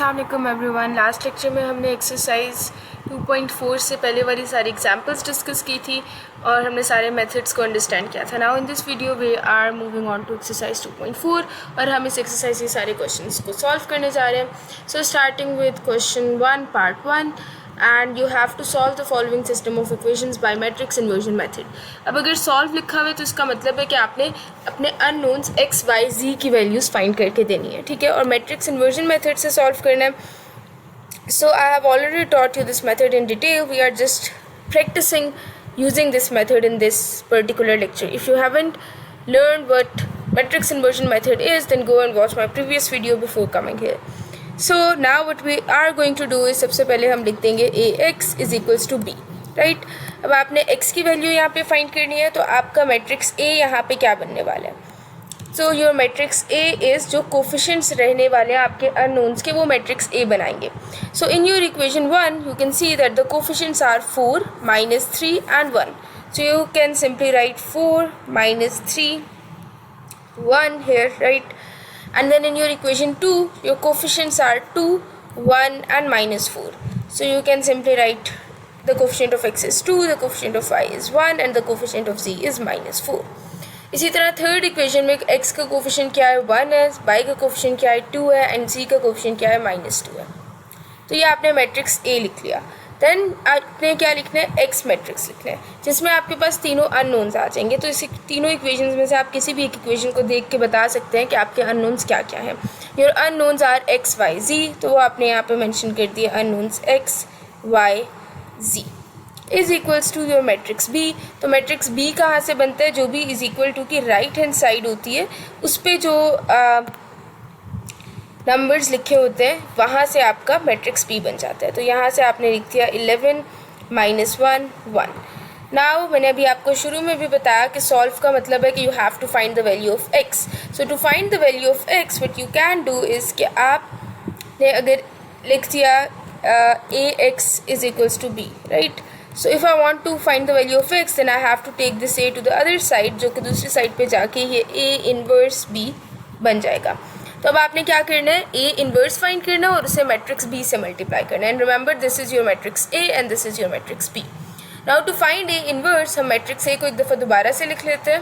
अस्सलाम वालेकुम everyone. Last lecture में हमने एक्सरसाइज 2.4 से पहले वाली सारी एग्जांपल्स डिस्कस की थी और हमने सारे मेथड्स को अंडरस्टैंड किया था। Now in this video we are moving on to exercise 2.4 और हम इस एक्सरसाइज के सारे क्वेश्चंस को सॉल्व करने जा रहे हैं। So starting with question 1 part 1 and you have to solve the following system of equations by matrix inversion method. अब अगर सॉल्व लिखा हुआ है तो इसका मतलब है कि आपने अपने अननोन्स x, y, z की वैल्यूज़ फाइंड करके देनी है, ठीक है, और मैट्रिक्स इन्वर्जन मेथड से सॉल्व करना है। So I have already taught you this method in detail. We are just practising using this method in this particular lecture. If you haven't learned what matrix inversion method is, then go and watch my previous video before coming here. So now what we are going to do is सबसे पहले हम लिख देंगे ax is equals to b, right? अब आपने x की value यहाँ पे फाइंड करनी है, तो आपका मैट्रिक्स a यहाँ पे क्या बनने वाला है? So your matrix A is जो कोफिशिएंट्स रहने वाले हैं आपके अननोन्स के, वो मैट्रिक्स A बनाएंगे. So in your equation 1 you can see that the coefficients are 4, -3 and 1. So you can simply write 4, -3, 1 here, right? And then in your equation 2 your coefficients are 2, 1 and -4. So you can simply write the coefficient of x is 2, the coefficient of y is 1 and the coefficient of z is -4. इसी तरह third equation में x का coefficient क्या है 1 है, y का coefficient क्या है 2 है एंड z का कोफिशिएंट क्या है -2 है। तो ये आपने मैट्रिक्स A लिख लिया। देन आपने क्या लिखना है, x मैट्रिक्स लिखना है जिसमें आपके पास तीनों अननोन्स आ जाएंगे। तो इस तीनों इक्वेशंस में से आप किसी भी एक इक्वेशन को देख के बता सकते हैं कि आपके अननोन्स क्या क्या हैं। Your unknowns are x, y, z, तो वो आपने यहाँ पे मेंशन कर दिया unknowns x, y, z is equals to your matrix B. तो मैट्रिक्स बी कहाँ से बनता है? जो भी इज इक्वल टू की राइट हैंड साइड होती है उस पर जो नंबर्स लिखे होते हैं वहाँ से आपका मैट्रिक्स बी बन जाता है। तो यहाँ से आपने लिख दिया 11 -1 1। नाउ मैंने अभी आपको शुरू में भी बताया कि सॉल्व का मतलब है कि you have to find the value of x. So to find the value of x what you can do is कि आपने अगर लिख दिया a x is equals to b, right? So if I want to find the value of x, then I have to take this a to the other side, जो कि दूसरी side पे जाके ये a इनवर्स b बन जाएगा। तो अब आपने क्या करना है, a इनवर्स फाइंड करना है और उसे मैट्रिक्स b से मल्टीप्लाई करना है। And remember this is your matrix a and this is your matrix b। Now to find a inverse हम मैट्रिक्स a को एक दफ़ा दोबारा से लिख लेते हैं।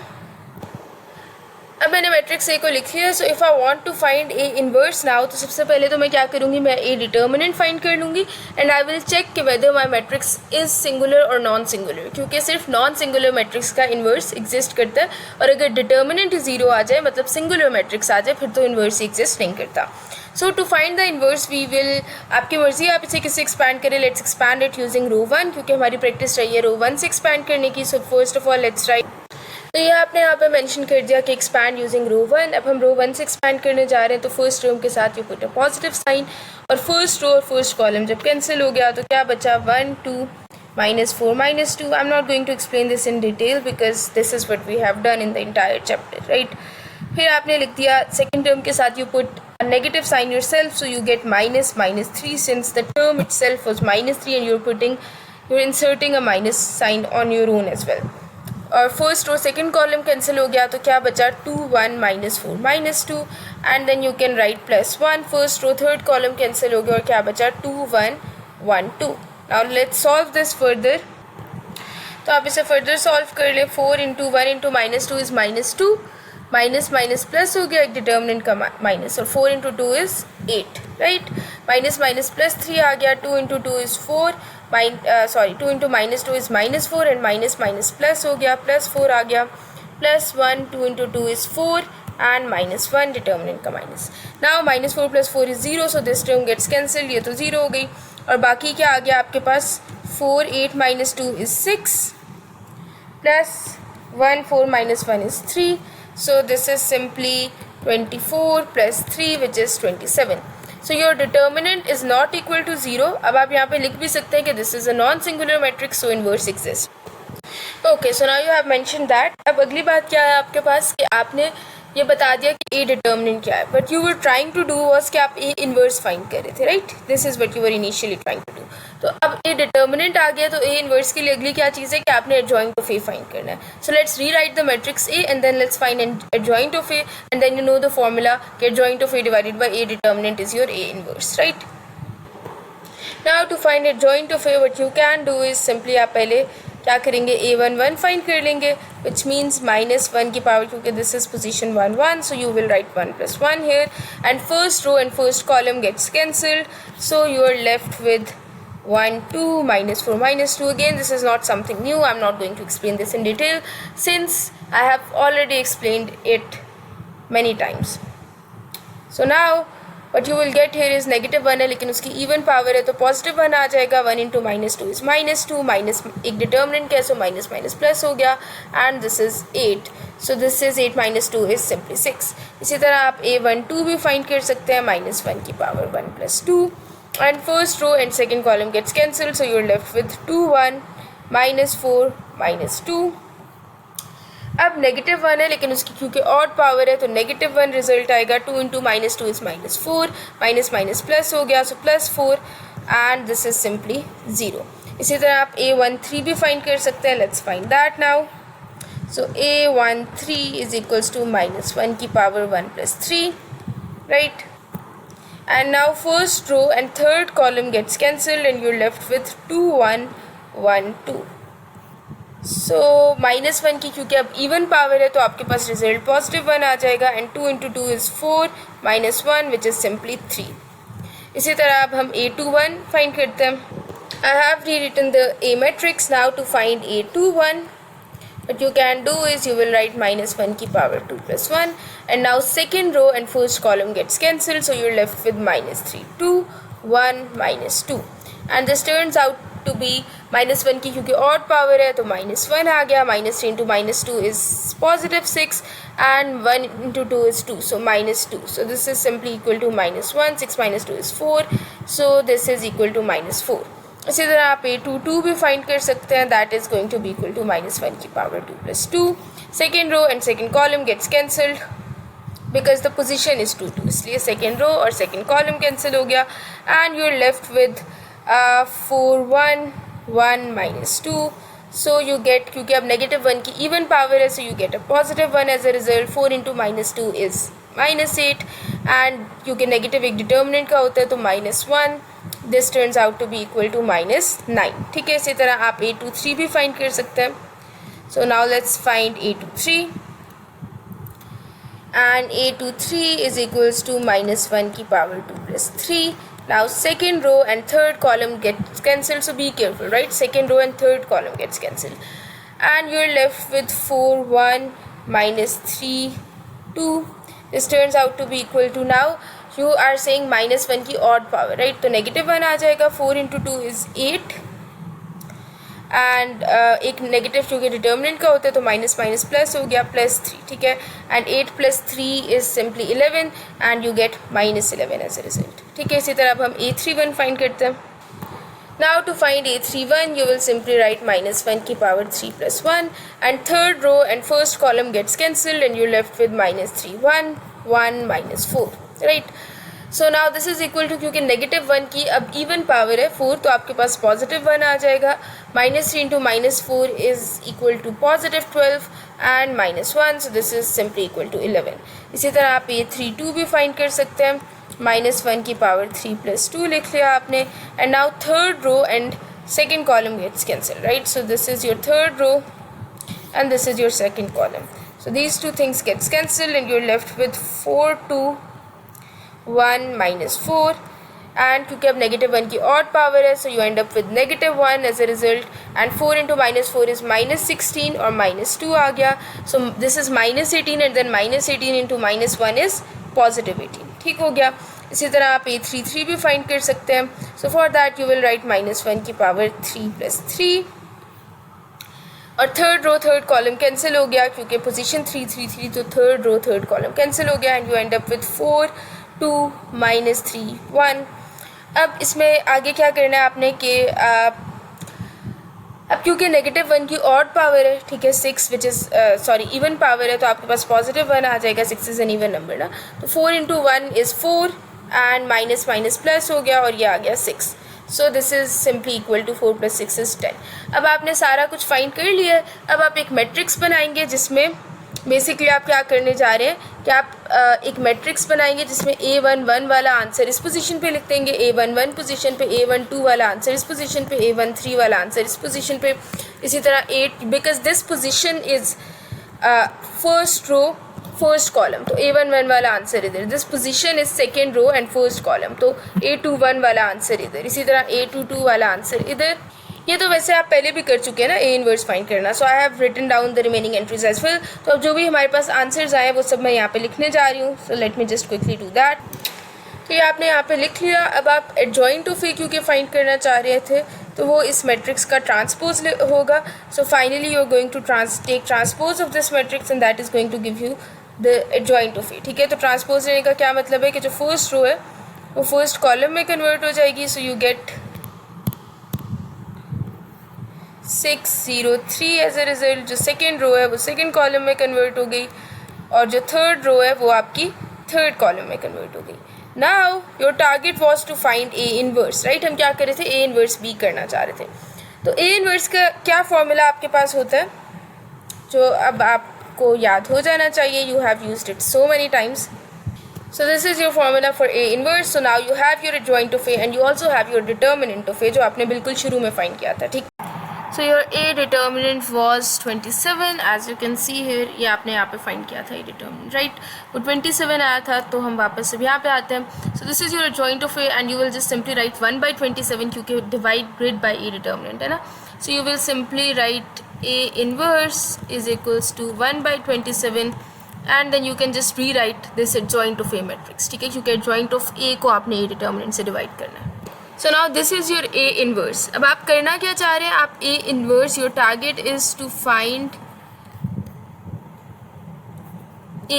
अब मैंने मैट्रिक्स ए को लिख लिया। So if I want to find A inverse now, तो सबसे पहले तो मैं क्या करूँगी, मैं ए डिटर्मिनेंट फाइंड कर लूँगी एंड आई विल चेक कि whether my matrix is singular और नॉन सिंगुलर, क्योंकि सिर्फ नॉन सिंगुलर मैट्रिक्स का इन्वर्स एग्जिस्ट करता है और अगर डिटर्मिनेंट 0 आ जाए मतलब सिंगुलर मैट्रिक्स आ जाए फिर तो इन्वर्स एग्जिस्ट नहीं करता। So to find the inverse we will, आपकी मर्जी आप इसे किससे एक्सपैंड करें। Let's expand it using row 1, क्योंकि हमारी प्रैक्टिस रही है रो 1 से एक्सपैंड करने की। सो first of all let's write, तो ये आपने यहाँ पे मेंशन कर दिया कि एक्सपैंड यूजिंग रो 1। अब हम रो 1 से एक्सपैंड करने जा रहे हैं, तो फर्स्ट टर्म के साथ you put a positive sign और फर्स्ट रो और फर्स्ट कॉलम जब कैंसिल हो गया तो क्या बचा 1 2 -4 -2। I am not going to explain this in detail because this is what we have done in the entire chapter, right? फिर आपने लिख दिया सेकेंड टर्म के साथ you put a negative sign yourself, so you get -3 since the term itself was -3 and you're inserting a minus sign on your own as well। और first row second column cancel हो गया तो क्या बचा 2 1 -4 -2 and then you can write +1। First row third column cancel हो गया और क्या बचा 2 1 1 2। Now let's solve this further. तो आप इसे फर्दर सॉल्व कर ले। 4 × 1 × -2 इज़ -2, माइनस माइनस प्लस हो गया एक डिटर्मिनेंट का माइनस, और 4 × 2 is 8, right? Minus minus plus 3 आ गया, 2 × 2 is 4, 2 × -2 is -4 and minus minus plus हो गया, +4 आ गया, +1 2 × 2 इज़ 4 एंड -1 डिटर्मिनेंट का minus. Now -4 + 4 is 0, so this term gets cancel, ये तो 0 हो गई। और बाकी क्या आ गया आपके पास 4 8 -2 is 6 +1 4 -1 is 3, so this is simply 24 + 3 which is 27. So your determinant is not equal to 0. अब आप यहाँ पे लिख भी सकते हैं कि this is a non-singular matrix, so inverse exists. Okay, so now you have mentioned that. अब अगली बात क्या है आपके पास कि आपने ये बता दिया कि A determinant क्या है, but you were trying to do was कि आप A inverse find कर रहे थे, right? This is what you were initially trying to do. तो अब ए डिटर्मिनेंट आ गया, तो ए इनवर्स के लिए अगली क्या चीज़ है कि आपने एडजॉइंट ऑफ ए फाइंड करना है. So let's rewrite the matrix A and then let's find adjoint of A and then you know the formula कि adjoint of A divided by A determinant is your A inverse, right. Now to find adjoint of A what you can do is simply आप पहले क्या करेंगे, a1 find कर लेंगे, which means -1 की power, क्योंकि this is position 1 1, so you will right 1 + 1 here and first row and first column gets cancelled, so you are left with 1 2 -4 -2. Again, this is not something new. I'm not going to explain this in detail since I have already explained it many times. So now what you will get here is -1 है, लेकिन उसकी even power है तो +1 आ जाएगा. 1 × -2 is -2, minus एक determinant है, so minus minus plus हो गया, and this is 8. So this is 8 - 2 is simply 6. इसी तरह आप a12 भी फाइंड कर सकते हैं, -1 की power 1 + 2, and first row and second column gets cancelled, so you are left with 2 1 -4 -2. अब -1 है, लेकिन उसकी क्योंकि ऑड पावर है तो -1 रिजल्ट आएगा. 2 × -2 इज -4, माइनस माइनस प्लस हो गया, सो +4, एंड दिस इज सिंपली 0. इसी तरह आप a13 भी फाइंड कर सकते हैं. Let's find that now. So a13 is equals to -1 की power 1 + 3, right. And now first row and third column gets cancelled and you are left with 2 1 1 2. So -1 की क्योंकि अब इवन पावर है तो आपके पास रिजल्ट +1 आ जाएगा, and 2 × 2 is 4 -1 which is simply 3. इसी तरह अब हम a21 फाइंड करते हैं. I have rewritten the A matrix now to find a21. What you can do is you will write -1 की power 2 + 1, and now second row and first column gets cancelled, so you're left with -3 2 1 -2, and this turns out to be -1 की क्योंकि odd power है तो -1 आ गया. -3 × -2 is +6, and 1 × 2 is 2, so -2. So this is simply equal to -1. 6 - 2 is 4, so this is equal to -4. इसी तरह आप a22 भी फाइंड कर सकते हैं. That is going to be equal to -1 की power 2 + 2. Second row and second column gets cancelled because the position is 2 2, इसलिए second row और सेकेंड कॉलम कैंसिल हो गया, and you are left with 4 1 1 -2. So you get, क्योंकि अब -1 की even power है, so you get a +1 as a result. 4 × -2 is -8, and क्योंकि negative एक डिटर्मिनेंट का होता है तो -1. This turns out to be equal to -9. ठीक है. इसी तरह आप a23 भी फाइंड कर सकते हैं. So now let's find a23, and a23 is equals to -1 की power 2 + 3. Now second row and third column gets cancelled, so be careful, right? Second row and third column gets cancelled, and you're left with 4 1 -3 2. This turns out to be equal to, now you are saying -1 की odd power, right? तो -1 आ जाएगा. 4 × 2 is 8, and एक negative क्योंकि determinant का होता है तो माइनस माइनस प्लस हो गया, +3. ठीक है. And 8 + 3 is simply 11, and you get -11 as a result. ठीक है. इसी तरह अब हम a31 फाइंड करते हैं. Now to find a31 you will simply write -1 की power 3 + 1, and third row and first column gets cancelled and you left with -3 1 1 -4, right. So now this is equal to, क्योंकि -1 की अब इवन पावर है 4, तो आपके पास +1 आ जाएगा. -3 × -4 is equal to +12, and -1, so this is simply equal to 11. इसी तरह आप a32 भी फाइंड कर सकते हैं. -1 की पावर 3 + 2 लिख लिया आपने, and now third row and second column gets cancel, right. So this is your third row and this is your second column. So these two things gets cancelled and you're left with 4 2 1 -4, and क्योंकि अब -1 की odd power है so you end up with -1 as a result, and 4 × -4 is -16 और -2 आ गया. So this is -18 and then -18 × -1 is +18. ठीक हो गया. इसी तरह आप a33 भी फाइंड कर सकते हैं. So for that you will write -1 की पावर 3 + 3, और third row third column cancel हो गया क्योंकि पोजीशन 3 3 3, तो third row third column cancel हो गया, and you end up with 4 2 -3 1. अब इसमें आगे क्या करना है आपने कि अब क्योंकि -1 की ऑड पावर है, ठीक है, 6 विच इज़ इवन पावर है, तो आपके पास +1 आ जाएगा. 6 इज़ एन इवन नंबर ना, तो 4 × 1 is 4, and minus minus plus हो गया और ये आ गया 6. So this is simply equal to 4 + 6 = 10। अब आपने सारा कुछ फाइंड कर लिया है। अब आप एक मैट्रिक्स बनाएंगे जिसमें बेसिकली आप क्या करने जा रहे हैं कि आप एक मैट्रिक्स बनाएंगे जिसमें A11 वाला आंसर इस पोजीशन पे लिख देंगे, A11 पोजीशन पे, A12 वाला आंसर इस पोजीशन पे, A13 वाला आंसर इस पोजीशन पे, इसी तरह 8 because this position is first row first column, तो A11 वाला आंसर इधर, this position is second row and first column, तो A21 वाला आंसर इधर, इसी तरह A22 वाला आंसर इधर। ये तो वैसे आप पहले भी कर चुके हैं ना A इनवर्स फाइंड करना। So I have written down the remaining entries as well. तो अब जो भी हमारे पास आंसर्स आए वो सब मैं यहाँ पे लिखने जा रही हूँ। So let me just quickly do that. तो ये आपने यहाँ पे लिख लिया। अब आप एडजॉइंट ऑफ ए क्योंकि फाइंड करना चाह रहे थे तो वो इस मैट्रिक्स का ट्रांसपोज होगा। So finally you are going to take transpose of this matrix and that is going to give you the adjoint of A. ठीक है, तो ट्रांसपोज लेने का क्या मतलब है कि जो फर्स्ट रो है वो फर्स्ट कॉलम में कन्वर्ट हो जाएगी। So you get 603 as a result. जो सेकेंड रो है वो सेकेंड कॉलम में कन्वर्ट हो गई और जो थर्ड रो है वो आपकी थर्ड कॉलम में कन्वर्ट हो गई। Now your target was to find A inverse, right. हम क्या कर रहे थे, ए इनवर्स बी करना चाह रहे थे। तो ए इनवर्स का क्या फॉर्मूला आपके पास होता है जो अब आपको याद हो जाना चाहिए। You have used it so many times. So this is your formula for A inverse. So now you have your adjoint of A and you also have your determinant of A जो आपने बिल्कुल शुरू में find किया था, ठीक। So your A determinant was 27 as you can see here। ये आपने यहाँ पे फाइंड किया था A determinant, right? वो 27 आया था तो हम वापस अब यहाँ पे आते हैं। So this is your adjoint of A and you will just simply write 1/27 क्योंकि divide grid by A determinant है ना। So you will simply write A inverse is equals to 1/27 and then you can just rewrite this adjoint of A matrix, ठीक है, क्योंकि adjoint of A को आपने A determinant से divide करना है। So now this is your A inverse। अब आप करना क्या चाह रहे हैं, आप A inverse, your target is to find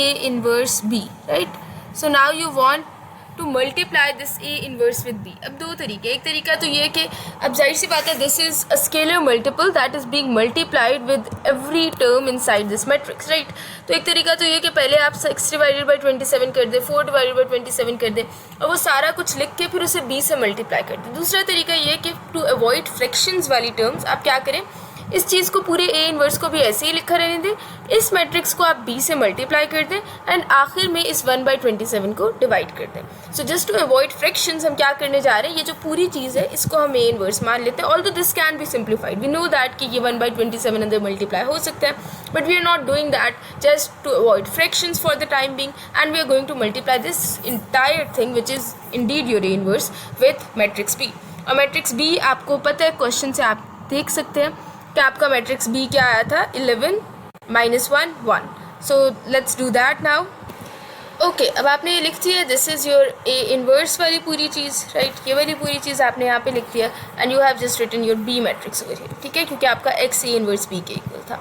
A inverse B, right? So now you want to multiply this A inverse with B। अब दो तरीके, एक तरीका तो ये कि अब जाहिर सी बात है this is a scalar multiple that is being multiplied with every term inside this matrix, right? तो एक तरीका तो ये कि पहले आप 6/27 कर दे, 4/27 कर दे और वो सारा कुछ लिख के फिर उसे B से मल्टीप्लाई कर दे। दूसरा तरीका ये कि टू अवॉइड फ्रैक्शंस वाली टर्म्स आप क्या करें, इस चीज़ को पूरे A इनवर्स को भी ऐसे ही लिखा रहने दें, इस मैट्रिक्स को आप B से मल्टीप्लाई कर दें एंड आखिर में इस 1/27 को डिवाइड कर दें। So just to avoid fractions हम क्या करने जा रहे हैं, ये जो पूरी चीज़ है इसको हम A इनवर्स मान लेते हैं। Although this can be simplified, we know that कि ये 1/27 अंदर मल्टीप्लाई हो सकता है, but we are not doing that just to avoid fractions for the time being and we are going to multiply this entire thing which is indeed your A inverse with matrix B। और matrix B आपको पता है, question से आप देख सकते हैं कि आपका मैट्रिक्स B क्या आया था, 11 - 1 1। सो let's do that now. Okay, अब आपने ये लिख दिया, this is your A inverse वाली पूरी चीज़, राइट। ये वाली पूरी चीज़ आपने यहाँ पे लिख दिया and you have just written your B matrix over here, ठीक है, क्योंकि आपका X A इनवर्स B के इक्वल था।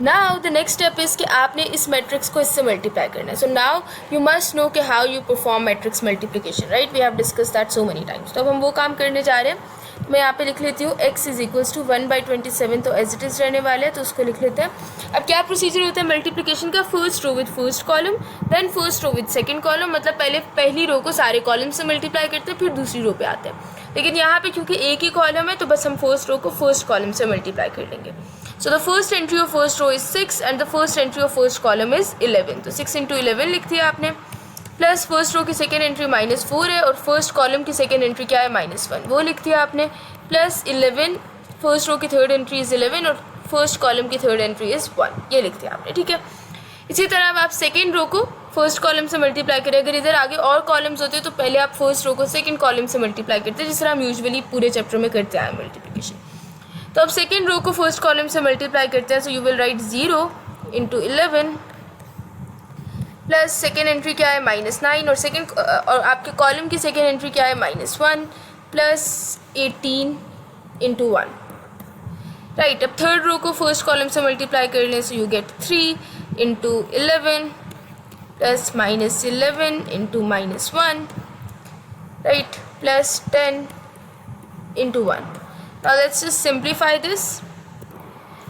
Now the next step is कि आपने इस मैट्रिक्स को इससे मल्टीप्लाई करना है। So now you must know कि how you perform matrix multiplication, right. We have discussed that so many times. तो अब हम वो काम करने जा रहे हैं। मैं यहाँ पे लिख लेती हूँ x इज इक्वल्स टू 1/27, तो एज इट इज़ रहने वाले हैं तो उसको लिख लेते हैं। अब क्या प्रोसीजर होता है मल्टीप्लिकेशन का, first row with first column, then first row with second column, मतलब पहले पहली रो को सारे कॉलम से मल्टीप्लाई करते हैं फिर दूसरी रो पे आते हैं। लेकिन यहाँ पे क्योंकि एक ही कॉलम है तो बस हम फर्स्ट रो को फर्स्ट कॉलम से मल्टीप्लाई कर लेंगे। So the first entry of first row is 6 and the first entry of first column is 11, तो 6 × 11 लिख दिया आपने, प्लस फर्स्ट रो की सेकेंड एंट्री -4 है और फर्स्ट कॉलम की सेकेंड एंट्री क्या है, -1, वो लिख दिया आपने, प्लस 11 फर्स्ट रो की थर्ड एंट्री इज़ 11 और फर्स्ट कॉलम की थर्ड एंट्री इज़ 1, ये लिख दिया आपने, ठीक है। इसी तरह अब आप सेकेंड रो को फर्स्ट कॉलम से मल्टीप्लाई करें। अगर इधर आगे और कॉलम्स होते तो पहले आप फर्स्ट रो को सेकेंड कॉलम से मल्टीप्लाई करते, जिस तरह हम यूजुअली पूरे चैप्टर में करते आए मल्टीप्लिकेशन। तो अब सेकेंड रो को फर्स्ट कॉलम से मल्टीप्लाई करते हैं, so you will right 0 × 11 plus second entry क्या है -9 और सेकेंड और आपके कॉलम की सेकेंड एंट्री क्या है -1 प्लस 18 × 1, राइट। अब थर्ड रो को फर्स्ट कॉलम से मल्टीप्लाई कर लें, सो you get 3 × 11 plus -11 × -1, right, plus 10 × 1। Now let's just simplify this.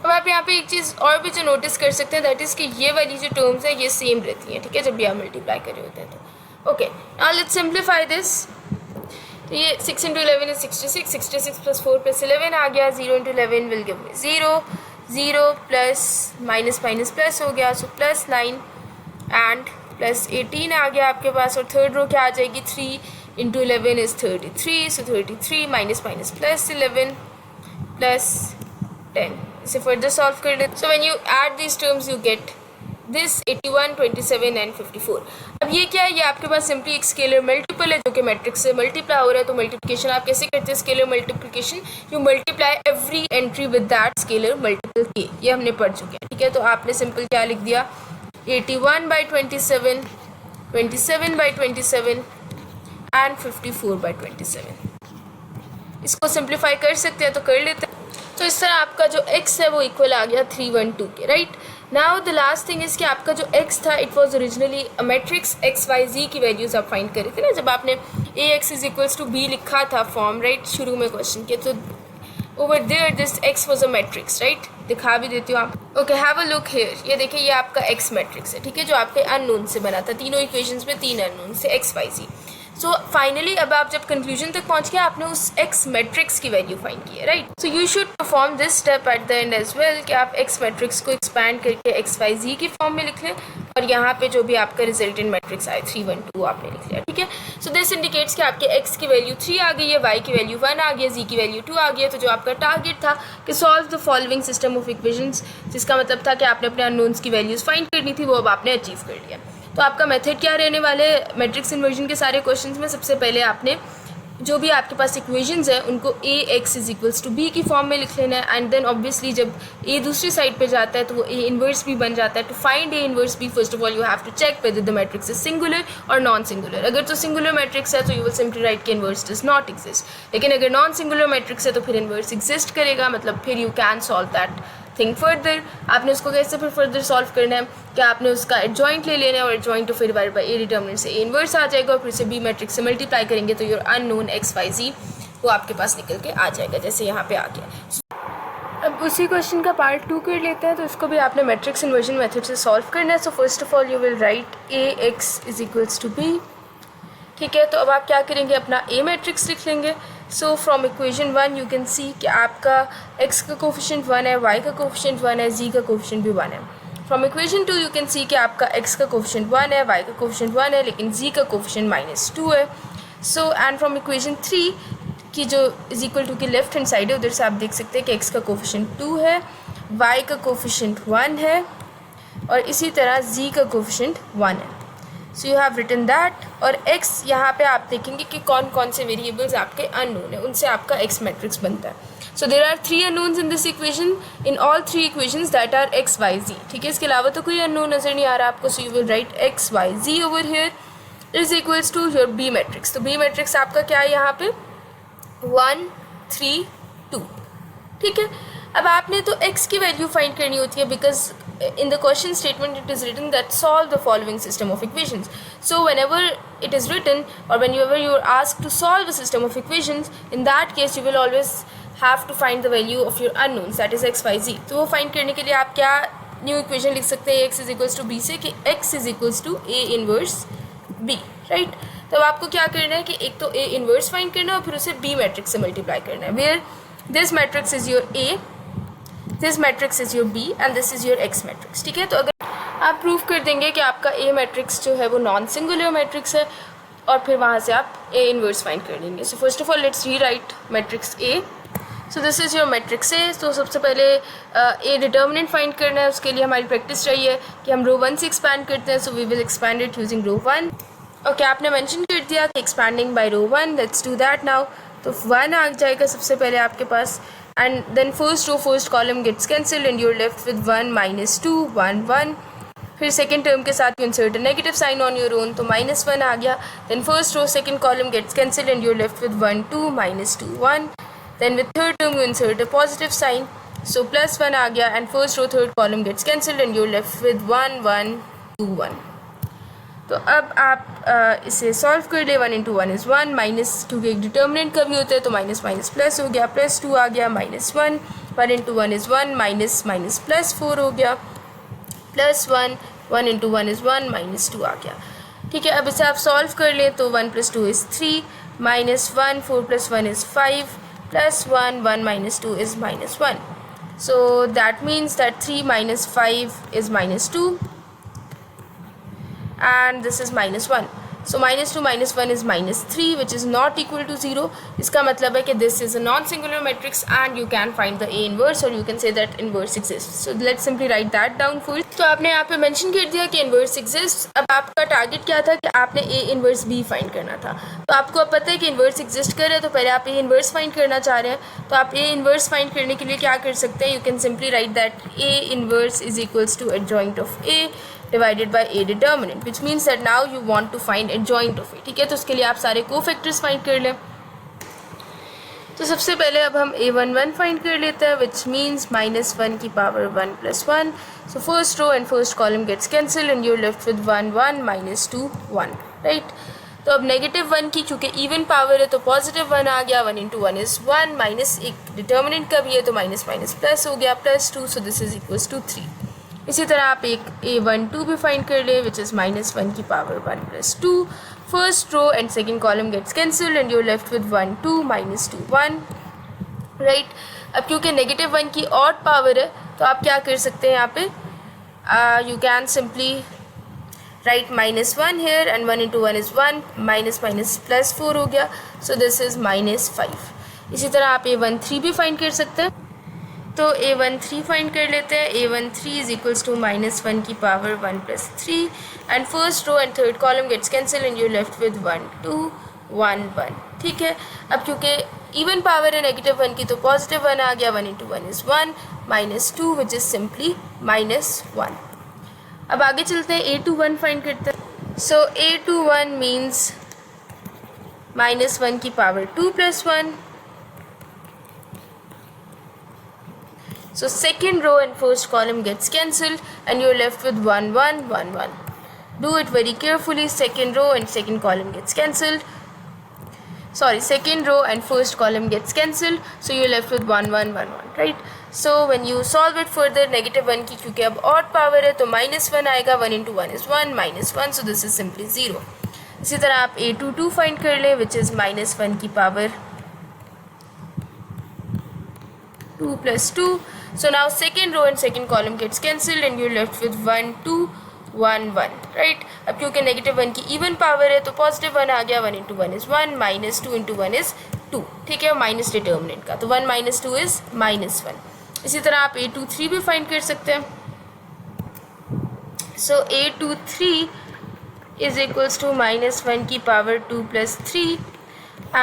अब आप यहाँ पे एक चीज़ और भी जो नोटिस कर सकते हैं दैट इज़ कि ये वाली जो टर्म्स हैं ये सेम रहती हैं, ठीक है, जब भी आप मल्टीप्लाई कर रहे होते हैं तो। Okay, now let's simplify this. तो ये 6 इंटू 11 इज 66, 66 प्लस 4 प्लस 11 आ गया, 0 into 11 will give me 0, 0 plus minus minus plus हो गया, सो प्लस 9 एंड प्लस 18 आ गया आपके पास। और थर्ड रो क्या आ जाएगी, 3 into 11 is 33, so 33 minus minus plus 11 plus 10। इसे फर्दर सॉल्व कर लेते। So when you add these terms you get this 81, 27 and 54। अब ये क्या है, ये आपके पास सिंपली एक स्केलर मल्टीपल है जो कि मैट्रिक्स से मल्टीप्लाई हो रहा है। तो मल्टीप्लिकेशन आप कैसे करते हैं, scalar multiplication, you multiply every entry with that scalar multiple के, ये हमने पढ़ चुके हैं, ठीक है। तो आपने सिंपल क्या लिख दिया, 81/27, 27/27 एंड 54/27। इसको सिंप्लीफाई कर सकते हैं तो कर लेते हैं। तो इस तरह आपका जो x है वो इक्वल आ गया 312 के, right. Now the last thing is कि आपका जो x था it was originally a matrix, x y z की वैल्यूज आप फाइंड करे थे ना, जब आपने ax is equals to b लिखा था फॉर्म, राइट, शुरू में क्वेश्चन के। तो over there this x was a matrix, right, दिखा भी देती हूँ आप। Okay, have a look here, ये देखिए ये आपका x मैट्रिक्स है, ठीक है, जो आपके अननोन से बना था, तीनों इक्वेशंस में 3 अननोन से x y z। So finally अब आप जब कंक्लूजन तक पहुंच गए, आपने उस x मैट्रिक्स की वैल्यू फाइंड की है, right. So you should perform this step at the end as well, कि आप x मैट्रिक्स को एक्सपैंड करके x y z की फॉर्म में लिख लें, और यहाँ पे जो भी आपका रिजल्टेंट मैट्रिक्स आए 312 आपने लिख लिया, ठीक है। सो दिस इंडिकेट्स कि आपके x की वैल्यू 3 आ गई है, y की वैल्यू 1 आ गई है, z की वैल्यू 2 आ गई है। तो जो आपका टारगेट था कि solve the following system of equations, जिसका मतलब था कि आपने अपने अननोन्स की वैल्यूज़ फाइंड करनी थी, वो अब आपने अचीव कर लिया। तो आपका मेथड क्या रहने वाले मैट्रिक्स इन्वर्जन के सारे क्वेश्चंस में, सबसे पहले आपने जो भी आपके पास इक्वेशंस है उनको ax is equals to b की फॉर्म में लिख लेना है, एंड देन ऑब्वियसली जब a दूसरी साइड पे जाता है तो वो a इन्वर्स b बन जाता है। To find a inverse b first of all you have to check whether the matrix is singular और नॉन सिंगुलर। अगर तो सिंगुलर मैट्रिक्स है तो यू विल सिंपली राइट कि इन्वर्स डज नॉट एग्जिस्ट, लेकिन अगर नॉन सिंगुलर मैट्रिक्स है तो फिर इन्वर्स एग्जिस्ट करेगा, मतलब फिर you can solve that thing further. आपने उसको कैसे फिर फर्दर सॉल्व करना है कि आपने उसका एडजॉइंट ले लेना है, और एडजॉइंट तो फिर बार बार ए डिटर्मिनेंट से ए इन्वर्स आ जाएगा, और फिर से बी मैट्रिक्स से मल्टीप्लाई करेंगे तो योर अननोन एक्स वाई जी वो आपके पास निकल के आ जाएगा, जैसे यहाँ पे आ गया। अब उसी क्वेश्चन का पार्ट 2 कर लेते हैं, तो इसको भी आपने मैट्रिक्स इन्वर्जन मेथड से सॉल्व करना है। So first of all you will write A x is equals to B, ठीक है। तो अब आप क्या करेंगे, अपना ए मैट्रिक्स लिख लेंगे। So from equation 1 you can see कि आपका x का कोफिशिएंट 1 है, y का कोफिशिएंट 1 है, z का कोफिशिएंट भी 1 है। From equation 2 you can see कि आपका x का कोफिशिएंट 1 है, y का कोफिशिएंट 1 है, लेकिन z का कोफिशिएंट -2 है। सो एंड फ्रॉम इक्वेशन 3 की जो इज इक्वल टू की लेफ्ट हैंड साइड है, उधर से आप देख सकते हैं कि x का कोफिशिएंट 2 है, y का कोफिशिएंट 1 है, और इसी तरह z का कोफिशिएंट 1 है। So you have written that, और x यहाँ पे आप देखेंगे कि कौन कौन से वेरिएबल्स आपके अननोन है, उनसे आपका x मैट्रिक्स बनता है। So there are 3 unknowns in this equation, in all 3 equations that are x y z, ठीक है। इसके अलावा तो कोई अननोन नजर नहीं आ रहा आपको। So you will write x y z over here is equals to your b matrix. तो b मैट्रिक्स आपका क्या है यहाँ पे 1 3 2, ठीक है। अब आपने तो x की वैल्यू फाइंड करनी होती है, because in the question statement it is written that solve the following system of equations. So whenever it is written, or whenever you are asked to solve a system of equations, in that case you will always have to find the value of your unknowns, that is x y z. तो वो find करने के लिए आप क्या new equation लिख सकते हैं, x is equals to B से, कि x is equals to a inverse b, right. तो आपको क्या करना है कि एक तो a इनवर्स फाइंड करना है और फिर उसे b मैट्रिक्स से मल्टीप्लाई करना है, where this matrix is your a, this matrix is your b and this is your x matrix, ठीक है। तो अगर आप प्रूव कर देंगे कि आपका a मैट्रिक्स जो है वो नॉन सिंगुलर मैट्रिक्स है, और फिर वहाँ से आप a इनवर्स फाइंड कर लेंगे। सो first of all let's rewrite matrix a। So this is your matrix a। तो सबसे पहले a डिटर्मिनेंट फाइंड करना है, उसके लिए हमारी प्रैक्टिस चाहिए कि हम रो 1 से एक्सपैंड करते हैं। So we will expand it using row 1। Okay, आपने मेंशन कर दिया कि expanding by row 1, let's do that now. तो 1 आ जाएगा सबसे पहले आपके पास, and then first row first column gets cancelled and you're left with 1 -2 1 1। फिर सेकेंड टर्म के साथ you insert a negative sign on your own, तो -1 आ गया। then first row second column gets cancelled and you're left with 1 2 -2 1। then with third term you insert a positive sign, so +1 आ गया, and first row third column gets cancelled and you're left with 1 1 2 1। तो अब आप इसे solve कर ले। 1 × 1 इज़ 1, -2 के एक डिटर्मिनेंट का भी होता है, तो माइनस माइनस प्लस हो गया, +2 आ गया, -1। 1 × 1 इज़ 1, माइनस माइनस +4 हो गया, +1। 1 × 1 इज़ 1, -2 आ गया, ठीक है। अब इसे आप सॉल्व कर लें तो 1 + 2 is 3, -1, 4 + 1 is 5, +1, 1 - 2 is -1. So that means that 3 - 5 is -2, and this is -1. So -2 - 1 is -3, which is not equal to 0. इसका मतलब है कि this is a non-singular matrix and you can find the A inverse, or you can say that inverse exists. So let's simply write that down first. तो आपने यहाँ पे mention कर दिया कि inverse exists. अब आपका target क्या था कि आपने A inverse B find करना था. तो आपको अब पता है कि inverse exist कर रहा है, तो पहले आप A inverse find करना चाह रहे हैं. तो आप A inverse find करने के लिए क्या कर सकते हैं? You can simply write that A inverse is equals to adjoint of A divided by A determinant, which means that now you want to find adjoint of A. ठीक है, तो उसके लिए आप सारे कोफैक्टर्स फाइंड कर लें. तो सबसे पहले अब हम A11 फाइंड कर लेते हैं, which means -1 की power 1 + 1. So first row and first column gets cancelled and you're left with 1 1 -2 1, right? तो अब -1 की चूँकि इवन पावर है तो +1 आ गया, 1 × 1 is 1, माइनस एक डिटर्मिनेंट का भी है तो माइनस माइनस प्लस हो गया, +2, so this is equals to 3. इसी तरह आप एक A12 भी फाइंड कर ले, विच इज़ -1 की power 1 + 2. First row and second column gets cancelled and you're left with 1 2 -2 1, right. अब क्योंकि -1 की ऑड पावर है तो आप क्या कर सकते हैं यहाँ पे, you can simply write -1 here and 1 × 1 is 1, minus minus +4 हो गया, सो दिस इज़ -5. इसी तरह आप A13 भी फाइंड कर सकते हैं. तो A13 फाइंड कर लेते हैं. A13 इज इक्वल्स टू -1 की power 1 + 3 and first row and third column gets cancel and you left with 1 2 1 1. ठीक है, अब क्योंकि इवन पावर है -1 की तो +1 आ गया, 1 × 1 is 1, -2 विच इज़ सिंपली -1. अब आगे चलते हैं, A21 फाइंड करते हैं. सो A21 मीन्स -1 की power 2 + 1. So second row and first column gets cancelled and you're left with 1 1 1 1. Do it very carefully. Second row and second column gets cancelled. Sorry, second row and first column gets cancelled. So you're left with 1 1 1 1, right? So when you solve it further, -1 की क्योंकि अब odd power है तो -1 आएगा, 1 × 1 is 1, -1, so this is simply 0. इसी तरह आप A22 find कर ले, which is -1 की power 2 + 2. So now second row and second column gets cancelled and you're left with 1 2 1 1, right? अब क्योंकि -1 की इवन पावर है तो +1 आ गया, 1 × 1 is 1, -2 × 1 is 2. ठीक है, माइनस डिटर्मिनेंट का, तो 1 - 2 is -1. इसी तरह आप A23 भी फाइंड कर सकते हैं. So A23 is equals to -1 की power 2 + 3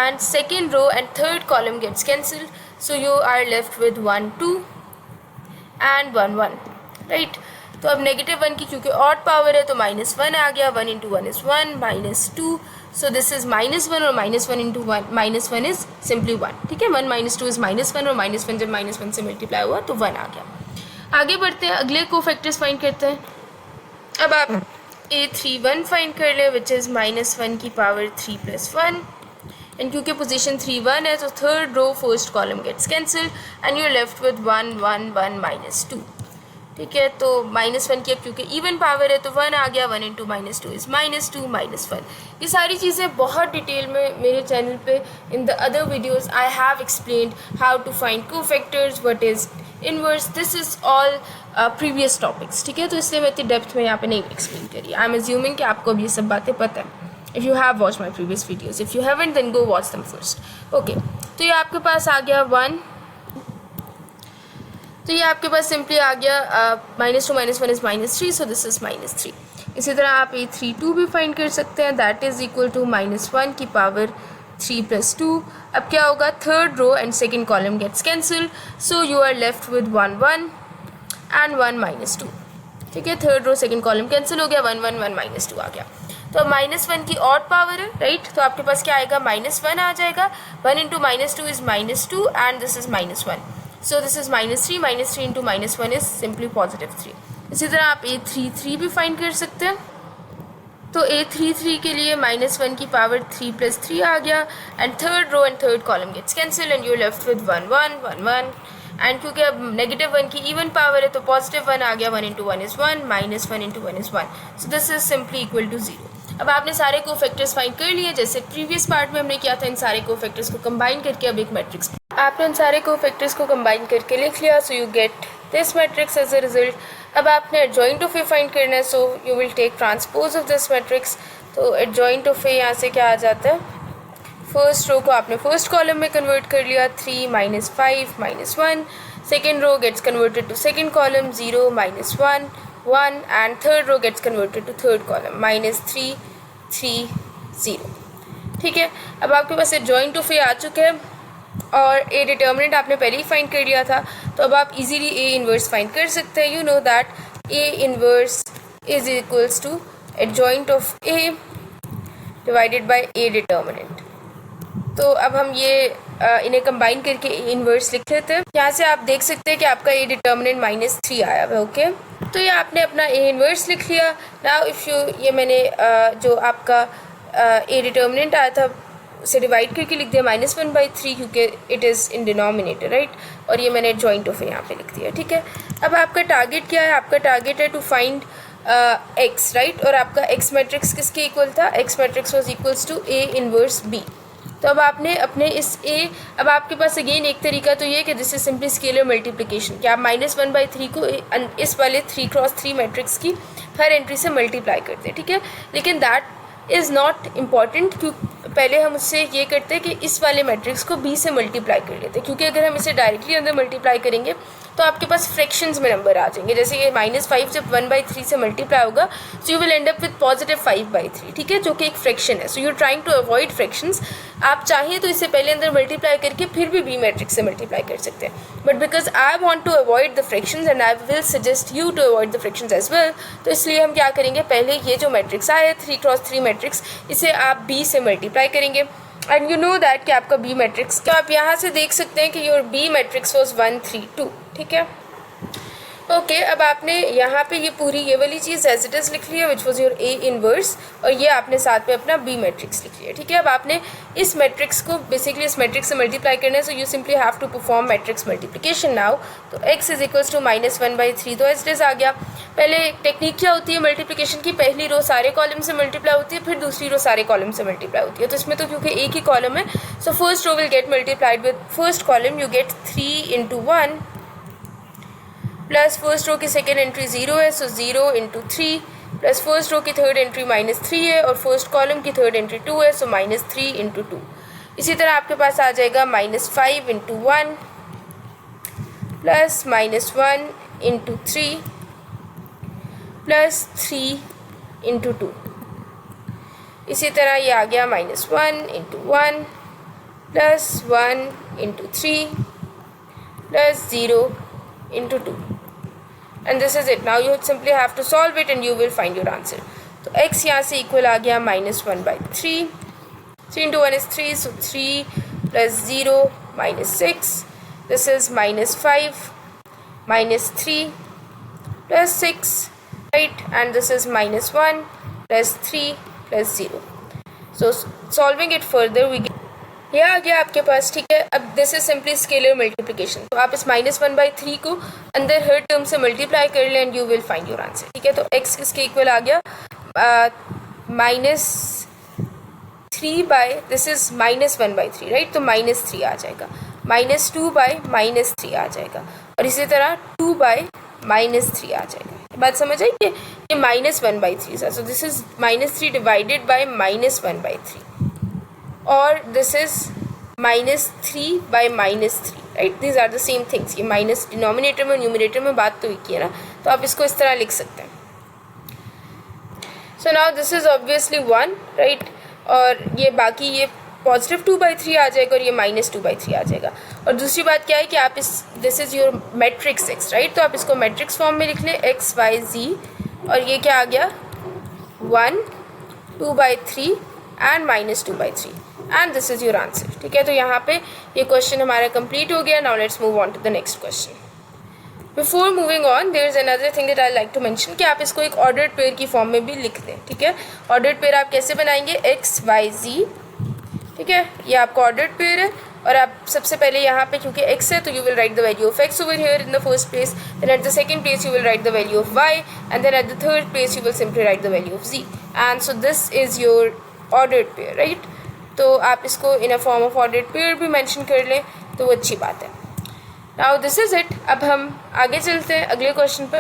and second row and third column gets cancelled, so you are left with 1 2 and 1 1, right. तो अब -1 की क्योंकि ऑड पावर है तो -1 आ गया, 1 × 1 is 1, -2, सो दिस इज -1 और -1 × 1 -1 इज सिंपली 1. ठीक है, 1 - 2 इज -1 और -1 जब -1 से मल्टीप्लाई हुआ तो 1 आ गया. आगे बढ़ते हैं, अगले कोफैक्टर्स फाइंड करते हैं. अब आप A31 फाइंड कर ले, विच इज़ -1 की पावर 3 + 1 एंड क्योंकि पोजीशन 3 1 है तो third row first column gets cancelled and you are left with 1 1 1 -2. ठीक है, तो -1 की अब क्योंकि इवन पावर है तो 1 आ गया, 1 × -2 इज़ -2 -1. ये सारी चीज़ें बहुत डिटेल में मेरे चैनल पे in the other videos I have explained how to find cofactors, what is inverse, this is all previous topics. ठीक है, तो इसलिए मैं इतनी डेप्थ में यहाँ पे नहीं एक्सप्लेन करी. आई एम अज्यूमिंग कि आपको अब ये सब बातें पता है. If you have watched my previous videos, if you haven't, then go watch them first. Okay, तो ये आपके पास आ गया 1. तो ये आपके पास सिंपली आ गया -2 - 1 is -3, so this is -3. इसी तरह आप A32 भी फाइंड कर सकते हैं, दैट इज़ इक्वल टू -1 की पावर 3 + 2. अब क्या होगा, third row and second column gets cancelled, so you are left with 1 1 and 1 -2. ठीक है, third row second column cancel हो गया, 1 1 1 -2 आ गया. तो -1 की ऑड पावर है, राइट. तो आपके पास क्या आएगा, -1 आ जाएगा, 1 × -2 is -2 and this is -1, so this is -3 -3 × -1 is simply +3. इसी तरह आप A33 भी फाइंड कर सकते हैं. तो A33 के लिए -1 की पावर 3 + 3 आ गया and third row and third column gets cancel and you left with 1 1 1 1 and क्योंकि अब -1 की इवन पावर है तो +1 आ गया, 1 × 1 is 1, -1 × 1 is 1, so this is simply equal to 0. अब आपने सारे कोफैक्टर्स फाइंड कर लिए, जैसे प्रीवियस पार्ट में हमने किया था, इन सारे कोफैक्टर्स को कंबाइन करके अब एक मैट्रिक्स आपने उन सारे कोफैक्टर्स को कंबाइन करके लिख लिया, so you get this matrix as a result. अब आपने एडजॉइंट ऑफ ए फाइंड करना है, so you will take transpose of this matrix. तो एडजॉइंट ऑफ ए यहाँ से क्या आ जाता है, फर्स्ट रो को आपने फर्स्ट कॉलम में कन्वर्ट कर लिया, 3 - 5 - 1, second row gets converted to second column, 0 - 1 1, and third row gets converted to third column, -3 3 0। ठीक है, अब आपके पास एडजॉइंट ऑफ ए आ चुका है और ए डिटर्मिनेंट आपने पहले ही फाइंड कर लिया था, तो अब आप इजीली ए इन्वर्स फाइंड कर सकते हैं। You know that A inverse is equals to adjoint of A divided by A determinant. तो अब हम ये इन्हें कंबाइन करके ए इन्वर्स लिख लेते हैं। यहाँ से आप देख सकते हैं कि आपका ए डिटर्मिनेंट -3 आया हुआ है। ओके, तो ये आपने अपना ए इन्वर्स लिख लिया। नाउ इफ़ यू, ये मैंने जो आपका ए डिटर्मिनेंट आया था उसे डिवाइड करके लिख दिया -1/3, क्योंकि it is in denominator, right. और ये मैंने जॉइंट ऑफ यहाँ पे लिख दिया। ठीक है, अब आपका टारगेट क्या है, आपका टारगेट है टू फाइंड एक्स, राइट। और आपका एक्स मैट्रिक्स किसके इक्वल था, X matrix was equals to A inverse B. तो अब आपने अपने इस ए, अब आपके पास अगेन एक तरीका तो ये कि this is simply scalar multiplication, कि आप -1/3 को इस वाले 3x3 मैट्रिक्स की हर एंट्री से मल्टीप्लाई करते हैं। ठीक है, लेकिन दैट इज़ नॉट इम्पॉर्टेंट, क्योंकि पहले हम उससे ये करते हैं कि इस वाले मैट्रिक्स को b से मल्टीप्लाई कर लेते हैं, क्योंकि अगर हम इसे डायरेक्टली अंदर मल्टीप्लाई करेंगे तो आपके पास फ्रैक्शंस में नंबर आ जाएंगे। जैसे ये -5 जब 1/3 से मल्टीप्लाई होगा, so you will end up with +5/3, ठीक है, जो कि एक फ्रैक्शन है। So you trying to avoid fractions. आप चाहें तो इससे पहले अंदर मल्टीप्लाई करके फिर भी बी मैट्रिक्स से मल्टीप्लाई कर सकते हैं, but because I want to avoid the fractions and I will suggest you to avoid the fractions as well, तो इसलिए हम क्या करेंगे, पहले ये जो मैट्रिक्स आया है 3x3 मैट्रिक्स, इसे आप बी से मल्टीप्लाई करेंगे। एंड यू नो दैट कि आपका बी मैट्रिक्स, तो आप यहाँ से देख सकते हैं कि योर बी मैट्रिक्स वॉज 1 3 2। ठीक है, ओके, अब आपने यहाँ पे ये पूरी ये वाली चीज़ एज इट इज़ लिख ली है, which was your A inverse, और ये आपने साथ में अपना बी मैट्रिक्स लिख लिया। ठीक है, अब आपने इस मैट्रिक्स को बेसिकली इस मैट्रिक्स से मल्टीप्लाई करना है, so you simply have to perform matrix multiplication now. तो x इज इक्वल्स टू -1/3, तो एज इट इज़ आ गया। पहले टेक्निक क्या होती है मल्टीप्लिकेशन की, पहली रो सारे कॉलम से मल्टीप्लाई होती है, फिर दूसरी रो सारे कॉलम से मल्टीप्लाई होती है। तो इसमें तो क्योंकि एक ही कॉलम है, so first row will get multiplied with first column, you get 3 × 1 plus first row की सेकेंड एंट्री 0 है, सो 0 × 3 प्लस फर्स्ट रो की थर्ड एंट्री -3 है और फर्स्ट कॉलम की थर्ड एंट्री 2 है, सो -3 × 2। इसी तरह आपके पास आ जाएगा -5 × 1 प्लस -1 × 3 प्लस 3 × 2। इसी तरह ये आ गया -1 × 1 plus 1 × 3 plus 0 × 2, and this is it. Now you simply have to solve it and you will find your answer. तो x यहाँ से इक्वल आ गया -1/3, 3 × 1 is 3, so 3 plus 0 -6, this is -5 -3 plus 6, right, and this is -1 plus 3 plus 0. So solving it further we get, ये आ गया आपके पास। ठीक है, अब this is simply scalar multiplication, तो आप इस -1/3 को अंदर हर टर्म से मल्टीप्लाई कर लें and you will find your answer. ठीक है, तो x किसके इक्वल आ गया, -3 दिस इज -1/3, राइट, तो -3 आ जाएगा, -2/-3 आ जाएगा, और इसी तरह 2/-3 आ जाएगा। बात समझ आई, ये -1/3 है, so this is -3 divided by -1/3, और this is -3/-3, right, these are the same things. ये माइनस डिनोमिनेटर में न्यूमिनेटर में बात तो एक ही है ना, तो आप इसको इस तरह लिख सकते हैं। सो now this is obviously 1, right, और ये बाकी ये +2/3 आ जाएगा और ये -2/3 आ जाएगा। और दूसरी बात क्या है कि आप इस, this is your matrix x, right, तो आप इसको मैट्रिक्स फॉर्म में लिख लें x y z, और ये क्या आ गया 1 2/3 and -2/3, and this is your answer. ठीक है, तो यहाँ पे ये क्वेश्चन हमारा कंप्लीट हो गया। Now let's move on to the next question. Before moving on there is another thing that I like to mention, कि आप इसको एक ऑर्डर्ड पेयर की फॉर्म में भी लिख दें। ठीक है, ऑर्डर्ड पेयर आप कैसे बनाएंगे, x y z, ठीक है, ये आपका ऑर्डर्ड पेयर है, और आप सबसे पहले यहाँ पे क्योंकि x है तो you will write the value of x over here in the first place, then at the second place you will write the value of y, and then at the third place you will simply write the value of z, and so this is your ordered pair, right. तो आप इसको in a form of ordered pair भी mention कर लें तो वो अच्छी बात है। Now this is it. अब हम आगे चलते हैं अगले क्वेश्चन पर।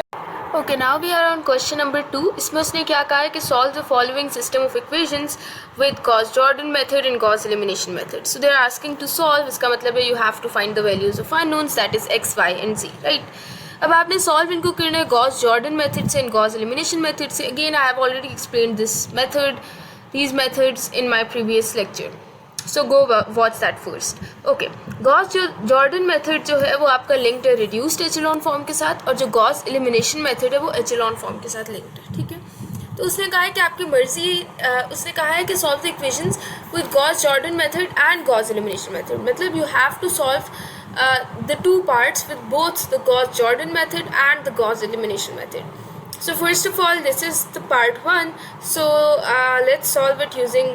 Okay, now we are on question number 2। इसमें उसने क्या कहा है कि solve the following system of equations with Gauss Jordan method and Gauss elimination method. So they are asking to solve, इसका मतलब है you have to find the values of unknowns, that is x, y and z, right. अब आपने solve इनको करना है Gauss Jordan method से and Gauss elimination method से। Again I have already explained these methods in my previous lecture, so go watch that first. Okay, Gauss Jordan method जो है वो आपका लिंक्ड है रिड्यूस्ड एचेलॉन फॉर्म के साथ, और जो गॉस एलिमिनेशन मेथड है वो एचेलॉन फॉर्म के साथ लिंक्ड है, ठीक है। तो उसने कहा है कि आपकी मर्जी, उसने कहा है कि solve the equations with Gauss Jordan method and Gauss elimination method, मतलब you have to solve the two parts with both the Gauss Jordan method and the Gauss elimination method. So first of all, this is the part 1. So let's solve it using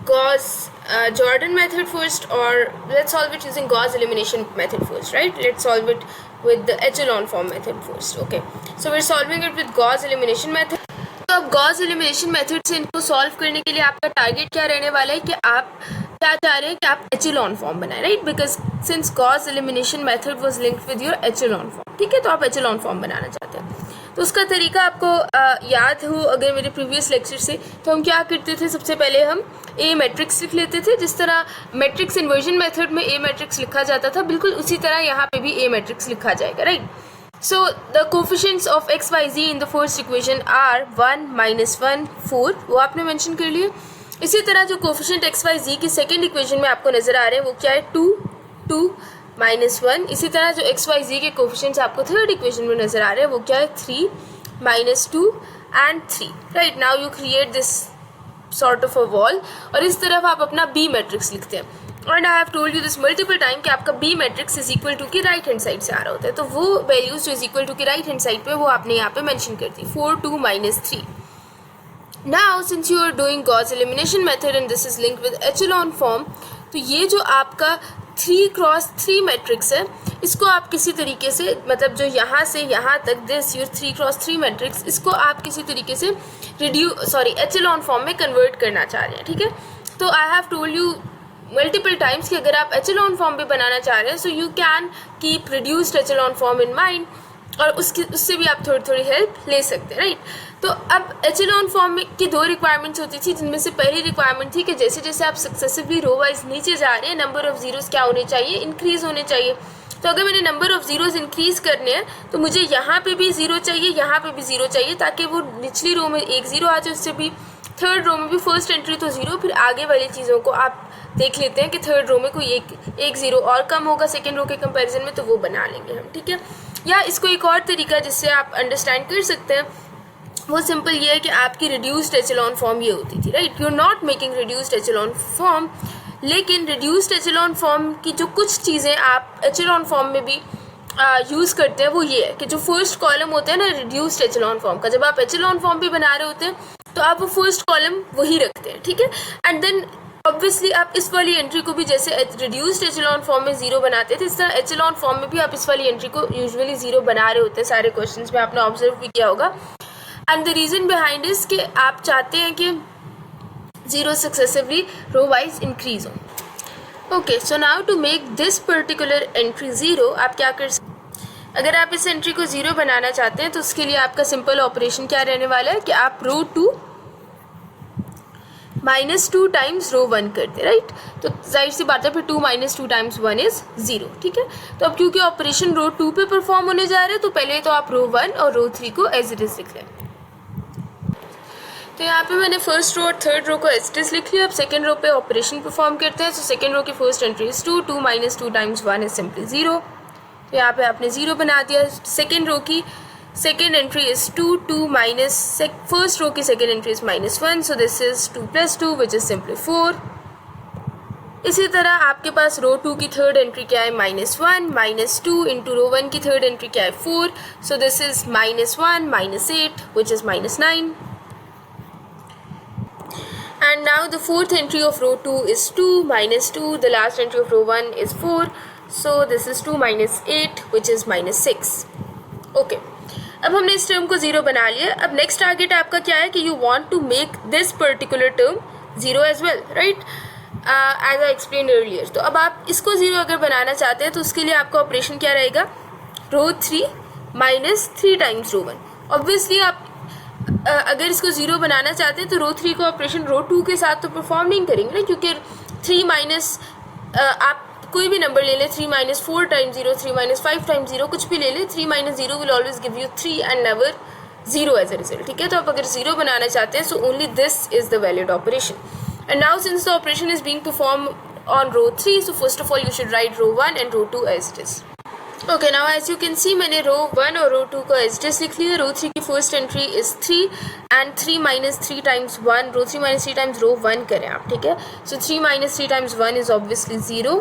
Gauss Jordan method first, or let's solve it using Gauss elimination method first, right? Let's solve it with the echelon form method first. Okay, so we're solving it with Gauss elimination method. तो अब Gauss elimination method से इनको solve करने के लिए आपका target क्या रहने वाला है कि आप क्या चाह रहे हैं कि आप एचेलॉन फॉर्म बनाएं, right, because since Gauss elimination method was linked with your echelon form, ठीक है। तो आप एचेलॉन फॉर्म बनाना चाहते हैं। तो उसका तरीका आपको याद हो अगर मेरे प्रीवियस लेक्चर से, तो हम क्या करते थे, सबसे पहले हम ए मैट्रिक्स लिख लेते थे। जिस तरह मैट्रिक्स इन्वर्जन मेथड में ए मैट्रिक्स लिखा जाता था, बिल्कुल उसी तरह यहाँ पे भी ए मैट्रिक्स लिखा जाएगा, right. So the coefficients of x, y, z in the first equation are 1, -1, 4, वो आपने मेंशन कर लिए। इसी तरह जो कोफिशिएंट x, y, z की सेकेंड इक्वेशन में आपको नज़र आ रहे हैं वो क्या है, 2, 2, -1। इसी तरह जो x, y, z के कोफिशिएंट्स आपको थर्ड इक्वेशन में नज़र आ रहे हैं वो क्या है, 3, -2 and 3, right. Now you create this sort of a wall, और इस तरफ आप अपना बी मैट्रिक्स लिखते हैं। And I have told you this multiple time कि आपका B matrix is equal to की राइट हैंड साइड से आ रहा होता है, तो वो वैल्यूज जो इज इक्वल टू की राइट हैंड साइड पे वो आपने यहाँ पे मेंशन कर दी, 4, 2, -3। Now since you are doing Gauss elimination method and this is linked with echelon form, तो ये जो आपका 3x3 मैट्रिक्स है, इसको आप किसी तरीके से, मतलब जो यहाँ से यहाँ तक दिस योर 3x3 मैट्रिक्स, इसको आप किसी तरीके से एचेलॉन फॉर्म में कन्वर्ट करना चाह रहे हैं, ठीक है। तो आई have told you multiple times कि अगर आप एचेलॉन फॉर्म भी बनाना चाह रहे हैं, so you can keep reduced echelon form in mind, और उससे भी आप थोड़ी हेल्प ले सकते हैं, राइट। तो अब एचेलॉन फॉर्म में की दो रिक्वायरमेंट्स होती थी, जिनमें से पहली रिक्वायरमेंट थी कि जैसे जैसे आप सक्सेसिवली रो वाइज नीचे जा रहे हैं, नंबर ऑफ जीरोज़ क्या होने चाहिए, इंक्रीज होने चाहिए। तो अगर मैंने नंबर ऑफ जीरोज़ इंक्रीज करने हैं तो मुझे यहाँ पे भी ज़ीरो चाहिए, यहाँ पे भी ज़ीरो चाहिए, ताकि वो निचली रो में एक ज़ीरो आ जाए, उससे भी थर्ड रो में भी फर्स्ट एंट्री तो ज़ीरो, फिर आगे वाली चीज़ों को आप देख लेते हैं कि थर्ड रो में कोई एक ज़ीरो और कम होगा सेकेंड रो के कंपैरिजन में, तो वो बना लेंगे हम, ठीक है। या इसको एक और तरीका जिससे आप अंडरस्टैंड कर सकते हैं, वो सिंपल ये है कि आपकी रिड्यूस्ड एचेलॉन फॉर्म ये होती थी, right. You are not making reduced echelon form, लेकिन रिड्यूस्ड एचेलॉन फॉर्म की जो कुछ चीज़ें आप एचेलॉन फॉर्म में भी यूज़ करते हैं वो ये है कि जो फर्स्ट कॉलम होता है ना रिड्यूस्ड एचेलॉन फॉर्म का, जब आप एचेलॉन फॉर्म भी बना रहे होते हैं तो आप वो फर्स्ट कॉलम वही रखते हैं, ठीक है। एंड देन ऑब्वियसली आप इस वाली एंट्री को भी जैसे रिड्यूस्ड एचेलॉन फॉर्म में ज़ीरो बनाते थे, इस तरह एचेलॉन फॉर्म में भी आप इस वाली एंट्री को यूजुअली ज़ीरो बना रहे होते हैं। सारे क्वेश्चंस में आपने ऑब्जर्व भी किया होगा। And the reason behind is कि आप चाहते हैं कि zero successively row wise increase हो। Okay, so now to make this particular entry zero, आप क्या कर सकते, अगर आप इस एंट्री को ज़ीरो बनाना चाहते हैं तो उसके लिए आपका सिंपल ऑपरेशन क्या रहने वाला है कि आप रो 2 -2 टाइम्स रो 1 करते, राइट। तो जाहिर सी बात है फिर 2 - 2 टाइम्स 1 इज़ 0, ठीक है। तो अब क्योंकि ऑपरेशन रो 2 पे परफॉर्म होने जा रहे हैं, तो पहले तो आप रो 1 और रो 3 को एज इट इज़ लिख लें। तो यहाँ पे मैंने फर्स्ट रो और थर्ड रो को एज इट इज़ लिख लिया। अब सेकेंड रो पे ऑपरेशन परफॉर्म करते हैं। तो सेकेंड रो की first entry is 2, 2 - 2 times 1 is simply 0। तो यहाँ पे आपने 0 बना दिया। सेकेंड रो की second entry is 2, 2 minus first row की second entry is -1, so this is 2 + 2 which is simply 4। इसी तरह आपके पास रो 2 की थर्ड एंट्री क्या है, -1 - 2 इंटू रो 1 की थर्ड एंट्री क्या है, 4, so this is -1 - 8 which is -9। And now the fourth entry of row 2 is 2 minus 2. The last entry of row 1 is 4. So this is 2 minus 8 which is minus 6. Okay. अब हमने इस term को 0 बना लिया. अब next target आपका क्या है कि you want to make this particular term 0 as well, right? As I explained earlier. तो अब आप इसको 0 अगर बनाना चाहते हैं तो उसके लिए आपका ऑपरेशन क्या रहेगा? रो 3 माइनस 3 टाइम्स रो 1. ऑब्वियसली आप अगर इसको 0 बनाना चाहते हैं तो रो 3 का ऑपरेशन रो 2 के साथ तो परफॉर्म नहीं करेंगे ना, क्योंकि 3 माइनस आप कोई भी नंबर ले लें, 3 माइनस 4 टाइम्स 0, 3 माइनस 5 टाइम्स 0, कुछ भी ले लें, 3 minus 0 will always give you 3 and never 0 as a result. ठीक है, तो आप अगर 0 बनाना चाहते हैं so only this is the valid operation. And now since the operation is being perform on row 3, so first of all you should write row 1 and row 2 as it is. Okay, now as you can see मैंने रो 1 और row 2 को as it is लिख लिया. Row 3 की first entry is 3 and 3 minus 3 times 1. Row 3 minus 3 times row 1 करें आप. ठीक है, so 3 minus 3 times 1 is obviously 0.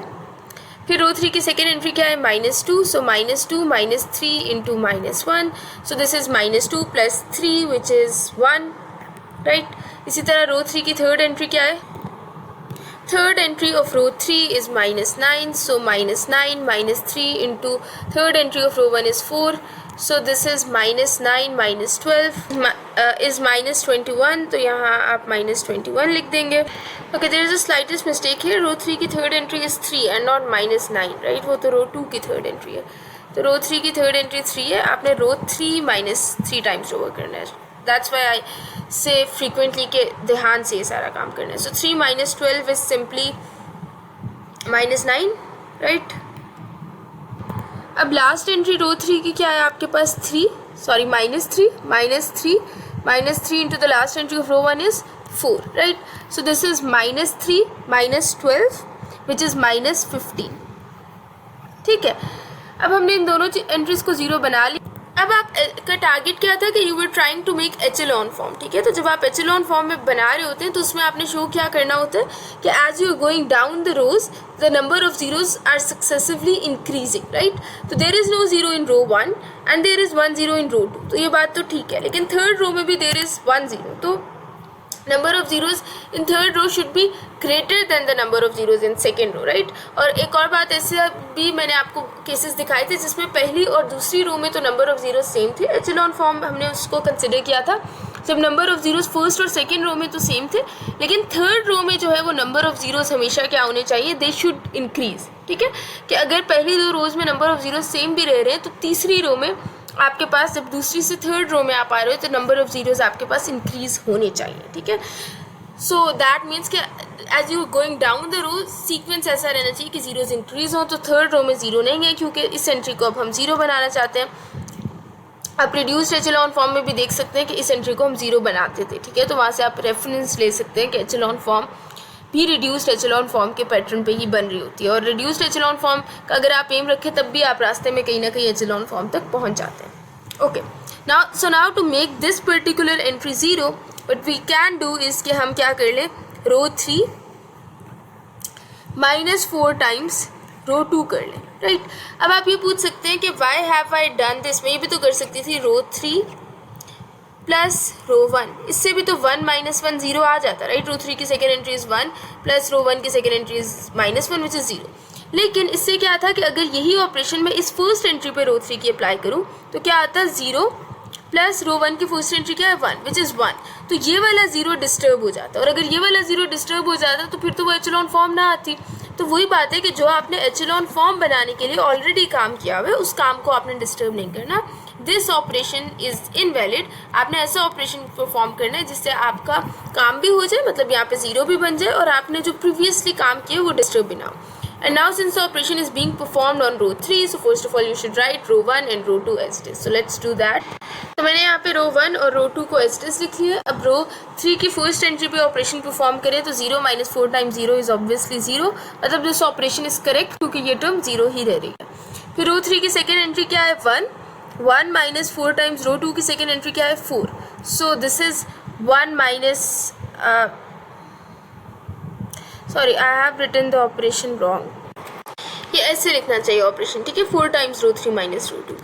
फिर रो 3 की सेकेंड एंट्री क्या है? Minus 2. So minus 2 minus 3 into minus 1. So this is minus 2 plus 3 which is 1, right. इसी तरह रो 3 की थर्ड एंट्री क्या है? Third entry of row 3 is minus 9. So minus 9 minus 3 into third entry of row 1 is 4. So this is minus 9 minus 12 is minus 21. तो यहाँ आप minus 21 लिख देंगे. Okay, there is a slightest mistake here. Row 3 की third entry is 3 and not minus 9, right? वो तो row 2 की third entry है. तो row 3 की third entry 3 है. आपने row 3 minus 3 times over करना है. That's why I say frequently के ध्यान से ये सारा काम करना है. So 3 minus 12 is simply minus 9, right? अब लास्ट एंट्री रो 3 की क्या है आपके पास? minus 3 into the last entry of row 1 is 4, right? So this is minus 3 minus 12 which is minus 15. ठीक है, अब हमने इन दोनों एंट्रीज को 0 बना लिया. अब आपका टारगेट क्या था कि you were trying to make echelon form. ठीक है, तो जब आप एचेलॉन फॉर्म में बना रहे होते हैं तो उसमें आपने शो क्या करना होता है कि as you are going down the rows the number of zeros are successively increasing, right. तो there is no 0 in row 1 and there is 1 0 in row 2. तो ये बात तो ठीक है, लेकिन थर्ड रो में भी देर इज 1 0. तो number of zeros in third row should be greater than the number of zeros in second row, right? और एक और बात, ऐसे भी मैंने आपको केसेस दिखाए थे जिसमें पहली और दूसरी रो में तो नंबर ऑफ जीरोस सेम थे. एचेलॉन फॉर्म हमने उसको कंसिडर किया था जब नंबर ऑफ जीरोस फर्स्ट और सेकंड रो में तो सेम थे, लेकिन थर्ड रो में जो है वो नंबर ऑफ जीरोस हमेशा क्या होने चाहिए? They should increase. ठीक है, कि अगर पहली दो रोज में नंबर ऑफ जीरोस सेम भी रह रहे हैं तो तीसरी रो में आपके पास जब दूसरी से थर्ड रो में आप आ रहे हो तो नंबर ऑफ जीरोज आपके पास इंक्रीज होने चाहिए. ठीक है, सो दैट मीन्स कि as you going down the row sequence ऐसा रहना चाहिए कि जीरोज इंक्रीज हो. तो थर्ड रो में 0 नहीं है क्योंकि इस एंट्री को अब हम 0 बनाना चाहते हैं. आप रिड्यूस्ड एचेलॉन फॉर्म में भी देख सकते हैं कि इस एंट्री को हम 0 बनाते थे. ठीक है, तो वहाँ से आप रेफरेंस ले सकते हैं कि एचेलॉन फॉर्म भी रिड्यूस्ड एचेलॉन फॉर्म के पैटर्न पे ही बन रही होती है. और रिड्यूस्ड एचेलॉन फॉर्म का अगर आप एम रखें तब भी आप रास्ते में कहीं ना कहीं एचेलॉन फॉर्म तक पहुंच जाते हैं. Okay, now to make this particular entry 0 what we can do is कि हम क्या कर लें? रो 3 माइनस 4 टाइम्स रो 2 कर लें, राइट. अब आप ये पूछ सकते हैं कि why have I done this. मैं ये भी तो कर सकती थी रो 3 प्लस रो 1. इससे भी तो 1 माइनस 1 0 आ जाता, राइट. रो 3 की सेकेंड एंट्री इज 1 प्लस रो 1 की second entry is minus 1 which is 0. लेकिन इससे क्या था कि अगर यही ऑपरेशन मैं इस फर्स्ट एंट्री पे रो 3 की अप्लाई करूं तो क्या आता? 0 प्लस रो 1 की फर्स्ट एंट्री क्या है? 1 विच इज़ 1. तो ये वाला 0 डिस्टर्ब हो जाता, और अगर ये वाला 0 डिस्टर्ब हो जाता तो फिर तो वो एचेलॉन फॉर्म ना आती. तो वही बात है कि जो आपने एचेलॉन फॉर्म बनाने के लिए ऑलरेडी काम किया हुआ है उस काम को आपने डिस्टर्ब नहीं करना. This operation is invalid. आपने ऐसा ऑपरेशन परफॉर्म करना है जिससे आपका काम भी हो जाए, मतलब यहाँ पे 0 भी बन जाए और आपने जो प्रीवियसली काम किया वो डिस्टर्ब भी ना हो. And now since the operation is being performed on row 3, so first of all you should write row 1 and row 2 as it is. So let's do that. तो मैंने यहाँ पे row 1 और row 2 को as it is लिख लिया. अब row 3 की फर्स्ट एंट्री पे ऑपरेशन परफॉर्म करें तो 0 minus 4 times 0 is obviously 0. मतलब दिस ऑपरेशन इज करेक्ट क्योंकि ये टर्म 0 ही रह रही है. फिर row 3 की सेकेंड एंट्री क्या है? 1 minus 4 times row 2 की सेकेंड एंट्री क्या है? 4. So this is 1 minus sorry I have written the operation wrong. ये ऐसे लिखना चाहिए ऑपरेशन, ठीक है. 4 times रो 3 माइनस रो 2.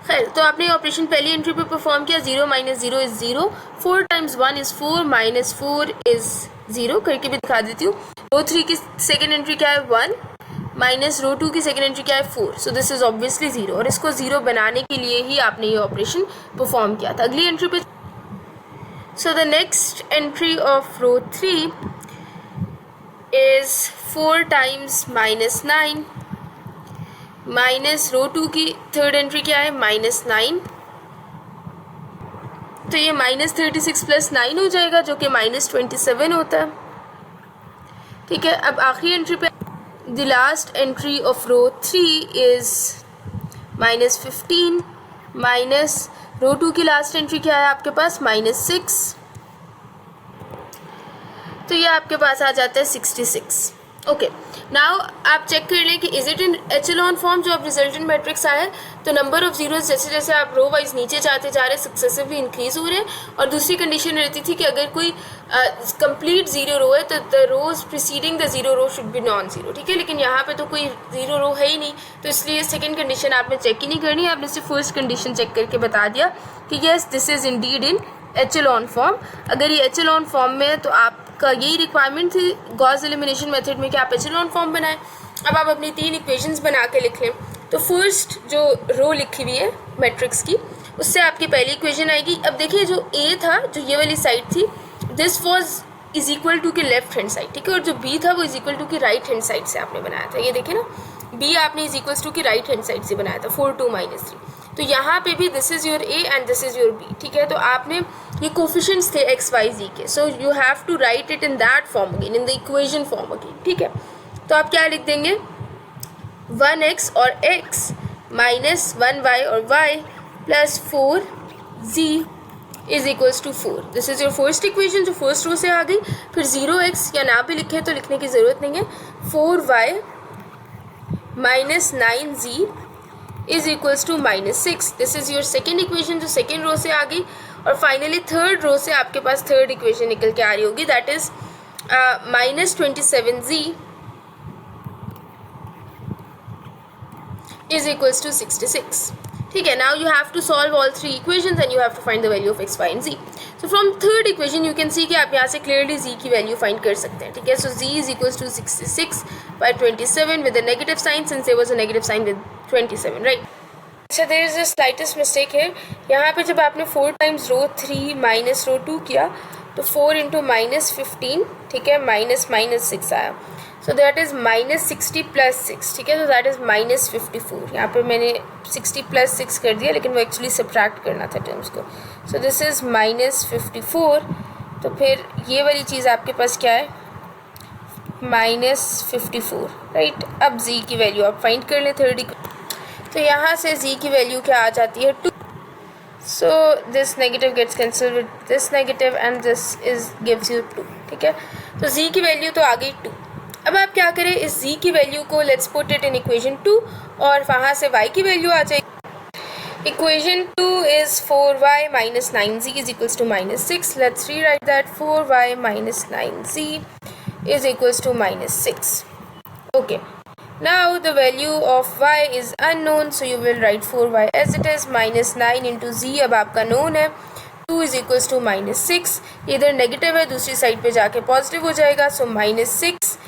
खैर, तो आपने ऑपरेशन पहली एंट्री पे परफॉर्म किया, 0 minus 0 is 0, 4 times 1 is 4, minus 4 is 0 करके भी दिखा देती हूँ। रो 3 की सेकेंड एंट्री क्या है 1, माइनस रो 2 की सेकेंड एंट्री क्या है 4, सो दिस इज ऑब्वियसली 0, और इसको 0 बनाने के लिए ही आपने ये ऑपरेशन परफॉर्म किया था। अगली एंट्री पे, so the next entry of row 3 is 4 times minus 9, minus row 2 की थर्ड एंट्री क्या है -9, तो ये -36 प्लस 9 हो जाएगा जो कि -27 होता है। ठीक है, अब आखिरी एंट्री पे the last entry of row 3 is -15, minus row 2 की लास्ट एंट्री क्या है आपके पास -6, तो ये आपके पास आ जाता है 66। ओके, नाउ आप चेक कर लें कि is it in echelon form. जो अब रिजल्टेंट मैट्रिक्स आया है तो नंबर ऑफ जीरोज जैसे जैसे आप रो वाइज नीचे जाते जा रहे हैं सक्सेसिवली इंक्रीज हो रहे हैं, और दूसरी कंडीशन रहती थी कि अगर कोई कंप्लीट जीरो रो है तो the rows preceding the zero row should be non zero. ठीक है, लेकिन यहाँ पे तो कोई जीरो रो है ही नहीं, तो इसलिए सेकेंड कंडीशन आपने चेक ही नहीं करनी, आपने सिर्फ फर्स्ट कंडीशन चेक करके बता दिया कि yes this is indeed in echelon form. अगर ये एचेलॉन फॉर्म में है तो आपका यही रिक्वायरमेंट थी गॉस एलिमिनेशन मेथड में कि आप एचेलॉन फॉर्म बनाएं। अब आप अपनी 3 इक्वेशंस बना के लिख लें। तो फर्स्ट जो रो लिखी हुई है मैट्रिक्स की, उससे आपकी पहली इक्वेशन आएगी। अब देखिए जो ए था, जो ये वाली साइड थी, this was is equal to की लेफ्ट हैंड साइड, ठीक है, और जो बी था वो इज इक्वल टू की राइट हैंड साइड से आपने बनाया था। ये देखिए ना, बी आपने इज इक्वल्स टू की राइट हैंड साइड से बनाया था 4 2 -3। तो यहाँ पे भी this is your A and this is your B. ठीक है, तो आपने ये कोफिशिएंट्स थे एक्स वाई जी के, so you have to write it in that form again, in the equation form again. ठीक है, तो आप क्या लिख देंगे 1x और x माइनस 1y और y plus 4z is equals to 4। This is your first equation जो फर्स्ट रो से आ गई। फिर 0x या ना भी लिखे तो लिखने की ज़रूरत नहीं है, 4y minus 9z is equals to -6। This is your second equation जो सेकेंड रो से आ गई। और फाइनली थर्ड रो से आपके पास थर्ड इक्वेशन निकल के आ रही होगी, that is -27z is equals to 66. ठीक है, now you have to solve all 3 equations and you have to find the value of x, y and z. So from third equation you can see कि आप यहाँ से clearly z की value find कर सकते हैं। ठीक है, so z is equals to 66 by 27 with a negative sign since there was a negative sign with 27, right? So there is a slightest mistake here. यहाँ पे जब आपने 4 times रो 3 minus रो 2 किया तो 4 into -15, ठीक है, माइनस 6 आया। So that is -60 plus 6। ठीक है, तो दैट इज़ -54। यहाँ पे मैंने 60 प्लस 6 कर दिया, लेकिन वो एक्चुअली सब्ट्रैक्ट करना था टर्म्स को। सो दिस इज़ -54। तो फिर ये वाली चीज़ आपके पास क्या है, -54, राइट। अब z की वैल्यू आप फाइंड कर लें थर्ड। तो यहाँ से z की वैल्यू क्या आ जाती है 2। So this negative gets cancel with this negative and this is gives you 2। ठीक है, तो z की वैल्यू तो आ गई 2। अब आप क्या करें, इस z की वैल्यू को let's put it in equation 2 और वहाँ से y की वैल्यू आ जाएगी। Equation 2 is 4y minus 9z is equals to -6. Let's rewrite that 4y minus 9z is equals to -6. Okay. Now the value of y is unknown, so you will write 4y as it is, -9 into z अब आपका known है, 2 is equals to -6। इधर negative है, दूसरी side पे जाके positive हो जाएगा, सो -6।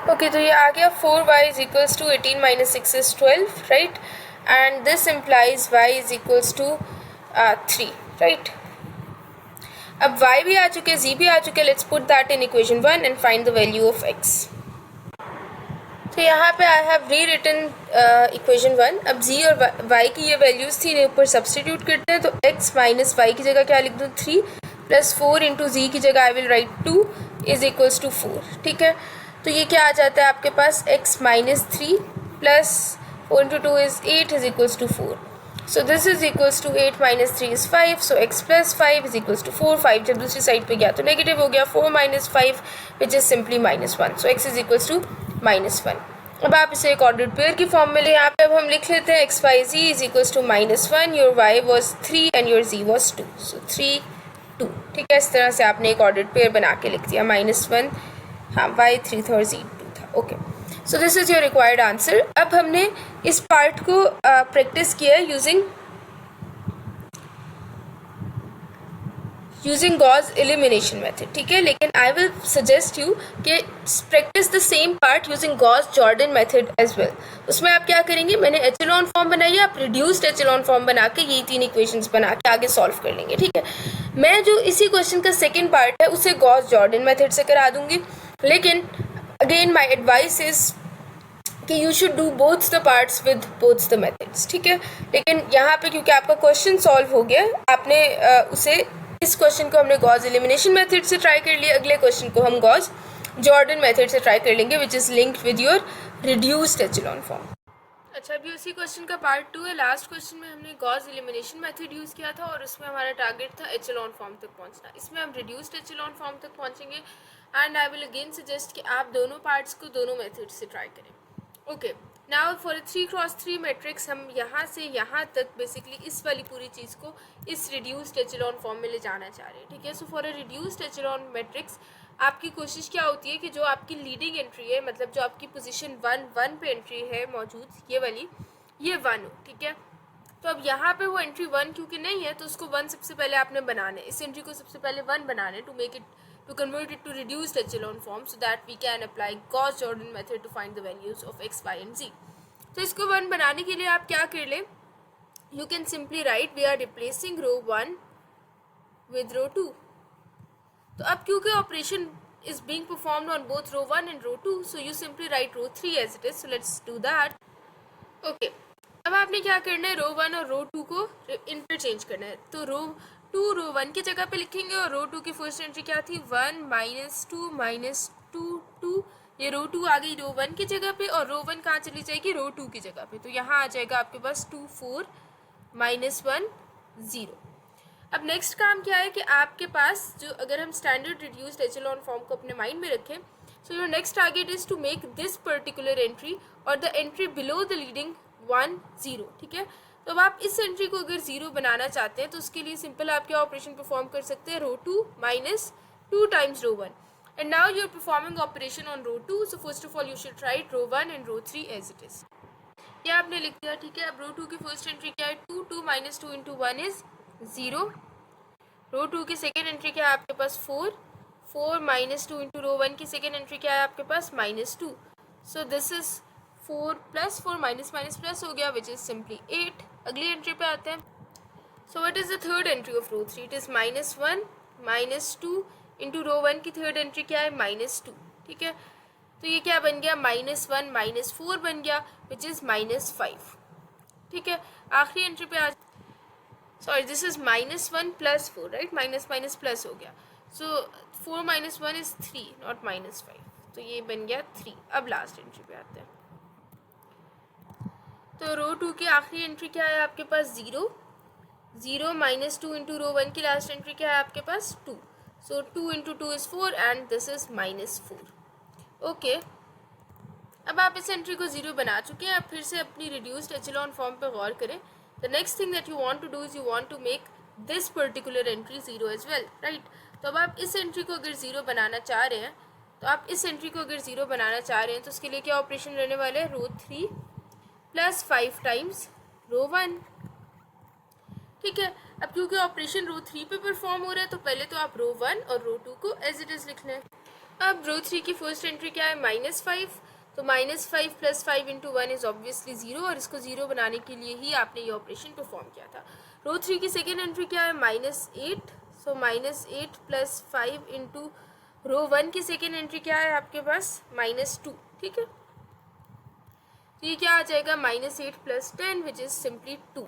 ओके, तो ये आ गया 4y is equals to 18 minus 6 is 12, right? And this implies y is equals to 3, right? अब y भी आ चुके, z भी आ चुके, let's put that in equation 1 and find the value of x. तो यहाँ पे आई हैव री रिटन इक्वेशन 1। अब z और y की ये वैल्यूज़ थी, ऊपर सब्सटीट्यूट करते हैं, तो x माइनस वाई की जगह क्या लिख दूँ 3 प्लस 4 इंटू z की जगह I will write 2 is equals to 4। ठीक है, तो ये क्या आ जाता है आपके पास, x minus 3 plus 4 into 2 is 8 is equals to 4। So this is equals to 8 minus 3 is 5, so x plus 5 is equals to 4। 5 जब दूसरी साइड पे गया तो नेगेटिव हो गया, 4 minus 5 which is simply -1, so x is equals to -1। अब आप इसे एक ऑर्डर्ड पेयर की फॉर्म में ले, यहाँ पे अब हम लिख लेते हैं x y z is equals to -1, your y was 3 and your z was 2, so 3 2। ठीक है, इस तरह से आपने एक ऑर्डर्ड पेयर बना के लिख दिया, -1, हाँ, वाई 3 था और जी 2 था। Okay, so this is your required answer. अब हमने इस पार्ट को प्रैक्टिस किया है using using Gauss elimination method, ठीक है। लेकिन आई विल सजेस्ट यू कि practice the same part using Gauss Jordan method as well. उसमें आप क्या करेंगे, मैंने एचेलॉन फॉर्म बनाई है, आप रिड्यूस्ड एचेलॉन फॉर्म बना के यही 3 इक्वेशंस बना के आगे सॉल्व कर लेंगे, ठीक है। मैं जो इसी क्वेश्चन का सेकेंड पार्ट है उसे गॉस जॉर्डन मेथड से करा दूंगी, लेकिन अगेन माई एडवाइस इज कि you should do both the parts with both the methods, ठीक है। लेकिन यहाँ पे क्योंकि आपका क्वेश्चन सॉल्व हो गया, आपने उसे इस क्वेश्चन को हमने गॉस एलिमिनेशन मेथड से ट्राई कर लिया, अगले क्वेश्चन को हम गॉस जॉर्डन मेथड से ट्राई कर लेंगे which is linked with your reduced echelon form. अच्छा, अभी उसी क्वेश्चन का पार्ट 2 है। लास्ट क्वेश्चन में हमने गॉस एलिमिनेशन मेथड यूज़ किया था और उसमें हमारा टारगेट था एचेलॉन फॉर्म तक पहुंचना। इसमें हम रिड्यूस्ड एचेलॉन फॉर्म तक पहुंचेंगे and I will again suggest कि आप दोनों पार्ट्स को दोनों मेथड से ट्राई करें। Okay, now for 3x3 matrix हम यहाँ से यहाँ तक बेसिकली इस वाली पूरी चीज़ को इस रिड्यूस्ड एचेलॉन फॉर्म में ले जाना चाह रहे हैं, ठीक है। So for a reduced echelon matrix आपकी कोशिश क्या होती है कि जो आपकी लीडिंग एंट्री है, मतलब जो आपकी पोजीशन 1 पे एंट्री है मौजूद, ये वाली, ये 1 हो, ठीक है। तो अब यहाँ पे वो एंट्री 1 क्योंकि नहीं है तो उसको 1 सबसे पहले आपने बनाना है, इस एंट्री को सबसे पहले 1 बनाना है to convert it to reduced echelon form so that we can apply Gauss-Jordan method to find the values of x, y and z. तो इसको 1 बनाने के लिए आप क्या कर लें, you can simply write we are replacing row 1 with row 2. तो अब क्योंकि operation is being performed on both row 1 and row 2, so you simply write row 3 as it is. So let's do that. Okay. अब आपने क्या करना है, रो 1 और row 2 को इंटरचेंज करना है। तो रो 2 रो 1 की जगह पे लिखेंगे और रो 2 की फर्स्ट एंट्री क्या थी, 1 -2 2। ये रो 2 आ गई रो 1 की जगह पे और रो 1 कहाँ चली जाएगी, रो 2 की जगह पे। तो यहाँ आ जाएगा आपके पास 2 4 -1 0। अब नेक्स्ट काम क्या है कि आपके पास जो, अगर हम स्टैंडर्ड रिड्यूस्ड एचेलॉन फॉर्म को अपने माइंड में रखें, so your next target is to make this particular entry और the entry below the leading 1 0, ठीक है। तो अब आप इस एंट्री को अगर 0 बनाना चाहते हैं तो उसके लिए सिंपल आप क्या ऑपरेशन परफॉर्म कर सकते हैं, row 2 -2 times row 1 and now you are performing operation on row 2। So first of all you should write row 1 and row 3 as it is. ये आपने लिख दिया, ठीक है। अब रो 2 की फर्स्ट एंट्री क्या है, 2 2 -2 इंटू 1 इज 0। रो 2 की सेकेंड एंट्री क्या है आपके पास, 4 4 -2 इंटू रो 1 की सेकेंड एंट्री क्या है आपके पास, -2। सो दिस इज 4 + 4 -+ हो गया विच इज सिंपली 8। अगली एंट्री पे आते हैं। So what is the third entry of row 3, it is -1 -2 into row 1 की थर्ड एंट्री क्या है, -2, ठीक है। तो ये क्या बन गया, -1 -4 बन गया विच इज -5, ठीक है। आखिरी एंट्री पे आ, sorry this is -1 + 4, right, minus हो गया। सो 4 - 1 इज 3 नॉट -5, तो ये बन गया 3। अब लास्ट एंट्री पे आते हैं। तो रो 2 की आखिरी एंट्री क्या है आपके पास, 0 0 -2 इंटू रो 1 की लास्ट एंट्री क्या है आपके पास, 2। सो 2 into 2 is 4 and this is -4। Okay, अब आप इस एंट्री को 0 बना चुके हैं। आप फिर से अपनी रिड्यूस्ड एचेलॉन फॉर्म पे गौर करें। The next thing that you want to do is you want to make this particular entry 0 as well, right. तो अब आप इस एंट्री को अगर 0 बनाना चाह रहे हैं, तो आप इस एंट्री को अगर 0 बनाना चाह रहे हैं तो उसके लिए क्या ऑपरेशन रहने वाले हैं, रो 3 + 5 टाइम्स रो 1, ठीक है। अब क्योंकि ऑपरेशन रो 3 पे परफॉर्म हो रहा है तो पहले तो आप रो 1 और रो 2 को एज इट इज लिख लें। अब रो 3 की फर्स्ट एंट्री क्या है, -5। तो -5 + 5 इंटू 1 इज ऑब्वियसली 0 और इसको 0 बनाने के लिए ही आपने ये ऑपरेशन परफॉर्म किया था। रो 3 की सेकेंड एंट्री क्या है, -8। सो -8 + 5 इंटू रो 1 की सेकेंड एंट्री क्या है आपके पास, -2, ठीक है। तो ये क्या आ जाएगा, -8 + 10 विच इज सिंपली 2।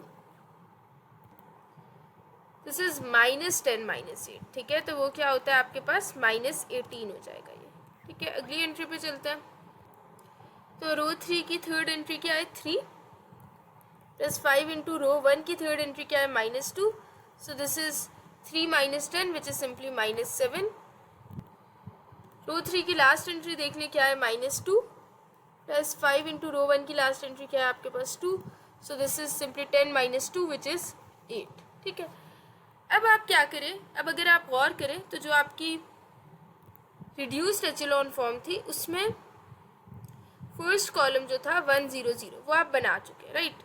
दिस इज -10 -8, ठीक है। तो वो क्या होता है आपके पास, -18 हो जाएगा ये, ठीक है। अगली एंट्री पे चलते हैं। तो रो 3 की थर्ड एंट्री क्या है, 3 + 5 इंटू रो 1 की थर्ड एंट्री क्या है, -2। So this is 3 - 10 which is simply -7। रो 3 की लास्ट एंट्री देख लें क्या है, -2 + 5 इंटू रो 1 की लास्ट एंट्री क्या है आपके पास, 2। So this is simply 10 - 2 which is 8, ठीक है। अब आप क्या करें, अब अगर आप गौर करें तो जो आपकी रिड्यूस्ड एचेलॉन फॉर्म थी उसमें फर्स्ट कॉलम जो था 1 0 0 वो आप बना चुके, राइट।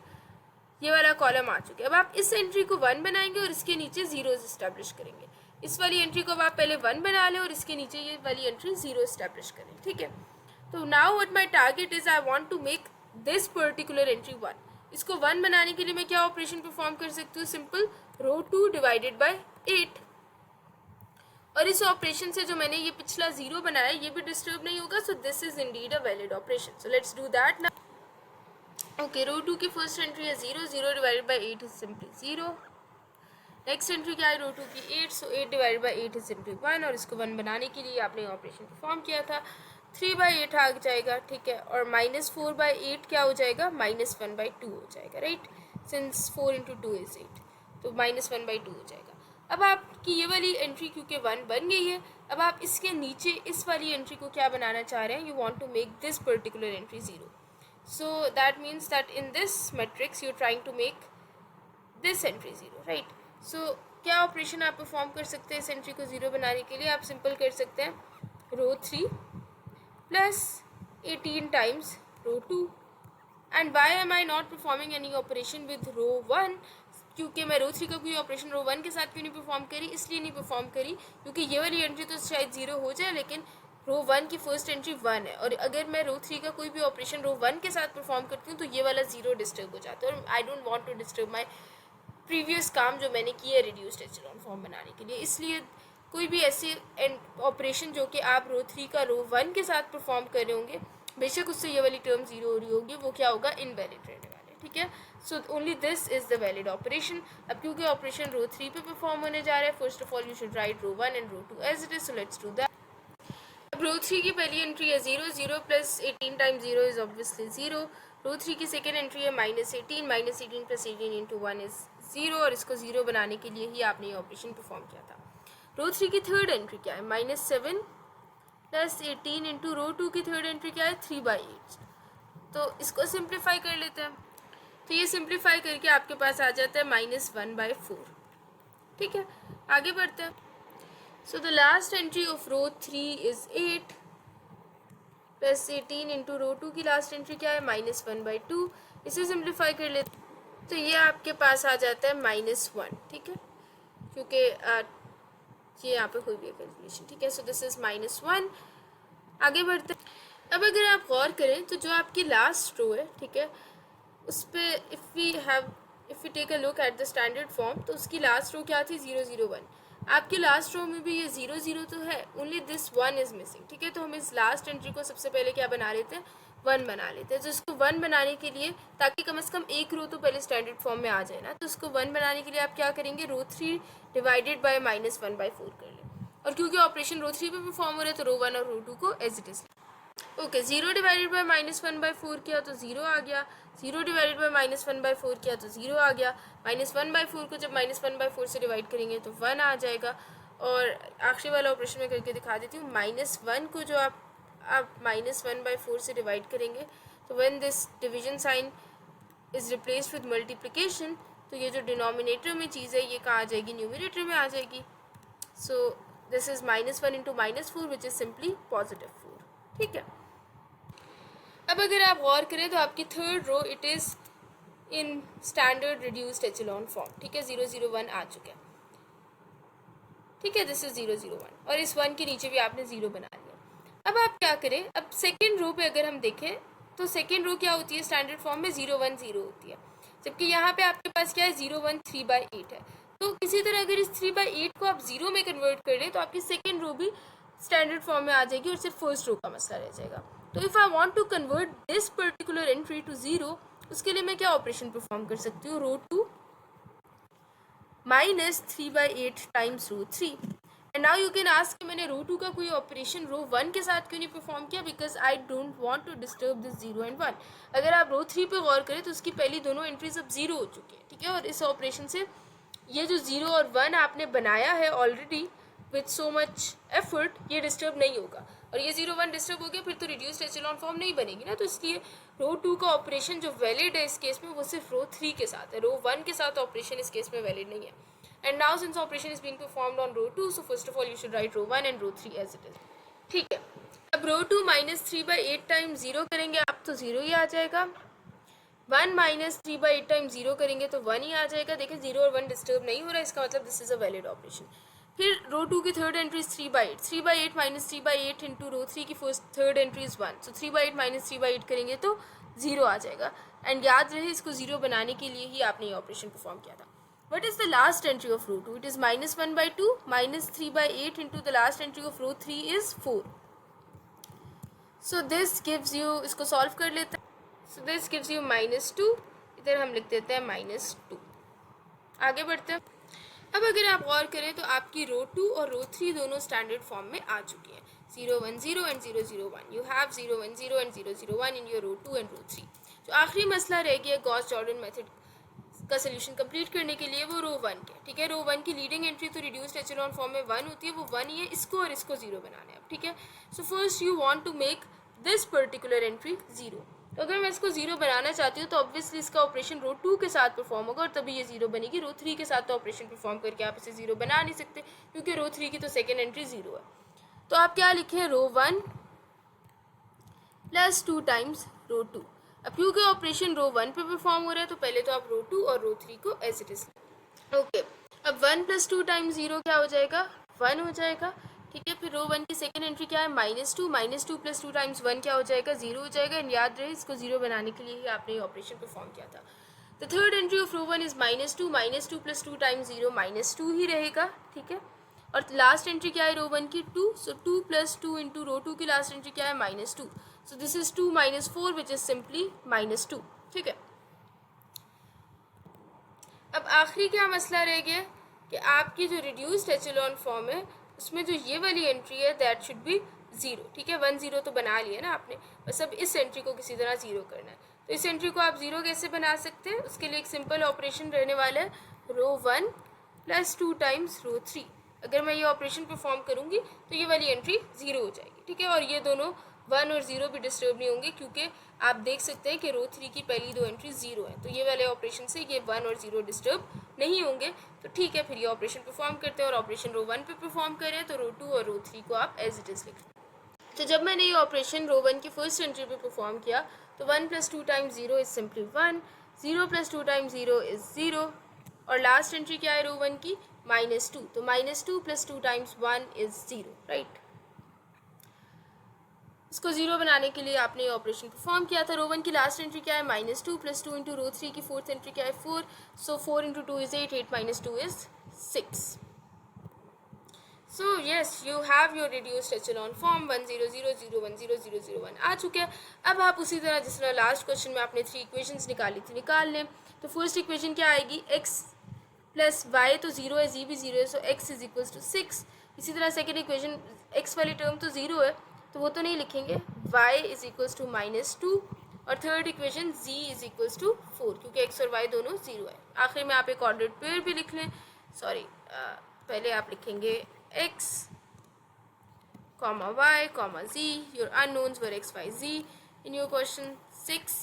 ये वाला कॉलम आ चुके। अब आप इस एंट्री को 1 बनाएंगे और इसके नीचे जीरोज इस्टेब्लिश करेंगे। इस वाली एंट्री को अब आप पहले 1 बना लें और इसके नीचे ये वाली एंट्री 0 इस्टेब्लिश करें, ठीक है। तो now what my target is I want to make this particular entry 1। इसको 1 बनाने के लिए मैं क्या ऑपरेशन परफॉर्म कर सकती हूँ, सिंपल रो 2 डिवाइडेड बाय 8। और इस ऑपरेशन से जो मैंने ये पिछला 0 बनाया ये भी डिस्टर्ब नहीं होगा, so this is indeed a valid operation. So let's do that now. Okay, row 2 की फर्स्ट एंट्री है 0, 0 divided by 8 is simply 0। Next entry क्या है रो 2 की 8, so 8 divided by 8 is simply 1, और इसको 1 बनाने के लिए आपने ऑपरेशन परफॉर्म किया था। 3/8 आ जाएगा, ठीक है, और -4/8 क्या हो जाएगा, -1/2 हो जाएगा, राइट, सिंस 4 × 2 इज 8, तो -1/2 हो जाएगा। अब आपकी ये वाली एंट्री क्योंकि 1 बन गई है, अब आप इसके नीचे इस वाली एंट्री को क्या बनाना चाह रहे हैं, you want to make this particular entry 0। So that means that in this matrix you are trying to make this entry 0, right. So क्या ऑपरेशन आप परफॉर्म कर सकते हैं इस एंट्री को 0 बनाने के लिए, आप सिंपल कर सकते हैं row 3 plus 18 times row 2। And why am I not performing any operation with row 1, क्योंकि मैं रो 3 का कोई ऑपरेशन रो 1 के साथ क्यों नहीं परफॉर्म करी, इसलिए नहीं परफॉर्म करी क्योंकि ये वाली एंट्री तो शायद 0 हो जाए, लेकिन रो 1 की फर्स्ट एंट्री 1 है, और अगर मैं रो 3 का कोई भी ऑपरेशन रो 1 के साथ परफॉर्म करती हूँ तो ये वाला 0 डिस्टर्ब हो जाता है, और I don't want to disturb my previous काम जो मैंने किया है रिड्यूस्ड एचेलॉन फॉर्म बनाने के लिए। इसलिए कोई भी ऐसे ऑपरेशन जो कि आप रो 3 का रो 1 के साथ परफॉर्म कर रहे होंगे, बेशक उससे ये वाली टर्म 0 हो रही होगी, वो क्या होगा, इनवैलिड रहने वाला है, ठीक है। सो only this is the valid operation. अब क्योंकि ऑपरेशन रो 3 पे परफॉर्म होने जा रहा है, first of all you should write row 1 and row 2 as it is, so let's do that. अब रो 3 की पहली एंट्री है 0, 0 plus 18 times 0 is obviously 0। Row 3 की सेकेंड एंट्री है -18, -18 प्लस 18 इंटू 1 इज 0, और इसको 0 बनाने के लिए ही आपने ये ऑपरेशन परफॉर्म किया था। रो 3 की थर्ड एंट्री क्या है, -7 प्लस 18 इंटू रो 2 की थर्ड एंट्री क्या है, 3/8। तो इसको सिंप्लीफाई कर लेते हैं, तो ये सिंप्लीफाई करके आपके पास आ जाता है -1/4, ठीक है। आगे बढ़ते हैं। So the last entry of row 3 is 8 plus 18 into row 2 की लास्ट एंट्री क्या है, -1/2। इसे सिंप्लीफाई कर लेते तो ये आपके पास आ जाता है -1, ठीक है, क्योंकि ये यहाँ पे कोई भी कैलकुलेशन, ठीक है। So this is -1। आगे बढ़ते अब अगर आप गौर करें तो जो आपकी लास्ट रो है, ठीक है, उस पर if we take a look at the standard form, तो उसकी लास्ट रो क्या थी, 0, 0, 1। आपकी लास्ट रो में भी ये 0, 0 तो है, ओनली दिस 1 इज मिसिंग, ठीक है। तो हम इस लास्ट एंट्री को सबसे पहले क्या बना लेते हैं, 1 बना लेते हैं। तो इसको 1 बनाने के लिए, ताकि कम से कम एक रो तो पहले स्टैंडर्ड फॉर्म में आ जाए ना, तो उसको 1 बनाने के लिए आप क्या करेंगे, रो 3 डिवाइडेड बाय -1/4 कर लें। और क्योंकि ऑपरेशन रो 3 पे परफॉर्म हो रहा है तो रो 1 और रो 2 को as it is. Okay, 0 divided by -1/4 किया तो 0 आ गया, 0 डिवाइडेड बाय -1/4 किया तो 0 आ गया। -1/4 को जब -1/4 से डिवाइड करेंगे तो 1 आ जाएगा। और आखिरी वाला ऑपरेशन में करके दिखा देती हूँ, -1 को जो आप -1/4 से डिवाइड करेंगे तो when this division sign is replaced with multiplication, तो ये जो डिनोमिनेटर में चीज़ है ये कहाँ आ जाएगी, न्यूमरेटर में आ जाएगी। सो this is -1 into -4 which is simply +4, ठीक है। अब अगर आप गौर करें तो आपकी third row it is in standard reduced echelon form, ठीक है, 0, 0, 1 आ चुका है, ठीक है, दिस इज 0, 0, 1, और इस 1 के नीचे भी आपने 0 बना लिया। अब आप क्या करें, अब सेकेंड रो पे अगर हम देखें तो सेकेंड रो क्या होती है स्टैंडर्ड फॉर्म में, 0, 1, 0 होती है, जबकि यहाँ पे आपके पास क्या है, 0, 1, 3/8 है। तो किसी तरह अगर इस 3/8 को आप 0 में कन्वर्ट कर लें तो आपकी सेकेंड रो भी स्टैंडर्ड फॉर्म में आ जाएगी और सिर्फ फर्स्ट रो का मसला रह जाएगा। तो if I want to convert this particular entry to 0, उसके लिए मैं क्या ऑपरेशन परफॉर्म कर सकती हूँ, row 2 -3/8 times row 3। And now you can ask कि मैंने रो 2 का कोई ऑपरेशन रो 1 के साथ क्यों नहीं परफॉर्म किया, because I don't want to disturb this 0 and 1। अगर आप रो 3 पे गौर करें तो उसकी पहली दोनों एंट्रीज अब 0 हो चुकी है, ठीक है, और इस ऑपरेशन से ये जो 0 और 1 आपने बनाया है already with so much effort, ये डिस्टर्ब नहीं होगा। और ये 0, 1 डिस्टर्ब हो गया फिर तो रिड्यूस्ड एचेलॉन फॉर्म नहीं बनेगी ना, तो इसलिए रो 2 का ऑपरेशन जो वैलिड है इस केस में वो सिर्फ रो 3 के साथ है, रो 1 के साथ ऑपरेशन इस केस में वैलिड नहीं है। And now since operation is being performed on row 2, so first of all you should write row 1 and row 3 as it is, ठीक है। अब रो 2 -3/8 टाइम 0 करेंगे आप तो 0 ही आ जाएगा, 1 -3/8 टाइम 0 करेंगे तो 1 ही आ जाएगा। देखिए 0 और 1 डिस्टर्ब नहीं हो रहा है, इसका मतलब this is a valid operation. फिर रो 2 की third entry is 3/8, 3/8 minus 3/8 into rho 3 की first third entry is 1, so 3/8 minus 3/8 करेंगे तो 0 आ जाएगा। एंड याद रहे इसको 0 बनाने के लिए ही आपने ये ऑपरेशन परफॉर्म किया था। What is the last entry of row 2? It is minus 1/2 minus 3/8 into the last entry of row 3 is 4. So this gives you, इसको solve कर लेते हैं। So this gives you -2, इधर हम लिख देते हैं -2। आगे बढ़ते हैं। अब अगर आप गौर करें तो आपकी रो 2 और रो 3 दोनों स्टैंडर्ड फॉर्म में आ चुकी हैं, 0 1 0 and 0 0 1। You have 0 1 0 and 0 0 1 in your row 2 and row 3। जो आखिरी मसला रह गया गॉस जॉर्डन मेथड का सोल्यूशन कंप्लीट करने के लिए, वो रो 1 के, ठीक है। रो 1 की लीडिंग एंट्री तो रिड्यूस्ड एचेलॉन फॉर्म में 1 होती है, वो 1 ही है। इसको और इसको 0 बनाना है, ठीक है। So first you want to make this particular entry 0। तो अगर मैं इसको 0 बनाना चाहती हूँ तो ऑब्वियसली इसका ऑपरेशन रो 2 के साथ परफॉर्म होगा और तभी ये 0 बनेगी। रो 3 के साथ तो ऑपरेशन परफॉर्म करके आप इसे 0 बना नहीं सकते, क्योंकि रो 3 की तो सेकेंड एंट्री 0 है। तो आप क्या लिखें, रो 1 प्लस 2 टाइम्स रो 2। अब क्योंकि ऑपरेशन रो 1 पे परफॉर्म हो रहा है तो पहले तो आप रो 2 और रो 3 को एज इट इज, ओके। अब 1 प्लस 2 टाइम्स 0 क्या हो जाएगा, 1 हो जाएगा, ठीक है। फिर रो 1 की सेकेंड एंट्री क्या है, -2, -2 प्लस 2 टाइम्स 1 क्या हो जाएगा, 0 हो जाएगा। एंड याद रहे इसको 0 बनाने के लिए ही आपने ये ऑपरेशन परफॉर्म किया था। The third entry of row 1 is -2 plus 2 times 0 -2 ही रहेगा, ठीक है। और लास्ट एंट्री क्या है रो 1 की, 2, सो 2 प्लस 2 इंटू रो 2 की लास्ट एंट्री क्या है, -2, so this is 2 - 4 which is simply -2, ठीक है। अब आखिरी क्या मसला रह गया कि आपकी जो रिड्यूस्ड एचेलॉन फॉर्म है उसमें जो ये वाली एंट्री है दैट शुड बी 0, ठीक है। 1 0 तो बना लिया ना आपने, बस अब इस एंट्री को किसी तरह 0 करना है। तो इस एंट्री को आप 0 कैसे बना सकते हैं, उसके लिए एक सिंपल ऑपरेशन रहने वाला है, रो 1 प्लस 2 टाइम्स रो 3। अगर मैं ये ऑपरेशन परफॉर्म करूँगी तो ये वाली एंट्री 0 हो जाएगी, ठीक है। और ये दोनों 1 और 0 भी डिस्टर्ब नहीं होंगे, क्योंकि आप देख सकते हैं कि रो 3 की पहली दो एंट्री 0 है, तो ये वाले ऑपरेशन से ये 1 और 0 डिस्टर्ब नहीं होंगे। तो ठीक है, फिर ये ऑपरेशन परफॉर्म करते हैं और ऑपरेशन रो 1 पे परफॉर्म करें तो रो 2 और रो 3 को आप एज इट इज लिखें। तो जब मैंने ये ऑपरेशन रो 1 की फर्स्ट एंट्री पे परफॉर्म किया तो 1 plus 2 times 0 is simply 1, 0 plus 2 times 0 is 0, और लास्ट एंट्री क्या है रो 1 की, -2, तो -2 प्लस 2 टाइम्स 1 इज 0, राइट। इसको 0 बनाने के लिए आपने ये ऑपरेशन परफॉर्म किया था। रो 1 की लास्ट एंट्री क्या है, -2 प्लस 2 इंटू रो 3 की फोर्थ एंट्री क्या है, 4, so 4 into 2 is 8, 8 minus 2 is 6। So yes, you have your reduced echelon form 1 0 0 0 1 0 0 0 1 आ चुके हैं। अब आप उसी तरह जिस तरह लास्ट क्वेश्चन में आपने 3 इक्वेशंस निकाली थी निकाल लें। तो फर्स्ट इक्वेशन क्या आएगी, x प्लस वाई तो 0 है, z भी 0 है, सो x इज इक्वल्स टू 6। इसी तरह सेकेंड इक्वेशन, x वाली टर्म तो 0 है तो वो तो नहीं लिखेंगे, y इज इक्वल्स टू -2, और third equation z is equals to 4, क्योंकि x और y दोनों 0 है। आखिर में आप एक ऑर्डर्ड पेयर भी लिख लें, सॉरी पहले आप लिखेंगे x, y, z, your unknowns were x y z in your question 6,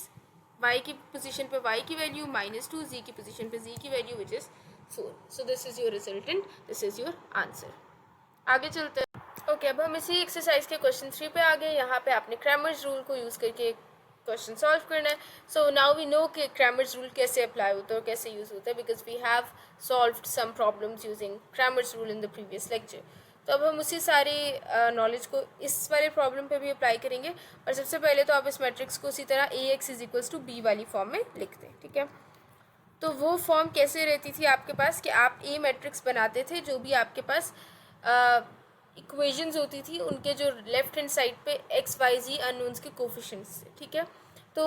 y की पोजीशन पे y की वैल्यू -2, z की पोजीशन पे z की value which is 4। So this is your resultant, this is your answer. आगे चलते हैं। Okay, अब हम इसी एक्सरसाइज के क्वेश्चन 3 पे आ गए। यहाँ पे आपने क्रैमर्स रूल को यूज़ करके क्वेश्चन सॉल्व करना है। सो नाउ वी नो कि क्रैमर्स रूल कैसे अप्लाई होता है और कैसे यूज़ होता है, because we have solved some problems using Cramer's rule in the previous lecture. तो अब हम उसी सारी नॉलेज को इस वाले प्रॉब्लम पे भी अप्लाई करेंगे। और सबसे पहले तो आप इस मैट्रिक्स को उसी तरह AX is equals to B वाली फॉर्म में लिखते हैं, ठीक है। तो वो फॉर्म कैसे रहती थी आपके पास कि आप A मैट्रिक्स बनाते थे, जो भी आपके पास इक्वेशंस होती थी उनके जो लेफ्ट हैंड साइड पे x y z अननोन्स के कोफिशिएंट्स से, ठीक है। तो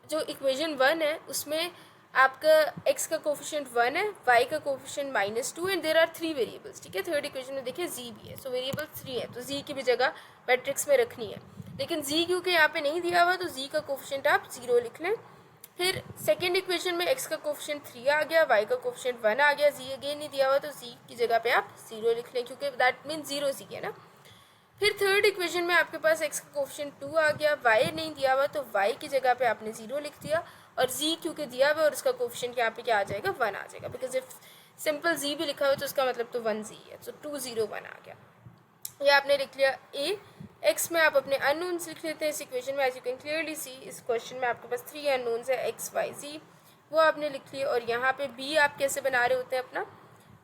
जो इक्वेशन 1 है उसमें आपका x का कोफिशिएंट 1 है, y का coefficient -2 and there are 3 variables, ठीक है। थर्ड इक्वेशन में देखिए z भी है, सो वेरिएबल 3 है, तो z की भी जगह मैट्रिक्स में रखनी है। लेकिन z क्योंकि यहाँ पे नहीं दिया हुआ तो z का कोफिशिएंट आप 0 लिख लें। फिर सेकेंड इक्वेशन में x का कोफिशिएंट 3 आ गया, y का कोफिशिएंट 1 आ गया, z अगेन नहीं दिया हुआ तो z की जगह पे आप 0 लिख लें, क्योंकि दैट मीन 0 z है ना। फिर थर्ड इक्वेशन में आपके पास x का कोफिशिएंट 2 आ गया, y नहीं दिया हुआ तो y की जगह पे आपने 0 लिख दिया, और z क्योंकि दिया हुआ और उसका कोफिशिएंट यहाँ पे क्या आ जाएगा, 1 आ जाएगा, बिकॉज इफ सिंपल z भी लिखा हुआ तो उसका मतलब तो 1 z है, सो 2 0 1 आ गया। ये आपने लिख लिया a। x में आप अपने अननोन्स लिख लेते हैं इस इक्वेशन में। As you can clearly see इस क्वेश्चन में आपके पास 3 अननोन्स है, x y z, वो आपने लिख लिए। और यहाँ पे b आप कैसे बना रहे होते हैं अपना,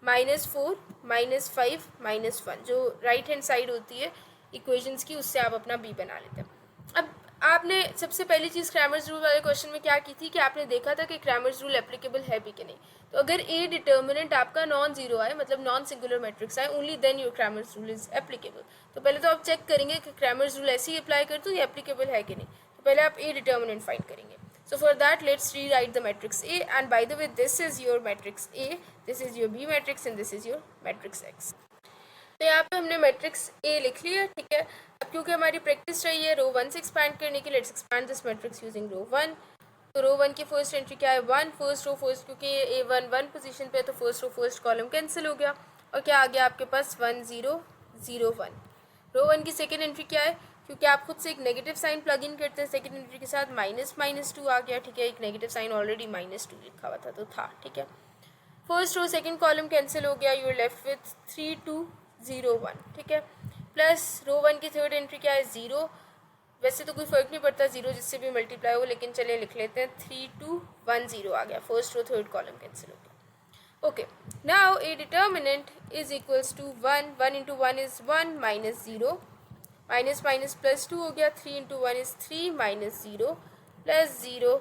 -4 -5 -1 जो राइट हैंड साइड होती है इक्वेशंस की, उससे आप अपना b बना लेते हैं। अब आपने सबसे पहली चीज़ क्रैमर्स रूल वाले क्वेश्चन में क्या की थी कि आपने देखा था कि क्रैमर्स रूल एप्लीकेबल है भी कि नहीं। तो अगर a डिटर्मिनेंट आपका नॉन जीरो आए, मतलब नॉन सिंगुलर मैट्रिक्स आए, only then your Cramer's rule is applicable. तो पहले तो आप चेक करेंगे कि क्रैमर्स रूल ऐसे ही अप्लाई करते हो या एप्लीकेबल है कि नहीं। तो पहले आप a डिटर्मिनेंट फाइंड करेंगे। So for that, let's rewrite the matrix A, and by the way, this is your matrix A, this is your B matrix, and this is your matrix X. तो यहाँ पे हमने matrix A लिख लिया, ठीक है। अब क्योंकि हमारी प्रैक्टिस रही है रो 1 से एक्सपैंड करने की, let's expand this matrix using row 1। तो रो 1 की फर्स्ट एंट्री क्या है 1, फर्स्ट रो फर्स्ट, क्योंकि ये A1 1 पोजीशन पे है तो first row first column cancel हो गया और क्या आ गया आपके पास 1 0 0 1। रो 1 की सेकेंड एंट्री क्या है, क्योंकि आप खुद से एक नेगेटिव साइन प्लग इन करते हैं, सेकेंड एंट्री के साथ -2 आ गया, ठीक है। एक नेगेटिव साइन ऑलरेडी -2 लिखा हुआ था तो था, ठीक है। First row second column cancel हो गया, यू आर लेफ्ट विथ 3 2 0 1, ठीक है। प्लस रो 1 की थर्ड एंट्री क्या है 0, वैसे तो कोई फर्क नहीं पड़ता 0 जिससे भी मल्टीप्लाई हो, लेकिन चलिए लिख लेते हैं 3 2 1 0 आ गया, first row third column cancel हो गया। Okay, now A determinant is equals to 1, 1 into 1 is 1 -0, minus minus plus 2 हो गया, 3 इंटू 1 इज 3 -0 प्लस 0,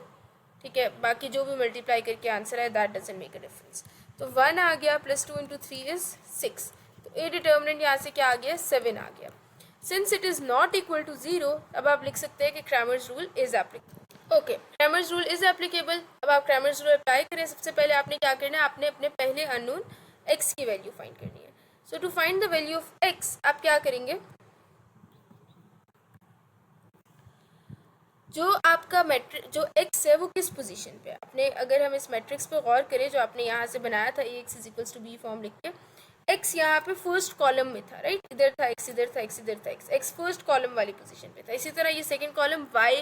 ठीक है। बाकी जो भी मल्टीप्लाई करके आंसर है that doesn't make a difference. तो 1 आ गया प्लस 2 इंटू 3 इज 6। तो ए डिटर्मिनेंट यहाँ से क्या आ गया 7 आ गया। Since it is not equal to 0, अब आप लिख सकते हैं कि Cramer's rule is applicable. Okay, Cramer's rule is applicable. अब आप क्रैमर्स रूल अप्लाई करें, सबसे पहले आपने क्या करना है, आपने अपने पहले अननोन x की वैल्यू फाइंड करनी है। So to find the value of x आप क्या करेंगे, जो आपका मैट्रिक जो x है वो किस पोजीशन पे है। आपने अगर हम इस मैट्रिक्स पे गौर करें जो आपने यहाँ से बनाया था Ax is equals to B form लिख के, x यहाँ पे फर्स्ट कॉलम में था, राइट, इधर था x, इधर था x, इधर था x फर्स्ट कॉलम वाली पोजीशन पे था। इसी तरह ये सेकंड कॉलम y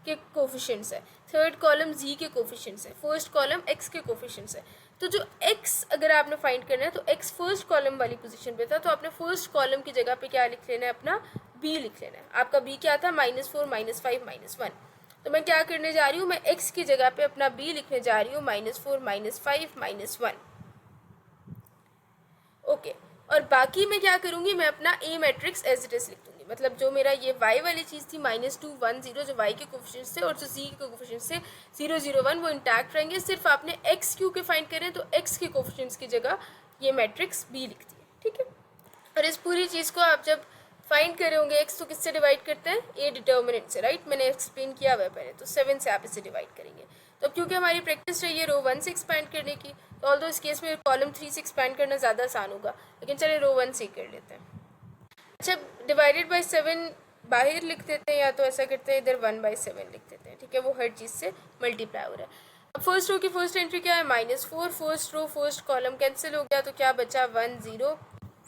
के कोफिशिएंट्स है, थर्ड कॉलम z के कोफिशिएंट्स है, फर्स्ट कॉलम x के कोफिशिएंट्स है। तो जो x अगर आपने फाइंड करना है तो x फर्स्ट कॉलम वाली पोजीशन पे था, तो आपने फर्स्ट कॉलम की जगह पे क्या लिख लेना है, अपना b लिख लेना है। आपका b क्या था -4 -5 -1। तो मैं क्या करने जा रही हूँ, मैं x की जगह पे अपना b लिखने जा रही हूँ -4 -5 -1। ओके, और बाकी मैं क्या करूँगी, मैं अपना a matrix as it is लिख दूँगी। मतलब जो मेरा ये y वाली चीज़ थी -2 1 0 जो y के कोफिशिएंट्स थे और जो z के कोफिशिएंट्स थे 0 0 1 वो इंटैक्ट रहेंगे। सिर्फ आपने x क्यू के फाइंड करें तो x के कोफिशिएंट्स की जगह ये मैट्रिक्स b लिख दी है, ठीक है। और इस पूरी चीज़ को आप जब फाइंड करे होंगे x तो किससे डिवाइड करते हैं, a डिटर्मिनेंट से, राइट, मैंने एक्सप्लेन किया हुआ है पहले। तो 7 से आप इसे डिवाइड करेंगे। तो अब क्योंकि हमारी प्रैक्टिस रही है रो 1 से एक्सपैंड करने की, तो ऑल्दो इस केस में कॉलम 3 से एक्सपैंड करना ज़्यादा आसान होगा, लेकिन चलिए रो 1 से ही कर लेते हैं। अच्छा, डिवाइडेड बाई 7 बाहर लिख देते हैं या तो ऐसा करते हैं इधर 1/7 लिख देते हैं, ठीक है, वो हर चीज़ से मल्टीप्लाई हो रहा है। अब फर्स्ट रो की फर्स्ट एंट्री क्या है -4, first row first column cancel हो गया तो क्या बचा 1 0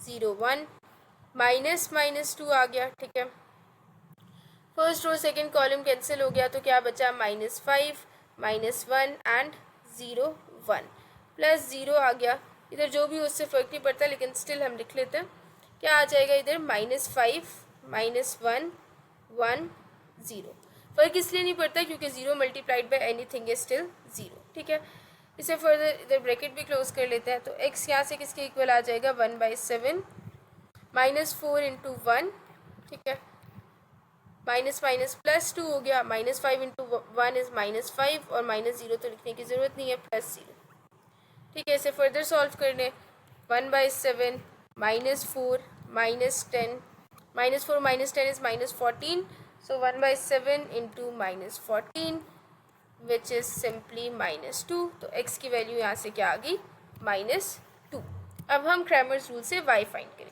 0 1, -2 आ गया, ठीक है। First row second column cancel हो गया तो क्या बचा -5 -1 एंड 0 1 प्लस 0 आ गया। इधर जो भी उससे फ़र्क नहीं पड़ता, लेकिन स्टिल हम लिख लेते हैं। क्या आ जाएगा इधर -5 -1 1 0। फ़र्क इसलिए नहीं पड़ता क्योंकि 0 multiplied by anything is still 0, ठीक है। इसे फर्दर इधर ब्रैकेट भी क्लोज कर लेते हैं। तो x यहाँ से किसके इक्वल आ जाएगा 1/7 -4 इंटू 1, ठीक है, माइनस माइनस प्लस 2 हो गया, -5 इंटू 1 इज -5 और -0 तो लिखने की ज़रूरत नहीं है, +0, ठीक है। इसे फर्दर सॉल्व करने 1/7 -4 -10, -4 -10 is -14, so 1/7 into -14 which is simply -2। तो x की वैल्यू यहाँ से क्या आ गई -2। अब हम क्रैमर्स रूल से y फाइंड करें।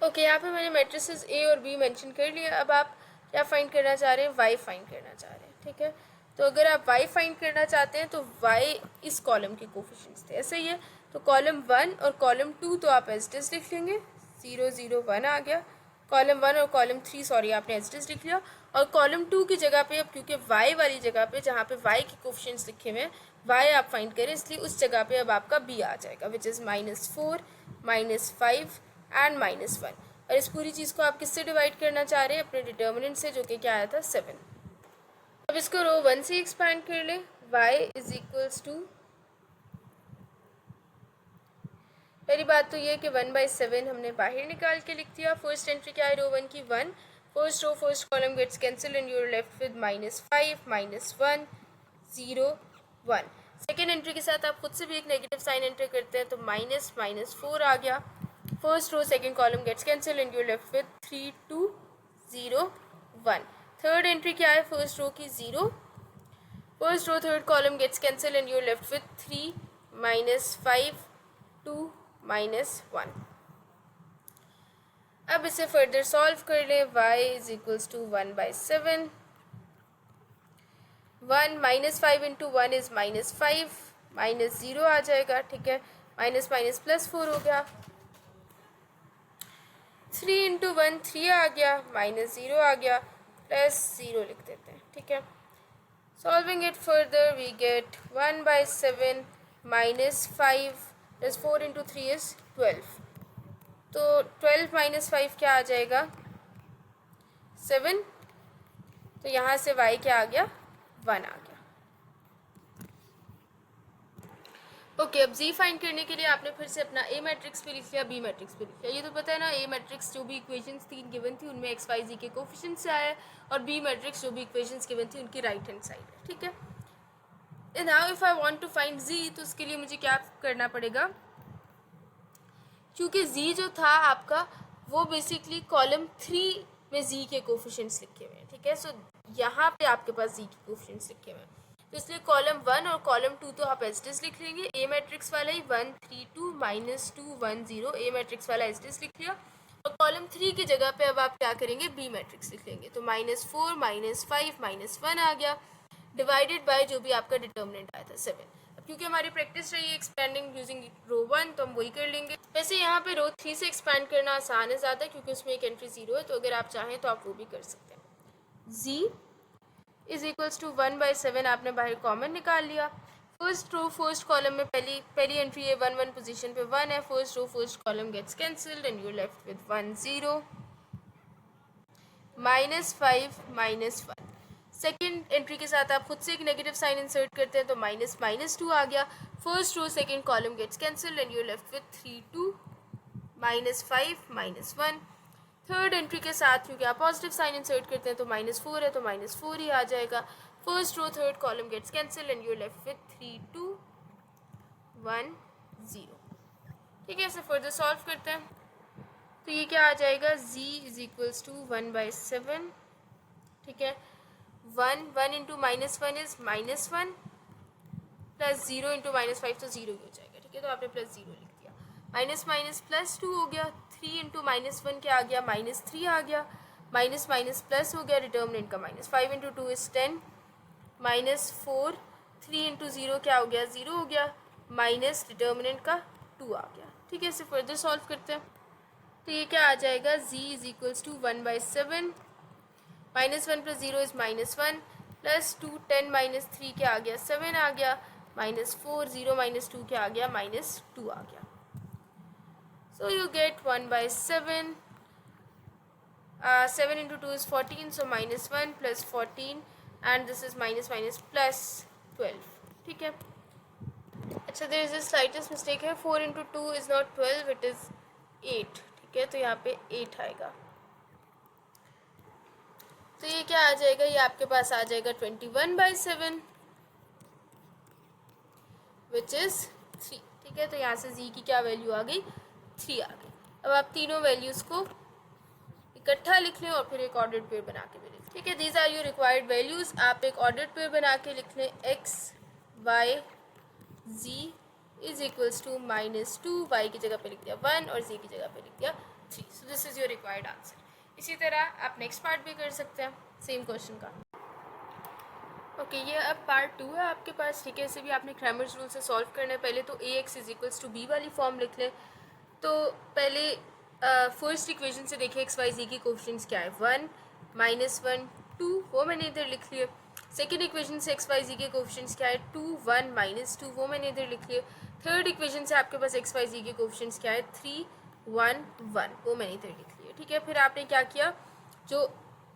ओके, यहाँ पे मैंने मैट्रिसेस a और b मेंशन कर लिया। अब आप क्या फाइंड करना चाह रहे हैं, y फाइंड करना चाह रहे हैं, ठीक है। तो अगर आप y फाइंड करना चाहते हैं तो y इस कॉलम के कोफिशिएंट्स थे, ऐसे ही है। तो कॉलम 1 और कॉलम 2 तो आप एज इट इज लिख लेंगे, 0 0 1 आ गया। कॉलम 1 और कॉलम 3 सॉरी आपने एज इट इज लिख लिया। और कॉलम 2 की जगह पे अब क्योंकि y वाली जगह पे जहाँ पे y के कोफिशिएंट्स लिखे हुए हैं y आप फाइंड करें, इसलिए उस जगह पे अब आपका b आ जाएगा विच इज़ -4 -5 एंड -1। और इस पूरी चीज़ को आप किससे डिवाइड करना चाह रहे हैं, अपने डिटर्मिनेंट से, जो कि क्या आया था 7। अब इसको रो 1 से एक्सपैंड कर लें, y इज इक्वल्स टू पहली बात तो ये कि 1/7 हमने बाहर निकाल के लिख दिया। फर्स्ट एंट्री क्या है रो 1 की 1, first row first column gets cancel and you are left with -5 -1 0 1। Second entry के साथ आप खुद से भी एक नेगेटिव साइन एंटर करते हैं तो -4 आ गया। First row second column gets cancel and you are left with 3 2 0 1। Third entry क्या है फर्स्ट रो की 0, first row third column gets cancel and you are left with 3 -5 2 -1। अब इसे फर्दर सॉल्व कर लें। y is equals to 1/7, 1 -5 into 1 is -5, -0 आ जाएगा, ठीक है, माइनस माइनस +4 हो गया। 3 इंटू 1 3 आ गया, -0 आ गया, +0 लिख देते हैं, ठीक है। Solving it further we get 1/7 -5 +4 into 3 is 12। तो 12 -5 क्या आ जाएगा 7। तो यहाँ से y क्या आ गया 1 आ गया। ओके, अब z फाइंड करने के लिए आपने फिर से अपना a मैट्रिक्स भी लिख लिया, b मैट्रिक्स भी लिख लिया। ये तो पता है ना, a मैट्रिक्स जो भी इक्वेशंस 3 गिवन थी उनमें x y z के कोफिशिएंट से आया है, और b मैट्रिक्स जो भी इक्वेशंस गिवन थी उनकी राइट हैंड साइड है, ठीक है। Now if I want to find z, तो उसके लिए मुझे क्या करना पड़ेगा, क्योंकि z जो था आपका वो बेसिकली कॉलम 3 में z के कोफिशिएंट्स लिखे हुए हैं, ठीक है। सो यहाँ पे आपके पास z के कोफिशिएंट्स लिखे हुए हैं, तो इसलिए कॉलम 1 और कॉलम 2 तो आप एज इट इज लिख लेंगे। ए मैट्रिक्स वाला ही 1 3 2 -2 1 0 ए मैट्रिक्स वाला एज इट इज लिख लिया, और कॉलम 3 की जगह पे अब आप क्या करेंगे, बी मैट्रिक्स लिख लेंगे। तो -4 -5 -1 आ गया, डिवाइडेड बाय जो भी आपका डिटर्मिनेंट आया था 7। अब क्योंकि हमारी प्रैक्टिस रही है एक्सपेंडिंग यूजिंग रो 1, तो हम वही कर लेंगे। वैसे यहाँ पे रो 3 से एक्सपैंड करना आसान है ज़्यादा, क्योंकि उसमें एक एंट्री 0 है, तो अगर आप चाहें तो आप वो भी कर सकते हैं। z इज इक्वल्स टू 1/7 आपने बाहर कॉमन निकाल लिया। फर्स्ट रो फर्स्ट कॉलम में पहली एंट्री है 1 1 पोजीशन पे 1 है, first row first column gets cancelled and you left with 1 0 -5 -1। Second entry के साथ आप खुद से एक नेगेटिव साइन इंसर्ट करते हैं तो -2 आ गया। First row second column gets cancelled and you left with 3 2 -5 -1। Third entry के साथ क्योंकि आप पॉजिटिव साइन इंसर्ट करते हैं तो -4 है, तो -4 ही आ जाएगा। First row third column gets cancel and you left with 3 2 1 0, ठीक है। इसे फर्दर सॉल्व करते हैं, तो ये क्या आ जाएगा, z इज इक्वल्स टू 1/7, ठीक है। 1 इंटू -1 इज -1, प्लस 0 इंटू -5 तो 0 ही हो जाएगा, ठीक है। तो आपने +0 लिख दिया, माइनस माइनस +2 हो गया, 3 इंटू -1 क्या आ गया, -3 आ गया, माइनस माइनस प्लस हो गया, डिटर्मिनेंट का माइनस, 5 इंटू 2 इज 10, -4, 3 इंटू 0 क्या हो गया, 0 हो गया, माइनस डिटर्मिनेंट का 2 आ गया, ठीक है। इसे फर्दर सॉल्व करते हैं, तो ये क्या आ जाएगा, z is equals to 1/7, -1 + 0 is -1, +2 10 -3 क्या आ गया, 7 आ गया, -4 0 -2 क्या आ गया, -2 आ गया। So you get 1/7. 7 into 2 is 14, so -1 plus 14, and this is minus plus 12, ठीक है। अच्छा, there is a slightest mistake है, 4 into 2 is not 12, it is 8, ठीक है। तो यहाँ पे 8 आएगा, तो ये क्या आ जाएगा, ये आपके पास आ जाएगा 21/7 विच इज़ 3, ठीक है। तो यहाँ से z की क्या वैल्यू आ गई, 3 आ गई। अब आप तीनों वैल्यूज़ को इकट्ठा लिख लें और फिर एक ऑर्डर्ड पेयर बना के भी लिख, ठीक है। These are your required values. आप एक ऑर्डर्ड पेयर बना के लिख लें, x y z is equals to -2, y की जगह पे लिख दिया 1 और z की जगह पे लिख दिया 3। सो this is your required answer. इसी तरह आप नेक्स्ट पार्ट भी कर सकते हैं सेम क्वेश्चन का। ओके, ये अब पार्ट 2 है आपके पास, ठीक है। इसे भी आपने क्रैमर्स रूल से सॉल्व करना है। पहले तो ax is equals to b वाली फॉर्म लिख लें। तो पहले फर्स्ट इक्वेशन से देखिए एक्स वाई जी की कोफिशिएंट्स क्या है, 1 -1 2, वो मैंने इधर लिख लिए। सेकेंड इक्वेशन से एक्स वाई जी के कोफिशिएंट्स क्या है, 2 1 -2, वो मैंने इधर लिख लिए। थर्ड इक्वेशन से आपके पास एक्स वाई जी के कोफिशिएंट्स क्या है, 3 1 1, वो मैंने इधर लिख लिए, ठीक है। फिर आपने क्या किया, जो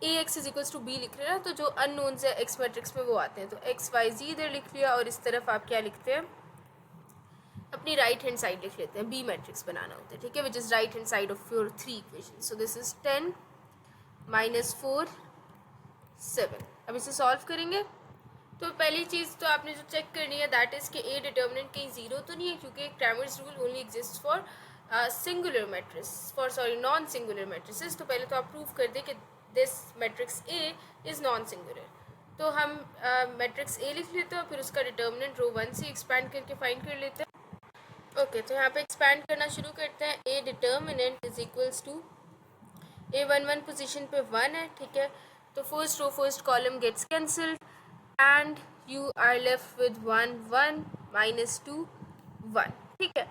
A x is equals to B लिख रहे हैं ना, तो जो अननोन्स है एक्स मैट्रिक्स में वो आते हैं, तो एक्स वाई जी इधर लिख लिया, और इस तरफ आप क्या लिखते हैं, अपनी राइट हैंड साइड लिख लेते हैं, बी मैट्रिक्स बनाना होता है, ठीक है, which is right hand side of your 3 equation. So this is 10 -4 7. अब इसे सॉल्व करेंगे. तो पहली चीज़ तो आपने जो चेक करनी है दैट इज़ कि ए डिटर्मिनेंट कहीं जीरो तो नहीं है, क्योंकि Cramer's rule only exist for singular matrix, for sorry non singular matrices. तो पहले तो आप प्रूव कर दें कि this matrix A is non singular. तो हम मैट्रिक्स ए लिख लेते हैं और फिर उसका डिटर्मिनेंट रो 1 से एक्सपैंड करके फाइंड कर लेते हैं. ओके, तो यहाँ पे एक्सपैंड करना शुरू करते हैं. A determinant is equals to A 1 position पे 1 है, ठीक है. तो first row first column gets cancelled and you are left with 1 1 -2 1, ठीक है.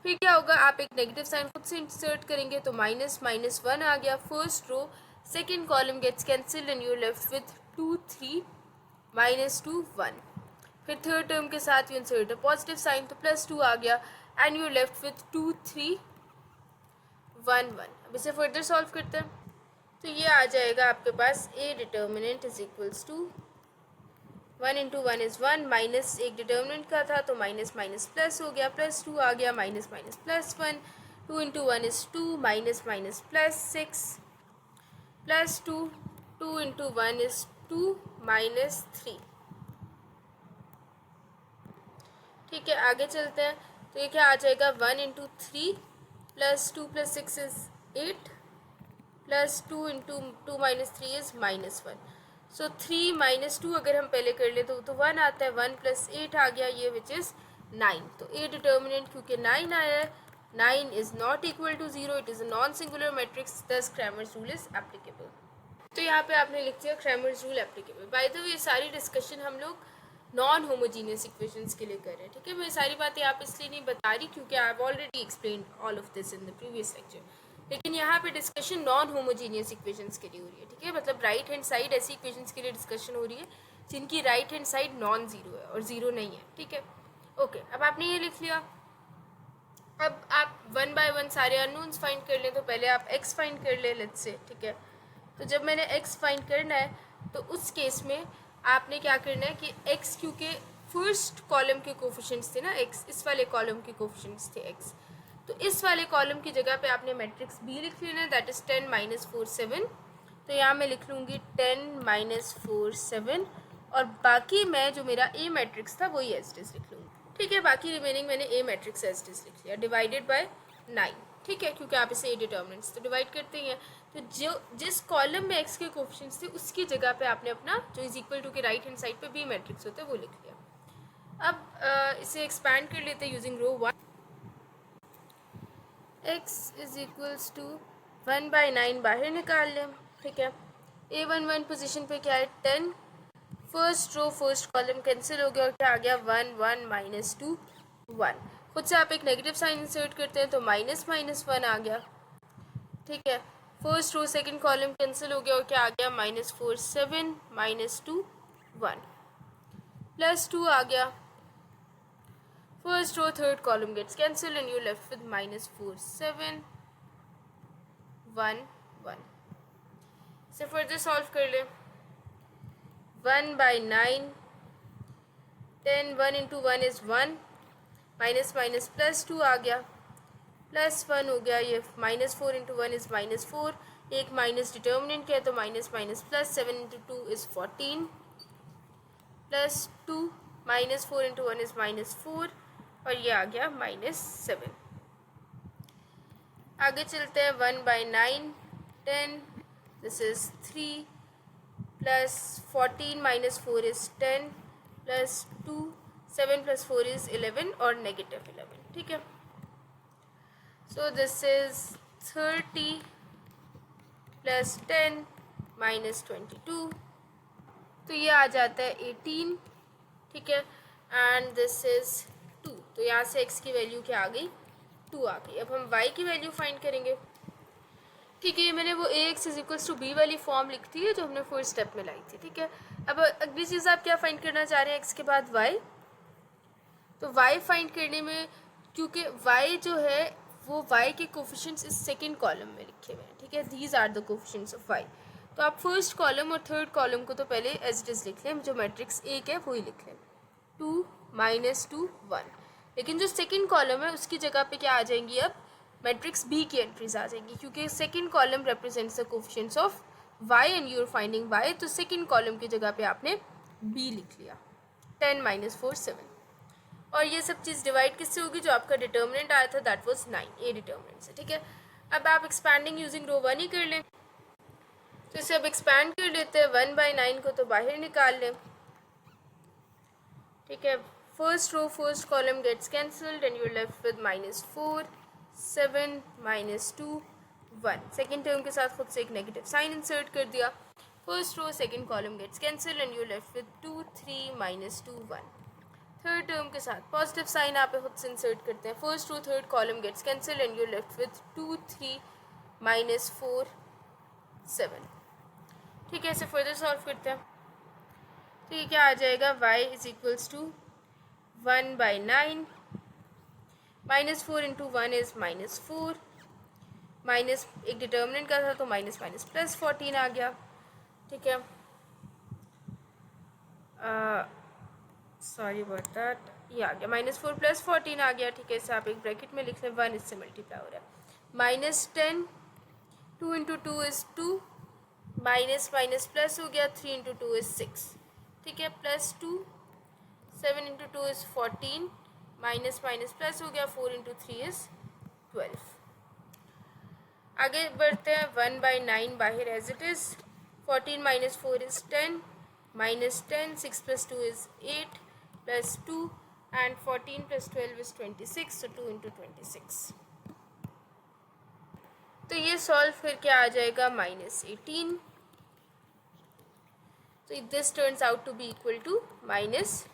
फिर क्या होगा, आप एक नेगेटिव साइन खुद से इंसर्ट करेंगे तो माइनस -1 आ गया. First row second column gets cancelled and you are left with 2 3 -2 1. फिर थर्ड टर्म के साथ you insert a positive sign तो +2 आ गया एंड यू लेफ्ट विथ 2 3 1 1. अब इसे फर्दर सॉल्व करते हैं. तो ये आ जाएगा आपके पास A determinant is equals to 1 × 1 इज़ 1, माइनस एक डिटर्मिनेंट का था तो माइनस माइनस प्लस हो गया, +2 आ गया, minus minus +1, 2 × 1 is 2, minus minus +6, +2, 2 × 1 is 2, -3. ठीक है, आगे चलते हैं. तो ये क्या आ जाएगा, 1 × 3 +2 + 6 इज़ 8, +2 × 2 - 3 इज़ -1. सो 3 - 2 अगर हम पहले कर ले तो 1 आता है, 1 + 8 आ गया ये विच इज़ 9. तो ए डिटर्मिनेंट क्योंकि 9 आया है, 9 is not equal to 0, it is a non singular matrix, thus Cramer's rule is applicable. तो यहाँ पे आपने लिख दिया Cramer's rule applicable. By the way ये सारी डिस्कशन हम लोग नॉन होमोजीनियस इक्वेशंस के लिए कर रहे हैं, ठीक है. मैं सारी बातें आप इसलिए नहीं बता रही क्योंकि आई have already explained all of this in the previous lecture. लेकिन यहाँ पे डिस्कशन नॉन होमोजीनियस इक्वेशंस के लिए हो रही है, ठीक है. मतलब राइट हैंड साइड ऐसी इक्वेशंस के लिए डिस्कशन हो रही है जिनकी right hand side non zero है और जीरो नहीं है, ठीक है. ओके, अब आपने ये लिख लिया. अब आप 1 बाय 1 सारे अननोन्स फाइंड कर लें. तो पहले आप एक्स फाइंड कर ले लेट्स से, ठीक है. तो जब मैंने एक्स फाइंड करना है तो उस केस में आपने क्या करना है कि एक्स क्योंकि फर्स्ट कॉलम के कोफिशिएंट्स थे ना, एक्स इस वाले कॉलम के कोफिशिएंट्स थे एक्स, तो इस वाले कॉलम की जगह पे आपने मैट्रिक्स बी लिख लेना है दैट इज़ 10 - 4 7. तो यहाँ मैं लिख लूँगी 10 - 4 7 और बाकी मैं जो मेरा ए मैट्रिक्स था वही एज इट इज़ लिख लूँगी, ठीक है. बाकी रिमेनिंग मैंने ए मैट्रिक्स एज इट इज़ लिख लिया डिवाइडेड बाय 9, ठीक है, क्योंकि आप इसे ए डिटर्मिनेंट्स तो डिवाइड करते ही हैं. तो जो जिस कॉलम में एक्स के कोफिशिएंट्स थे उसकी जगह पे आपने अपना जो इज इक्वल टू के राइट हैंड साइड पे बी मैट्रिक्स होता है वो लिख लिया. अब इसे एक्सपैंड कर लेते हैं using row 1. x is equals to 1/9 बाहर निकाल लें, ठीक है. A11 पोजीशन पे क्या है 10, first row first column cancel हो गया और क्या आ गया 1 1 -2 1. खुद से आप एक नेगेटिव साइन इंसर्ट करते हैं तो माइनस -1 आ गया, ठीक है. First row second column cancel हो गया और क्या आ गया -4 7 -2 1, +2 आ गया. First row third column gets cancel and you left with -4 7 1 1. इसे फर्दर सॉल्व कर ले. 1/9 10, 1 × 1 इज़ 1, माइनस माइनस +2 आ गया, +1 हो गया. ये -4 × 1 इज़ -4, एक माइनस डिटर्मिनेंट क्या है तो माइनस माइनस +7 × 2 इज़ 14, +2 -4 × 1 इज़ -4 और ये आ गया -7. आगे चलते हैं. 1/9 10, दिस इज़ 3 +14 -4 इज़ 10 +2 7 + 4 इज़ 11 और -11, ठीक है. सो दिस इज़ 30 + 10 -22, तो ये आ जाता है 18, ठीक है. एंड दिस इज़ 2, तो यहाँ से x की वैल्यू क्या आ गई 2 आ गई. अब हम y की वैल्यू फाइंड करेंगे, ठीक है. मैंने वो ax = b वाली फॉर्म लिखती है जो हमने फर्स्ट स्टेप में लाई थी, ठीक है. अब अगली चीज़ आप क्या फाइंड करना चाह रहे हैं x के बाद y. तो y फाइंड करने में क्योंकि y जो है वो y के कोफिशिएंट्स इस सेकंड कॉलम में लिखे हुए हैं, ठीक है. These are the coefficients of y. तो आप फर्स्ट कॉलम और थर्ड कॉलम को तो पहले एज इट इज़ लिख लें, जो मैट्रिक्स एक है वही लिख लें. 2 -2 1. लेकिन जो सेकंड कॉलम है उसकी जगह पे क्या आ जाएंगी, अब मैट्रिक्स बी की एंट्रीज आ जाएंगी, क्योंकि second column represents the coefficients of y and you are finding y, तो सेकंड कॉलम की जगह पे आपने बी लिख लिया, 10 - 4 7। और ये सब चीज़ डिवाइड किससे होगी, जो आपका डिटर्मिनेंट आया था दैट वाज 9, ए डिटर्मिनेंट से, ठीक है। अब आप एक्सपैंडिंग यूजिंग रो 1 ही कर लें, तो इसे अब एक्सपैंड कर लेते हैं, 1/9 को तो बाहर निकाल लें, ठीक है। First row first column gets cancelled and you are left with -4 7 -2 1। Second term के साथ खुद से एक नेगेटिव साइन इंसर्ट कर दिया, first row second column gets cancelled and you are left with 2 3 -2 1। Third term के साथ पॉजिटिव साइन आप खुद से इंसर्ट करते हैं, first row third column gets cancelled and you are left with 2 3 -4 7। ठीक है, इसे फर्दर सॉल्व करते हैं, तो ये क्या आ जाएगा, y is equals to 1/9 -4 into 1 is -4, minus एक डिटर्मिनेंट का था तो माइनस माइनस प्लस 14 आ गया, ठीक है। सॉरी अबाउट दैट, ये आ गया -4 + 14 आ गया, ठीक है। इसे आप एक ब्रैकेट में लिख लें, 1 इससे मल्टीप्लाई हो रहा है, -10 2 into 2 is 2, minus minus plus हो गया, 3 इंटू 2 इज़ 6, ठीक है, +2 7 into 2 is 14, minus minus plus हो गया, 4 इंटू 3 इज़ 12। आगे बढ़ते हैं, 1/9 बाहर as it is, 14 - 4 is 10, -10 6 + 2 is 8 + 2 and 14 + 12 is 26, so 2 into 26। तो ये सॉल्व करके आ जाएगा -18, तो this turns out to be equal to -2,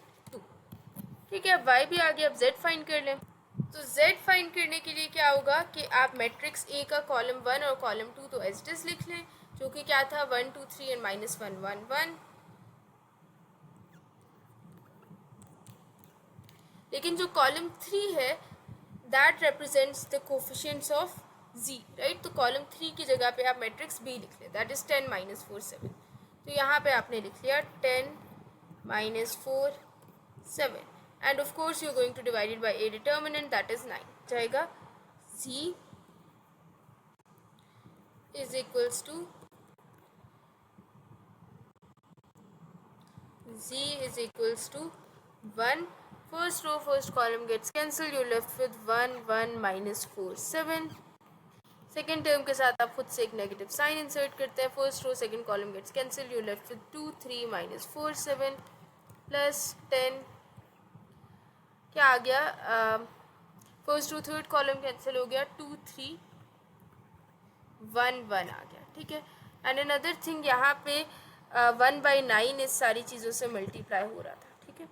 ठीक है। अब y भी आ गया, अब z फाइंड कर लें, तो z फाइंड करने के लिए क्या होगा कि आप मैट्रिक्स A का कॉलम 1 और कॉलम 2 तो एज इट इज लिख लें, जो कि क्या था 1 2 3 एंड -1 1 1, लेकिन जो कॉलम 3 है that represents the coefficients of z, right. तो कॉलम 3 की जगह पे आप मैट्रिक्स B लिख लें, दैट इज 10 - 4 7। तो यहाँ पे आपने लिख लिया 10 - 4 7, and of course you're going to divide it by a determinant, that is 9, जाएगा z is equals to 1, first row first column gets cancelled, you're left with 1 1 -4 7। Second term के साथ आप खुद से एक नेगेटिव साइन इंसर्ट करते हैं, first row second column gets cancel, you left with 2 3 -4 7 plus 10, क्या आ गया, first row third column cancel हो गया, 2 3 1 1 आ गया, ठीक है। एंड अनदर थिंग, यहाँ पे 1/9 इस सारी चीज़ों से मल्टीप्लाई हो रहा था, ठीक है।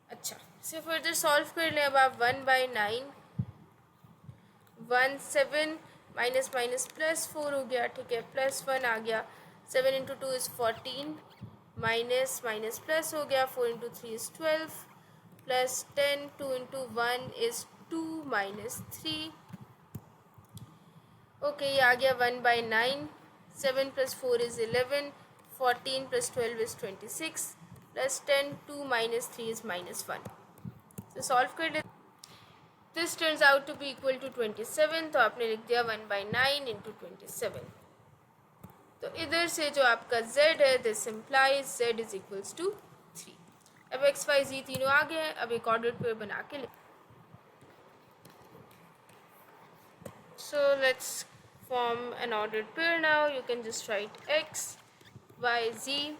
अच्छा, इसे फर्दर सॉल्व कर लें, अब आप 1/9 1 7 माइनस माइनस +4 हो गया, ठीक है, +1 आ गया, 7 into 2 is 14, minus minus plus हो गया, 4 into 3 is 12, plus 10 2 into 1 is 2 -3, okay, ये आ गया 1/9, 7 + 4 इज़ 11, 14 + 12 इज़ 26, प्लस 10 2 -3 इज़ -1। तो सॉल्व कर लेते, this turns out to be equal to 27, तो आपने लिख दिया 1/9 इंटू 27। तो इधर से जो आपका z है, this implies z is equals to 3। अब x y z तीनों आ गए हैं, अब एक ऑर्डर पेयर बना के लिख, so let's form an order pair now. You can just write x y z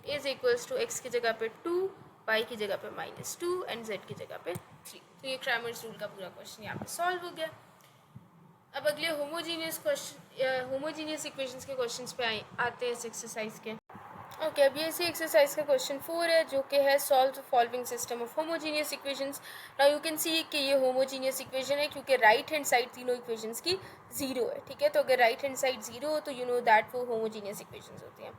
is equals to x की जगह पे 2, y की जगह पे -2 एंड z की जगह पे 3। तो ये क्रैमर्स रूल का पूरा क्वेश्चन यहाँ पे सॉल्व हो गया। अब अगले होमोजीनियस इक्वेशंस के क्वेश्चंस पे आते हैं इस एक्सरसाइज के। ओके, अब ये इसी एक्सरसाइज का क्वेश्चन 4 है, जो कि है solve the following system of homogeneous equations. Now you can see कि ये होमोजीनियस इक्वेशन है क्योंकि राइट हैंड साइड तीनों इक्वेशंस की 0 है, ठीक है। तो अगर राइट हैंड साइड 0 हो तो यू नो दैट वो होमोजीनियस इक्वेशंस होती हैं।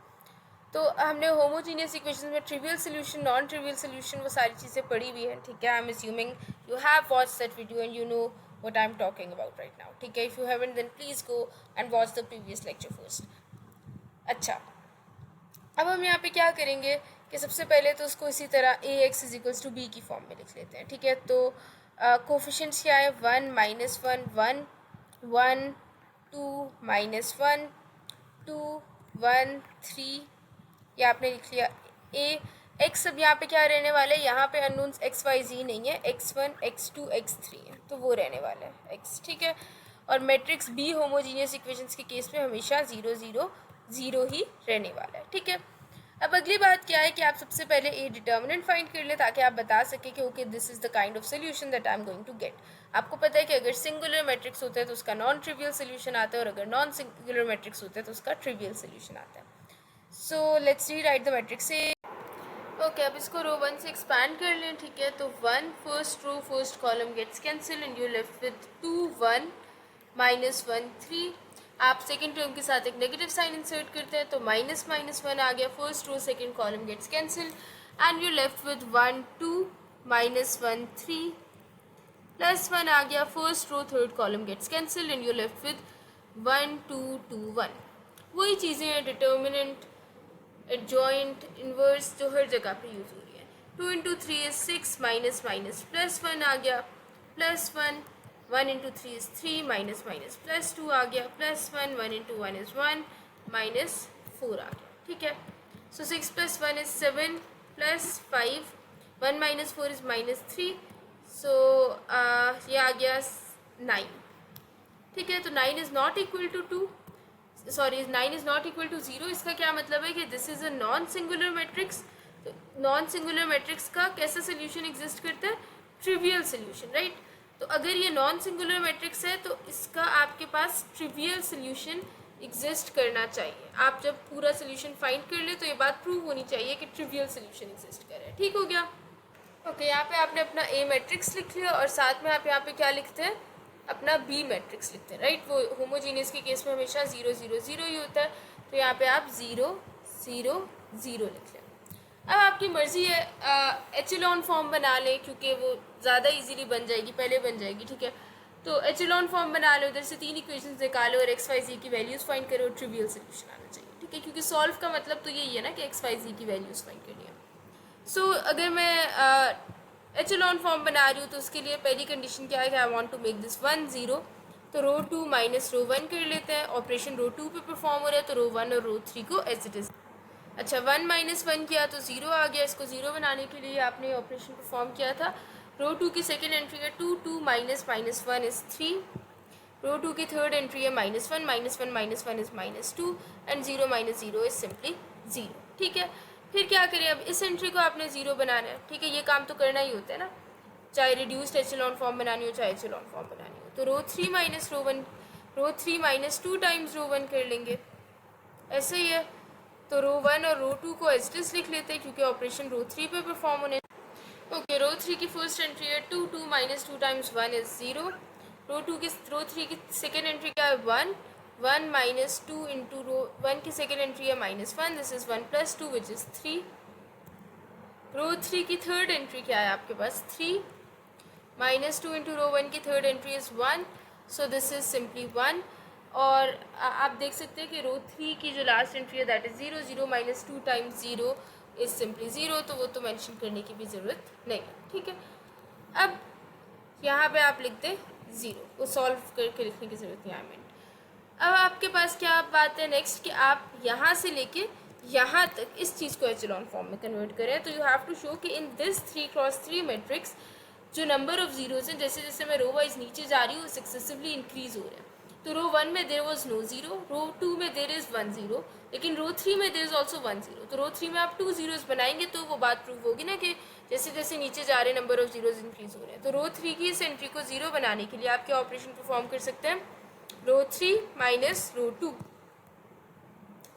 तो हमने होमोजीनियस इक्वेशन में trivial solution, non trivial solution, वो सारी चीज़ें पढ़ी हुई हैं, ठीक है। I am assuming you have watch that video and you know what I am talking about right now, ठीक है। If you haven't then please go and watch the previous lecture first. अच्छा, अब हम यहाँ पे क्या करेंगे कि सबसे पहले तो उसको इसी तरह A x is equals to B की फॉर्म में लिख लेते हैं, ठीक है। तो कोफिशिएंट्स क्या है, 1 -1 1 1 2 -1 2 1 3, ये आपने लिख लिया। ए एक्स अब यहाँ पे क्या रहने वाला है, यहाँ पे अननोन्स एक्स वाई जी नहीं है, x1 x2 x3 है, तो वो रहने वाला है x, ठीक है। और मैट्रिक्स बी होमोजीनियस इक्वेशंस के केस में हमेशा 0 0 0 ही रहने वाला है, ठीक है। अब अगली बात क्या है कि आप सबसे पहले ए डिटर्मिनेंट फाइंड कर ले ताकि आप बता सकें कि okay this is the kind of solution that I am going to get. आपको पता है कि अगर सिंगुलर मैट्रिक्स होता है तो उसका नॉन ट्रिवियल सोल्यूशन आता है, और अगर नॉन सिंगुलर मैट्रिक्स होता है तो उसका ट्रिवियल सोल्यूशन आता है। So let's rewrite the matrix A. Okay, अब इसको रो 1 से एक्सपैंड कर लें, ठीक है। तो 1 first row first column gets cancel and you left with 2 1 -1 3। आप सेकेंड टर्म के साथ एक नेगेटिव साइन इंसर्ट करते हैं, तो माइनस माइनस 1 आ गया, first row second column gets cancel and you left with 1 2 -1 3 +1 आ गया, first row third column gets cancel and you left with 1 2 2 1। वही चीज़ें हैं, डिटर्मिनेंट, एडजॉइंट, इन्वर्स, जो हर जगह पे यूज़ हो रही है। 2 × 3 इज 6 माइनस माइनस +1 आ गया, +1 1 × 3 इज 3 माइनस माइनस +2 आ गया, +1 1 × 1 इज 1 -4 आ गया, ठीक है। सो 6 + 1 इज 7 +5 1 - 4 इज -3, सो ये आ गया 9, ठीक है। तो 9 is not equal to 2, sorry 9 is not equal to 0। इसका क्या मतलब है कि this is a non singular matrix. तो नॉन सिंगुलर मैट्रिक्स का कैसा सोल्यूशन एग्जिस्ट करता है, ट्रिवियल सोल्यूशन, राइट। तो अगर ये नॉन सिंगुलर मैट्रिक्स है तो इसका आपके पास ट्रिवियल सोल्यूशन एग्जिस्ट करना चाहिए। आप जब पूरा सोल्यूशन फाइंड कर ले तो ये बात प्रूव होनी चाहिए कि ट्रिवियल सोल्यूशन एग्जिस्ट कर रहा है, ठीक हो गया। ओके, यहाँ पे आपने अपना ए मैट्रिक्स लिख लिया और साथ में आप यहाँ पे क्या लिखते हैं, अपना बी मैट्रिक्स लिखते हैं, राइट। वो होमोजीनियस के केस में हमेशा 0 0 0 ही होता है, तो यहाँ पे आप 0 0 0 लिख लें। अब आपकी मर्ज़ी है, एचेलॉन फॉर्म बना लें क्योंकि वो ज़्यादा इजीली बन जाएगी, पहले बन जाएगी, ठीक है। तो एचेलॉन फॉर्म बना लो, उधर से 3 इक्वेशंस निकालो और एक्स वाई जी की वैल्यूज़ फाइंड करो, ट्रिवियल सोल्यूशन आना चाहिए, ठीक है। क्योंकि सॉल्व का मतलब तो यही है ना कि एक्स वाई जी की वैल्यूज़ फाइंड करनी है। सो अगर मैं एचेलॉन फॉर्म बना रही हूँ तो उसके लिए पहली कंडीशन क्या है कि I want to make this 1 0, तो रो 2 माइनस रो 1 कर लेते हैं। ऑपरेशन रो 2 पे परफॉर्म हो रहा है तो रो 1 और रो 3 को एज इट इज़। अच्छा, 1 - 1 किया तो 0 आ गया, इसको 0 बनाने के लिए आपने ऑपरेशन परफॉर्म किया था। रो 2 की सेकेंड एंट्री है 2 2 माइनस माइनस 1 इज़ 3, रो 2 की थर्ड एंट्री है -1 -1 -1 इज़ -2 एंड 0 - 0 इज़ सिंपली 0, ठीक है। फिर क्या करें, अब इस एंट्री को आपने 0 बनाना है, ठीक है। ये काम तो करना ही होता है ना, चाहे रिड्यूस्ड एचेलॉन फॉर्म बनानी हो चाहे एचेलॉन फॉर्म बनानी हो। तो row 3 minus rho 1, row 3 minus 2 times row 1 कर लेंगे, ऐसे ही है। तो रो 1 और रो 2 को एज इट इज़ लिख लेते हैं क्योंकि ऑपरेशन रो 3 पे परफॉर्म होने। ओके, रो 3 की फर्स्ट एंट्री है 2 2 माइनस 2 टाइम्स 1 इज़ 0, रो 3 की सेकेंड एंट्री क्या है 1 1 माइनस 2 इंटू रो 1 की सेकेंड एंट्री है -1, दिस इज़ 1 + 2 विच इज़ 3। रो 3 की थर्ड एंट्री क्या है आपके पास 3 -2 इंटू रो 1 की third entry is 1, so this is simply 1। और आप देख सकते हैं कि रो 3 की जो लास्ट एंट्री है that is 0 0 minus 2 times 0 is simply 0, तो वो तो मेंशन करने की भी ज़रूरत नहीं है, ठीक है। अब यहाँ पे आप लिख दें 0, वो सॉल्व करके लिखने की ज़रूरत नहीं है। अब आपके पास क्या बात है नेक्स्ट कि आप यहाँ से लेके यहाँ तक इस चीज़ को एचेलॉन फॉर्म में कन्वर्ट करें। तो यू हैव टू शो कि इन दिस 3x3 मैट्रिक्स जो नंबर ऑफ जीरोज हैं, जैसे जैसे मैं रो वाइज नीचे जा रही हूँ सक्सेसिवली इंक्रीज हो रहे हैं। तो रो 1 में देर वॉज नो 0, रो 2 में देर इज़ 1 0, लेकिन रो 3 में देर इज़ ऑल्सो 1 0। तो रो 3 में आप 2 zeros बनाएंगे तो वो बात प्रूव होगी ना कि जैसे जैसे नीचे जा रहे नंबर ऑफ जीरोज इंक्रीज हो रहे हैं। तो रो 3 की इस एंट्री को 0 बनाने के लिए आप क्या ऑपरेशन परफॉर्म कर सकते हैं, रो 3 माइनस रो 2।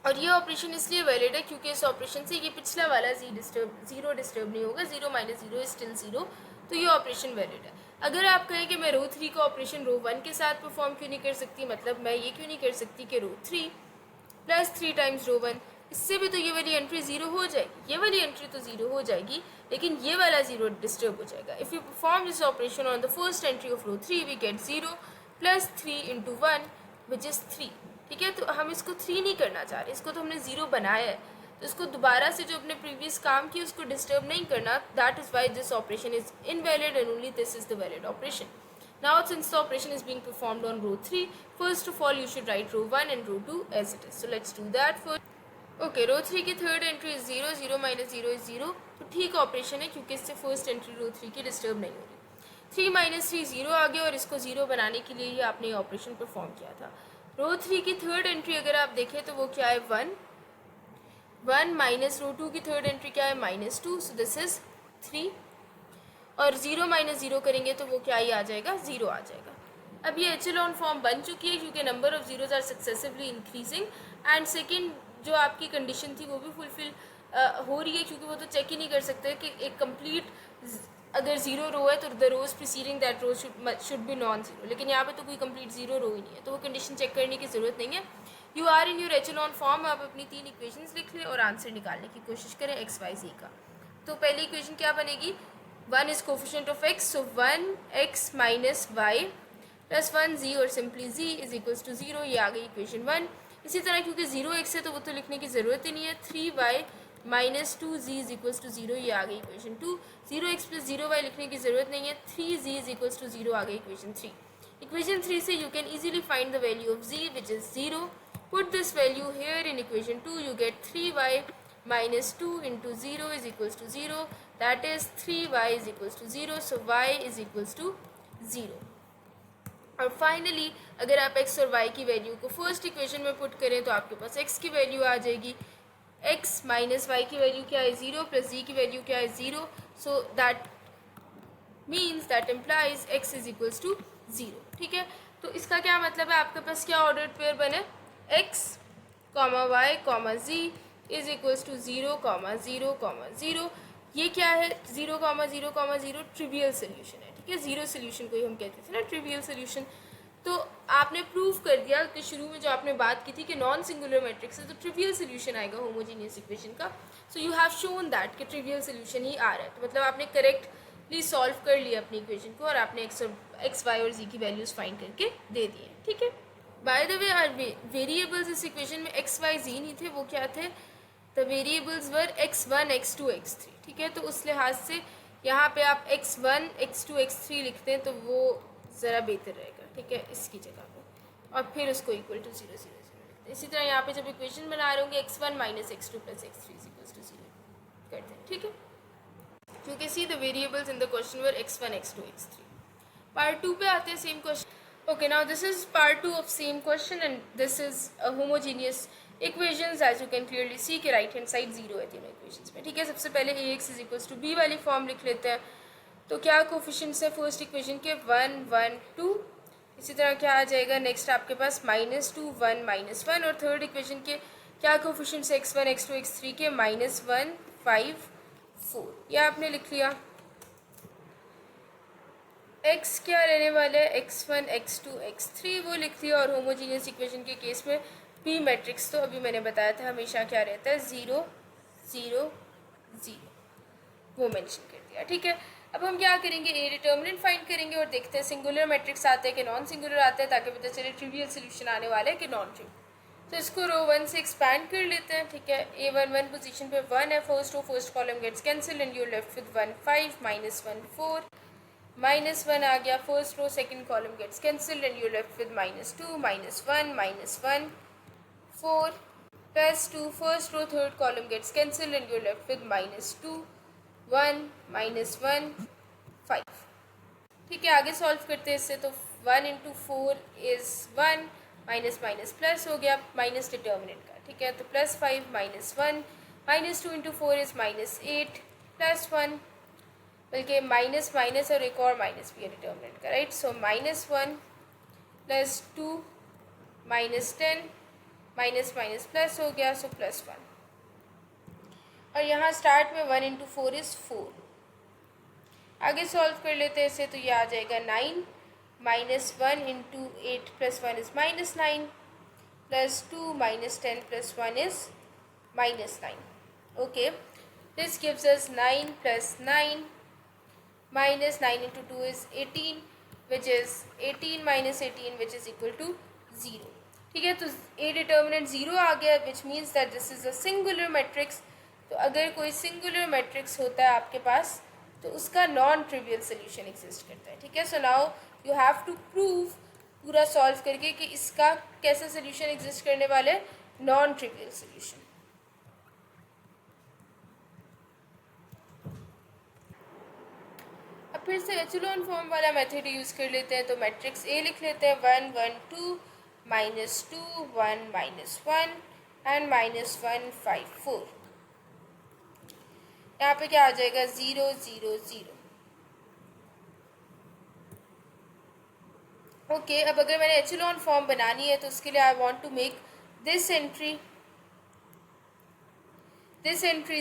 और ये ऑपरेशन इसलिए वैलिड है क्योंकि इस ऑपरेशन से ये पिछला वाला जीरो डिस्टर्ब नहीं होगा, 0 - 0 इज स्टिल 0, तो ये ऑपरेशन वैलिड है। अगर आप कहें कि मैं रो 3 का ऑपरेशन रो 1 के साथ परफॉर्म क्यों नहीं कर सकती, मतलब मैं ये क्यों नहीं कर सकती कि रो 3 + 3 टाइम्स रो 1, इससे भी तो ये वाली एंट्री 0 हो जाएगी, ये वाली एंट्री तो 0 हो जाएगी लेकिन ये वाला 0 डिस्टर्ब हो जाएगा। If you perform this operation on the first entry of row 3 we get 0 + 3 × 1 which is 3, ठीक है। तो हम इसको 3 नहीं करना चाह रहे, इसको तो हमने 0 बनाया है, तो इसको दोबारा से जो अपने प्रीवियस काम किया उसको डिस्टर्ब नहीं करना. That is why this operation is invalid and only this is the valid operation. Now since the operation is being performed on row 3, first of all you should write row 1 and row 2 as it is. So let's do that first. Okay, row 3 की third entry is 0, 0 minus 0 is 0. तो ठीक operation है क्योंकि इससे first entry रो 3 की disturb नहीं हो रही. 3 माइनस 3 0 आ गया और इसको 0 बनाने के लिए ही आपने ये ऑपरेशन परफॉर्म किया था. रो 3 की थर्ड एंट्री अगर आप देखें तो वो क्या है 1. 1 माइनस रो 2 की थर्ड एंट्री क्या है -2. So this is 3. और 0 माइनस 0 करेंगे तो वो क्या ही आ जाएगा 0 आ जाएगा. अब ये एचेलॉन फॉर्म बन चुकी है क्योंकि number of zeros are successively increasing. And second जो आपकी कंडीशन थी वो भी फुलफिल हो रही है क्योंकि वो तो चेक ही नहीं कर सकते कि एक कंप्लीट अगर 0 रो है तो the rows preceding that row should be non zero. लेकिन यहाँ पे तो कोई कंप्लीट 0 रो ही नहीं है तो वो कंडीशन चेक करने की ज़रूरत नहीं है. You are in your echelon form. आप अपनी 3 इक्वेशंस लिख लें और आंसर निकालने की कोशिश करें एक्स वाई जी का. तो पहली इक्वेशन क्या बनेगी 1 is coefficient of x, so 1x minus y plus 1z और simply z is equals to 0. ये आ गई इक्वेशन 1. इसी तरह क्योंकि 0x है तो वो तो लिखने की ज़रूरत ही नहीं है. 3y minus 2z is equals to 0. ये आ गई इक्वेशन 2. 0x plus 0y लिखने की ज़रूरत नहीं है. 3z is equals to 0 आ गई इक्वेशन 3. इक्वेशन 3 से you can easily find the value of z which is 0. Put this value here in equation 2. You get 3y minus 2 into 0 is equals to 0. That is 3y is equals to 0. So y is equals to 0. और finally अगर आप x और y की value को first equation में put करें तो आपके पास x की वैल्यू आ जाएगी. x माइनस वाई की वैल्यू क्या है 0 प्लस z की वैल्यू क्या है 0. So that means that implies x is equals to 0. ठीक है. तो इसका क्या मतलब है आपके पास क्या ऑर्डर्ड पेयर बने x comma y comma z is equals to 0 comma 0 comma 0. ये क्या है 0 कॉमा 0 कॉमा 0 ट्रिवियल सोल्यूशन है. ठीक है. जीरो सोल्यूशन को ही हम कहते थे ना ट्रिवियल सोल्यूशन. तो आपने प्रूव कर दिया कि शुरू में जो आपने बात की थी कि नॉन सिंगुलर मैट्रिक्स है तो ट्रिवियल सोल्यूशन आएगा होमोजीनियस इक्वेशन का. सो यू हैव शोन दैट कि ट्रिवियल सोल्यूशन ही आ रहा है. तो मतलब आपने करेक्टली सॉल्व कर लिया अपनी इक्वेशन को और आपने एक्स वाई और जी की वैल्यूज़ फाइंड करके दे दिए. ठीक है. By the way are variables इस इक्वेशन में एक्स वाई जी नहीं थे. वो क्या थे the variables were x1 x2 x3. ठीक है. तो उस लिहाज से यहाँ पे आप x1 x2 x3 लिखते हैं तो वो ज़रा बेहतर रहेगा. ठीक है. इसकी जगह पे और फिर उसको इक्वल टू 0 0 0 लिखते हैं. इसी तरह यहाँ पे जब इक्वेशन बना रहे होंगे x1 minus x2 plus x3 is equals to 0 करते हैं. ठीक है. क्योंकि see the variables in the question were x1 x2 x3. Part 2 पे आते हैं same question. Okay, now this is part 2 of same question and this is a homogeneous equations as you can clearly see कि right hand side 0 है तीनों equations में. ठीक है. सबसे पहले ax is equals to b वाली फॉर्म लिख लेते हैं. तो क्या कोफिशिएंट्स है फर्स्ट इक्वेशन के 1 1 2. इसी तरह क्या आ जाएगा नेक्स्ट आपके पास -2 1 -1 और थर्ड इक्वेशन के क्या कोफिशिएंट्स है x1 x2 x3 के -1 5 4. यह आपने लिख लिया. x क्या रहने वाला है x1 x2 x3 वो लिख लिया. और होमोजीनियस इक्वेशन के केस में p मैट्रिक्स तो अभी मैंने बताया था हमेशा क्या रहता है 0 0 0 वो मेंशन कर दिया. ठीक है. अब हम क्या करेंगे ए डिटर्मिनेंट फाइंड करेंगे और देखते हैं सिंगुलर मैट्रिक्स आते हैं कि नॉन सिंगुलर आते हैं ताकि पता चले ट्रिवियल सोल्यूशन आने वाला है कि नॉन ट्रिवियल. तो इसको रो 1 से एक्सपैंड कर लेते हैं. ठीक है. a1 पोजीशन पे 1 है first row first column gets cancel and you left with 1 5 -1 4 -1 आ गया first row second column gets cancelled and you left with -2 -1 4 +2 first row third column gets cancelled and you left with -2 1 -1 5. ठीक है. आगे solve करते हैं इससे. तो 1 × 4 is 1 minus minus plus हो गया माइनस डिटर्मिनेंट का. ठीक है. तो +5 -1 -2 × 4 इज़ -8 +1 बल्कि माइनस माइनस और एक और माइनस भी है डिटर्मिनेंट का. राइट. सो -1 +2 -10 माइनस माइनस प्लस हो गया. सो +1 और यहाँ स्टार्ट में 1 × 4 इज़ 4. आगे सॉल्व कर लेते हैं इसे. तो ये आ जाएगा 9 -1 × 8 + 1 is -9 +2 -10 + 1 is -9. Okay. This gives us 9 + 9 -9 × 2 is 18 which is 18 - 18 which is equal to 0. ठीक है, तो ए डिटर्मिनेंट 0 आ गया, which means that this is a singular matrix. तो अगर कोई सिंगुलर मैट्रिक्स होता है आपके पास तो उसका नॉन ट्रिवियल सोल्यूशन एग्जिस्ट करता है। ठीक है, so now you have to prove पूरा सॉल्व करके कि इसका कैसा सोल्यूशन एग्जिस्ट करने वाला है, नॉन ट्रिवियल सोल्यूशन। अब फिर से एचेलॉन फॉर्म वाला मेथड यूज़ कर लेते हैं। तो मैट्रिक्स ए लिख लेते हैं 1 1 2 -2 1 -1 एंड -1 5 4। यहाँ पे क्या आ जाएगा 0 0 0। ओके, अब अगर मैंने एचेलॉन फॉर्म बनानी है तो उसके लिए I want to make this entry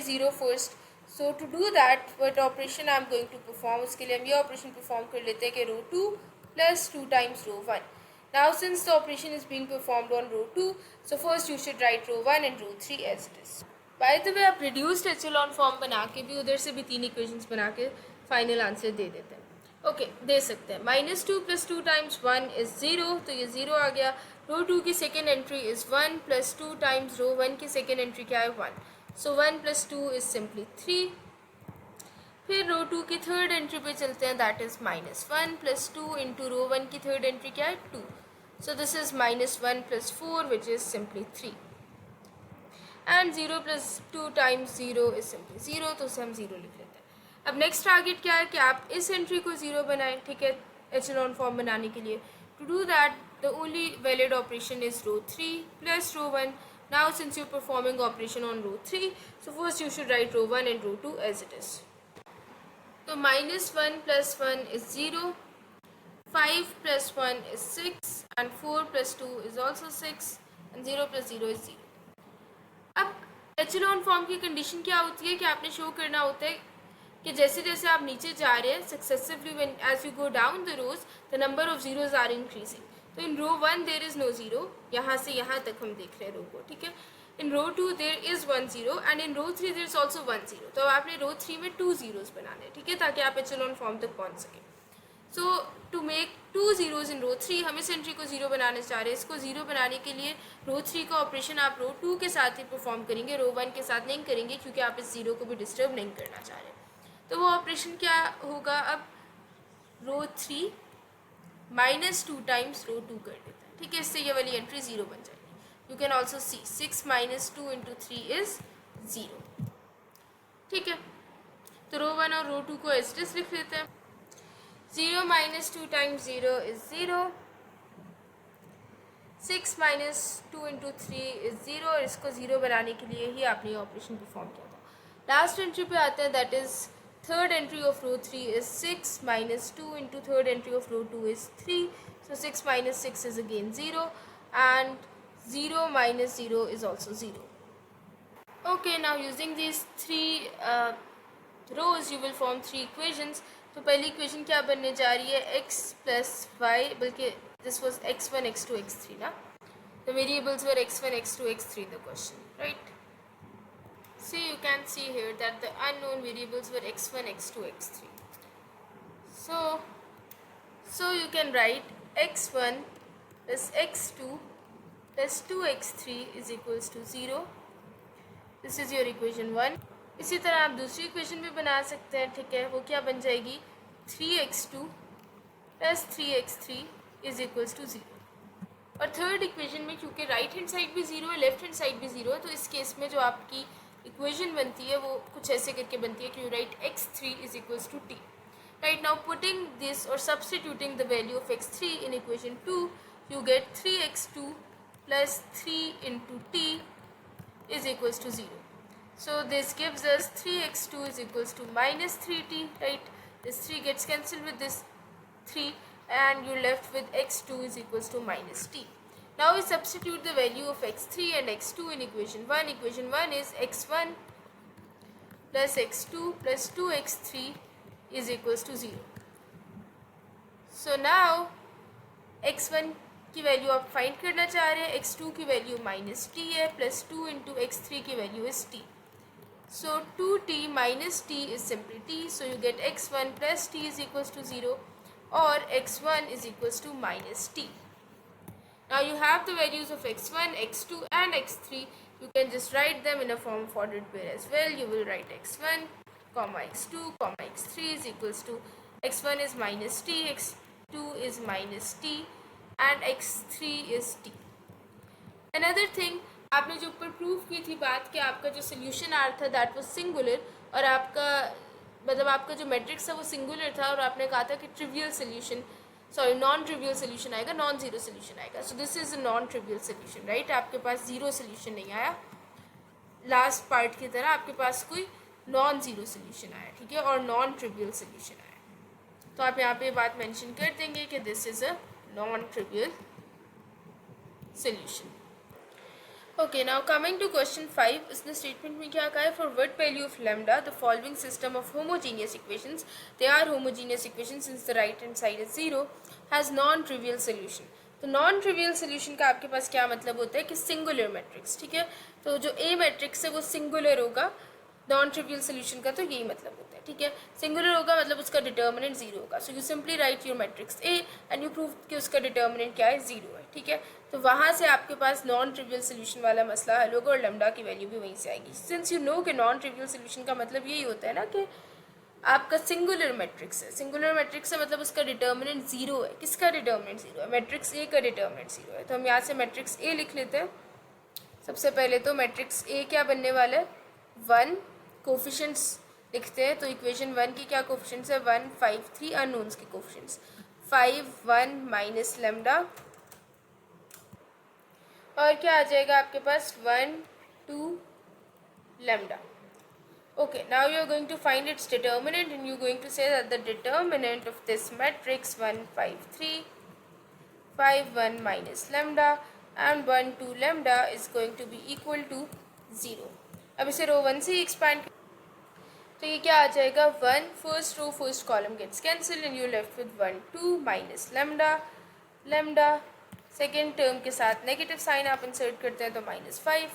0 first. So to do that what operation I am going to perform, उसके लिए हम ये ऑपरेशन परफॉर्म कर लेते हैं कि row 2 + 2 × row 1। Now since the operation is being performed on row 2, so first you should write row 1 and row 3 as it is. By the way, आप reduced echelon form बना के भी उधर से भी 3 इक्वेशंस बना के फाइनल आंसर दे देते हैं। ओके, दे सकते हैं। -2 + 2 × 1 इज 0, तो ये 0 आ गया। रो 2 की सेकेंड एंट्री इज 1 + 2 × रो 1 की सेकेंड एंट्री क्या है 1, सो 1 + 2 इज सिंपली 3। फिर रो 2 की थर्ड एंट्री पे चलते हैं, दैट इज -1 + 2 × रो 1 की थर्ड एंट्री क्या है 2, so this is -1 + 4 which is simply 3 and 0 + 2 × 0 is simply 0, तो उसे हम 0 लिख लेते हैं। अब नेक्स्ट टारगेट क्या है कि आप इस एंट्री को 0 बनाएं। ठीक है, एचेलॉन फॉर्म बनाने के लिए to do that the only valid operation is row 3 + row 1। Now since you performing operation on row 3, so first you should write row 1 and row 2 as it is. तो -1 + 1 is 0, 5 + 1 is 6 and 4 + 2 is also 6 and 0 + 0 is 0। अब echelon form की condition क्या होती है कि आपने show करना होता है कि जैसे जैसे आप नीचे जा रहे हैं successively when as you go down the rows the number of zeros are increasing. तो in row 1 there is no zero, यहाँ से यहाँ तक हम देख रहे हैं रो को। ठीक है, in row 2 there is 1 0 and in row 3 there is also 1 0। तो आपने रो 3 में 2 ज़ीरोज़ बनाने हैं। ठीक है, ताकि आप एचेलॉन फॉर्म तक पहुँच सकें। सो to make 2 zeros in row 3, हम इस एंट्री को 0 बनाने चाह रहे हैं। इसको 0 बनाने के लिए रो 3 का ऑपरेशन आप रो 2 के साथ ही परफॉर्म करेंगे, रो 1 के साथ नहीं करेंगे, क्योंकि आप इस 0 को भी डिस्टर्ब नहीं करना चाह रहे। तो वो ऑपरेशन क्या होगा, अब रो 3 -2 × रो 2 कर देता है। ठीक है, इससे ये वाली एंट्री 0 बन जाएगी। You can also see 6 - 2 × 3 is 0। ठीक है, तो रो 1 और रो 2 को एज इट इज लिख लेते हैं। 0 - 2 × 0 is 0, 6 - 2 × 3 is 0, और इसको 0 बनाने के लिए ही आपने ये ऑपरेशन परफॉर्म किया था। लास्ट एंट्री पे आते हैं, that is third entry of row 3 is 6 - 2 × third entry of row 2 is 3, so 6 - 6 is again 0 and 0 - 0 is also 0. Okay, now using these three rows you will form 3 equations. तो पहली equation क्या बनने जा रही है, x + y, बल्कि this was x1 x2 x3 ना, the variables were x1 x2 x3 in the question, right? See, you can see here that the unknown variables were x1 x2 x3. So you can write x1 + x2 + 2x3 is equals to 0. This is your equation 1। इसी तरह आप दूसरी equation भी बना सकते हैं। ठीक है, वो क्या बन जाएगी, 3x2 + 3x3 is equals to 0। और थर्ड इक्वेशन में क्योंकि राइट हैंड साइड भी 0 है, लेफ्ट हैंड साइड भी 0 है, तो इस केस में जो आपकी इक्वेशन बनती है वो कुछ ऐसे करके बनती है कि you write x3 is equals to t। Right now putting this और substituting the value of x3 in equation 2, you get 3x2 + 3 × t is equals to 0. So this gives us 3x2 is equals to -3t, right? This 3 gets cancelled with this 3 and you're left with x2 is equals to -t. Now we substitute the value of x3 and x2 in equation 1. Equation 1 is x1 plus x2 plus 2x3 is equals to 0. So now x1 की value आप find करना चाह रहे हैं, x2 की value -t है, +2 × x3 की value is t. So 2t - t is simply t, so you get x1 + t is equals to 0 or x1 is equals to -t. Now you have the values of x1, x2 and x3. You can just write them in a form of ordered pair as well. You will write x1 comma x2 comma x3 is equals to x1 is minus t, x2 is minus t and x3 is t. Another thing, आपने जो ऊपर proof की थी बात कि आपका जो solution are था दैट वाज सिंगुलर, और आपका मतलब आपका जो मैट्रिक्स था वो सिंगुलर था, और आपने कहा था कि trivial solution sorry non trivial solution आएगा, नॉन जीरो सोल्यूशन आएगा. सो this is a non trivial solution, right. आपके पास जीरो सोल्यूशन नहीं आया, लास्ट पार्ट की तरह आपके पास कोई नॉन जीरो सोल्यूशन आया, ठीक है, और नॉन ट्रिवियल सोल्यूशन आया. तो आप यहाँ पे बात मेंशन कर देंगे कि this is a non trivial solution. Okay, now coming to question 5. इसने स्टेटमेंट में क्या कहा है? For what value of lambda the following system of homogeneous equations, they are homogeneous equations since the right hand side is zero, has non trivial solution. तो non trivial solution का आपके पास क्या मतलब होता है कि सिंगुलर मैट्रिक्स, ठीक है. तो जो ए मैट्रिक्स है वो सिंगुलर होगा, नॉन ट्रिवियल सोल्यूशन का तो यही मतलब होता है, ठीक है. सिंगुलर होगा मतलब उसका डिटर्मिनेंट जीरो होगा. So you simply write your matrix A and you prove कि उसका डिटर्मिनेंट क्या है, जीरो है, ठीक है. तो वहाँ से आपके पास नॉन ट्रिवियल सोल्यूशन वाला मसला हल होगा और लैम्डा की वैल्यू भी वहीं से आएगी. सिंस यू नो कि नॉन ट्रिवियल सोल्यूशन का मतलब यही होता है ना कि आपका सिंगुलर मैट्रिक्स है. सिंगुलर मैट्रिक्स है मतलब उसका डिटर्मिनेंट जीरो है. किसका डिटर्मिनेंट जीरो है? मैट्रिक्स ए का डिटर्मिनेंट जीरो है. तो हम यहाँ से मैट्रिक्स ए लिख लेते हैं. सबसे पहले तो मैट्रिक्स ए क्या बनने वाला है? 1. कोफिशिएंट्स लिखते हैं. तो इक्वेशन 1 की क्या कोफिशिएंट्स है? 1, 5, 3 अननोन्स के कोफिशिएंट्स 5, 1 माइनस लैम्डा, और क्या आ जाएगा आपके पास? 1, 2 lambda. Okay, now you are going to find its determinant and you are going to say that the determinant of this matrix 1, 5, 3, 5, 1 minus lambda and 1, 2 lambda is going to be equal to 0. अब इसे रो 1 से expand, तो ये क्या आ जाएगा? 1 first row first column gets cancel and you left with 1, 2 minus lambda. Lambda second term के साथ नेगेटिव साइन आप इंसर्ट करते हैं तो -5,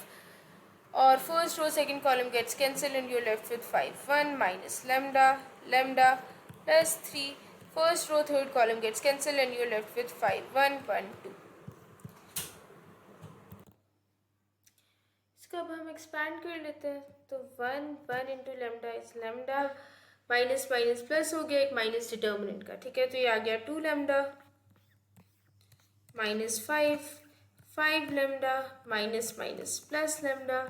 और first row second column gets cancel and you left with 5, 1 minus lambda. Lambda plus 3 first row third column gets cancel and you left with 5, 1, 1, 2. इसको अब हम एक्सपैंड कर लेते हैं. तो 1, 1 into lambda is lambda, minus minus plus हो गया एक माइनस डिटर्मिनेंट का, ठीक है. तो ये आ गया 2 lambda minus 5, 5 lambda minus minus plus lambda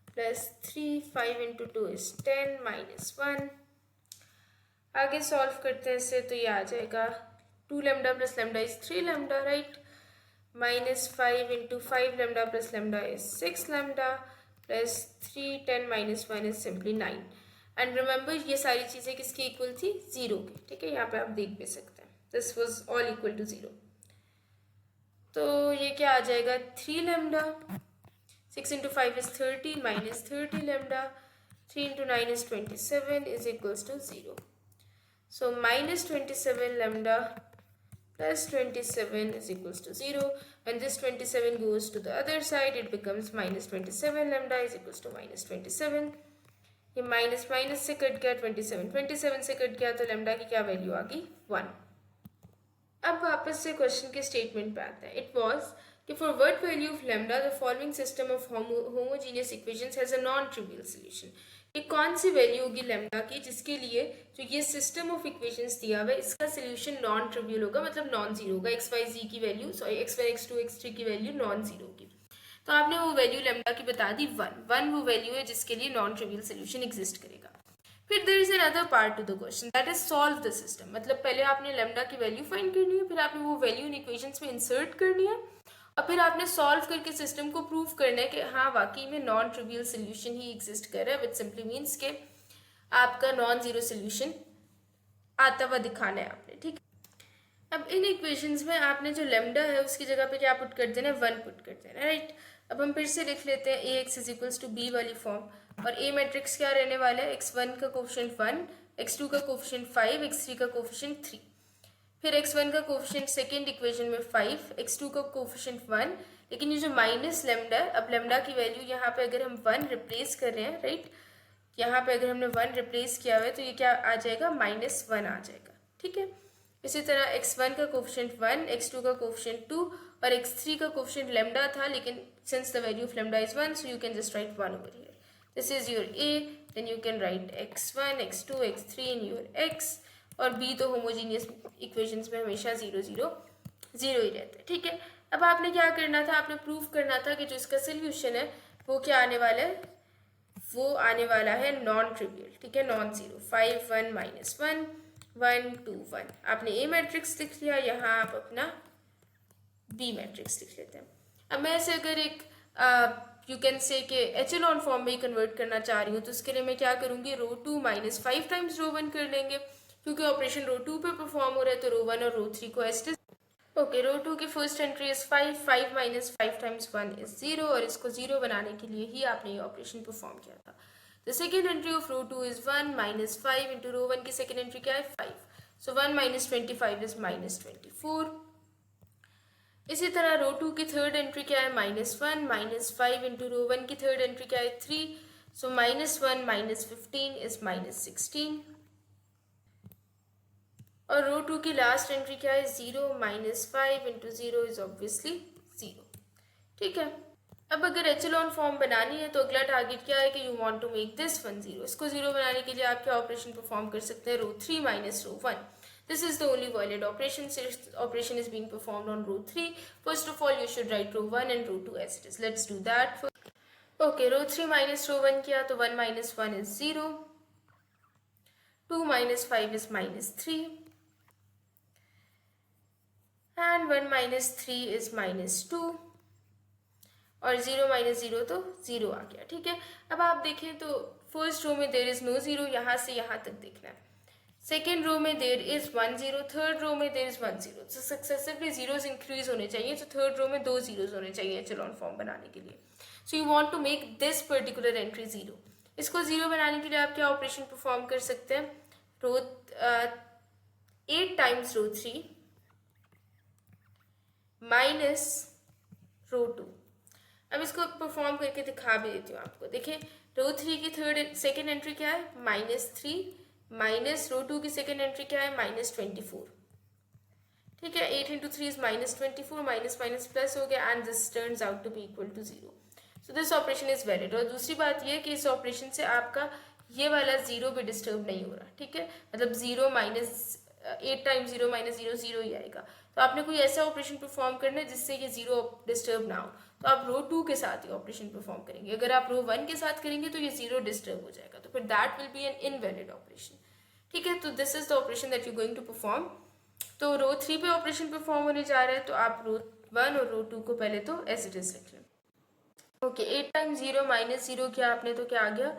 plus 3, 5 into 2 is 10 minus 1. आगे सॉल्व करते हैं इससे, तो ये आ जाएगा 2 lambda plus lambda is 3 lambda, right. Minus 5 into 5 lambda plus lambda is 6 lambda plus 3, 10 minus 1 is simply 9. And remember ये सारी चीज़ें किसकी इक्वल थी? जीरो की, ठीक है. यहाँ पे आप देख भी सकते हैं this was all equal to zero. तो ये क्या आ जाएगा? 3 lambda, 6 into 5 is 13 minus 30 lambda, 3 into 9 is 27 is equals to 0. So minus 27 lambda plus 27 is equals to 0. When this 27 goes to the other side, it becomes minus 27 lambda is equals to minus 27. ये minus minus से cut गया, 27 से cut गया, तो lambda की क्या value आ गई? 1. अब वापस से क्वेश्चन के स्टेटमेंट पे आता है. इट वॉज कि for what value of lambda the following system of homogeneous equations has a non trivial solution. ये कौन सी वैल्यू होगी लैम्डा की जिसके लिए जो ये सिस्टम ऑफ इक्वेशंस दिया हुआ है इसका सोल्यूशन नॉन ट्रिवियल होगा, मतलब नॉन जीरो होगा. एक्स वाई जी की value, sorry x1, x2, x3 की वैल्यू नॉन जीरो होगी. तो आपने वो वैल्यू लैम्डा की बता दी 1 वो वैल्यू है जिसके लिए नॉन ट्रिवियल सोल्यूशन एग्जिस्ट करेगा. फिर there is another part to the question that is solve the system. मतलब पहले आपने लैम्डा की वैल्यू फाइंड करनी है, फिर आपने वो वैल्यू इन इक्वेशंस में इंसर्ट करनी है, और फिर आपने सॉल्व करके सिस्टम को प्रूव करना है कि हाँ वाकई में नॉन ट्रिवियल सोल्यूशन ही एग्जिस्ट कर रहा है, विच सिंपली मीन्स के आपका नॉन जीरो सोल्यूशन आता हुआ दिखाना है आपने, ठीक है. अब इन इक्वेशंस में आपने जो लैम्डा है उसकी जगह पे क्या पुट कर देना है? 1 पुट कर देना है, राइट. अब हम फिर से लिख लेते हैं A x is equals to B वाली फॉर्म, और ए मैट्रिक्स क्या रहने वाला है? x1 का कोफिशिएंट 1, x2 का कोफिशिएंट 5, x3 का कोफिशिएंट 3. फिर x1 का कोफिशिएंट सेकेंड इक्वेशन में 5, x2 का कोफिशिएंट 1, लेकिन ये जो माइनस लैम्डा है, अब लैम्डा की वैल्यू यहाँ पे अगर हम 1 रिप्लेस कर रहे हैं, राइट, यहाँ पे अगर हमने 1 रिप्लेस किया हुआ है तो ये क्या आ जाएगा? -1 आ जाएगा, ठीक है. इसी तरह x1 का कोफिशिएंट 1, x2 का कोफिशिएंट 2 और x3 का कोफिशिएंट लैम्डा था, लेकिन since the value of lambda is 1 so you can just write 1 over here. This is your a, then you can write x1 x2 x3 in your x, और b तो homogeneous equations में हमेशा 0 0 0 ही रहता है. ठीक है, अब आपने क्या करना था, आपने प्रूव करना था कि जो इसका सोल्यूशन है वो क्या आने वाला है, वो आने वाला है नॉन ट्रिवियल. ठीक है, नॉन जीरो. 5 1 -1 1 2 1. आपने ए मैट्रिक्स लिख लिया, यहाँ आप अपना बी मैट्रिक्स लिख लेते हैं. अब मैं इसे अगर एक यू कैन से कि एचेलॉन फॉर्म में कन्वर्ट करना चाह रही हूँ, तो उसके लिए मैं क्या करूँगी, रो 2 -5 टाइम्स रो 1 कर लेंगे, क्योंकि ऑपरेशन रो 2 पे परफॉर्म हो रहा है, तो रो 1 और रो 3 को एज. ओके, रो 2 की first entry is 5 5 -5 times 1 is 0, और इसको 0 बनाने के लिए ही आपने ये ऑपरेशन परफॉर्म किया था. The second entry of row 2 is 1 -5 into row 1 की सेकेंड एंट्री क्या है, 5. So 1 -25 is -24. इसी तरह रो 2 की थर्ड एंट्री क्या है, -1 -5 इंटू रो 1 की थर्ड एंट्री क्या है, 3. सो -1 -15 इज -16. और रो 2 की लास्ट एंट्री क्या है, 0 -5 इंटू 0 इज ऑब्वियसली 0. ठीक है, अब अगर एचेलॉन फॉर्म बनानी है तो अगला टारगेट क्या है कि you want to make this one 0. इसको 0 बनाने के लिए आप क्या ऑपरेशन परफॉर्म कर सकते हैं, row 3 minus rho 1. This is the only valid operation. Since operation is being performed on row 3, first of all you should write row 1 and row 2 as it is. Let's do that. Okay, row 3 minus row 1 किया तो 1 minus 1 is 0. 2 minus 5 is -3. And 1 minus 3 is -2. और 0 minus 0 तो 0 आ गया. ठीक है, अब आप देखें तो फर्स्ट रो में देर इज नो 0, यहाँ से यहाँ तक देखना है. सेकेंड रो में देर इज 1 0, थर्ड रो में देर इज 1 0. तो सक्सेसिवली जीरोस इंक्रीज होने चाहिए, तो थर्ड रो में 2 जीरोस होने चाहिए एचेलॉन फॉर्म बनाने के लिए. So you want to make this particular entry 0. इसको 0 बनाने के लिए आप क्या ऑपरेशन परफॉर्म कर सकते हैं, रो 8 टाइम्स रो 3 माइनस रो 2. अब इसको परफॉर्म करके दिखा भी देती हूँ आपको. देखिए, रो 3 की सेकेंड एंट्री क्या है, -3 माइनस रो 2 की सेकेंड एंट्री क्या है, -24. ठीक है, 8 into 3 is -24, minus minus plus हो गया, and this turns out to be equal to 0. So this operation is valid. और दूसरी बात यह कि इस ऑपरेशन से आपका ये वाला 0 भी डिस्टर्ब नहीं हो रहा. ठीक है, मतलब 0 माइनस 8 टाइम्स 0 माइनस 0 0 ही आएगा. तो आपने कोई ऐसा ऑपरेशन परफॉर्म करना है जिससे ये 0 डिस्टर्ब ना हो, तो आप रो 2 के साथ ही ऑपरेशन परफॉर्म करेंगे. अगर आप रो 1 के साथ करेंगे तो ये 0 डिस्टर्ब हो जाएगा, तो फिर that will be an invalid operation. ठीक है, तो this is the operation that you going to perform. तो रो 3 पे ऑपरेशन परफॉर्म होने जा रहा है, तो आप रो 1 और रो 2 को पहले तो एज इट इज लिख लें. ओके, 8 टाइम्स 0 माइनस 0 किया आपने तो क्या आ गया,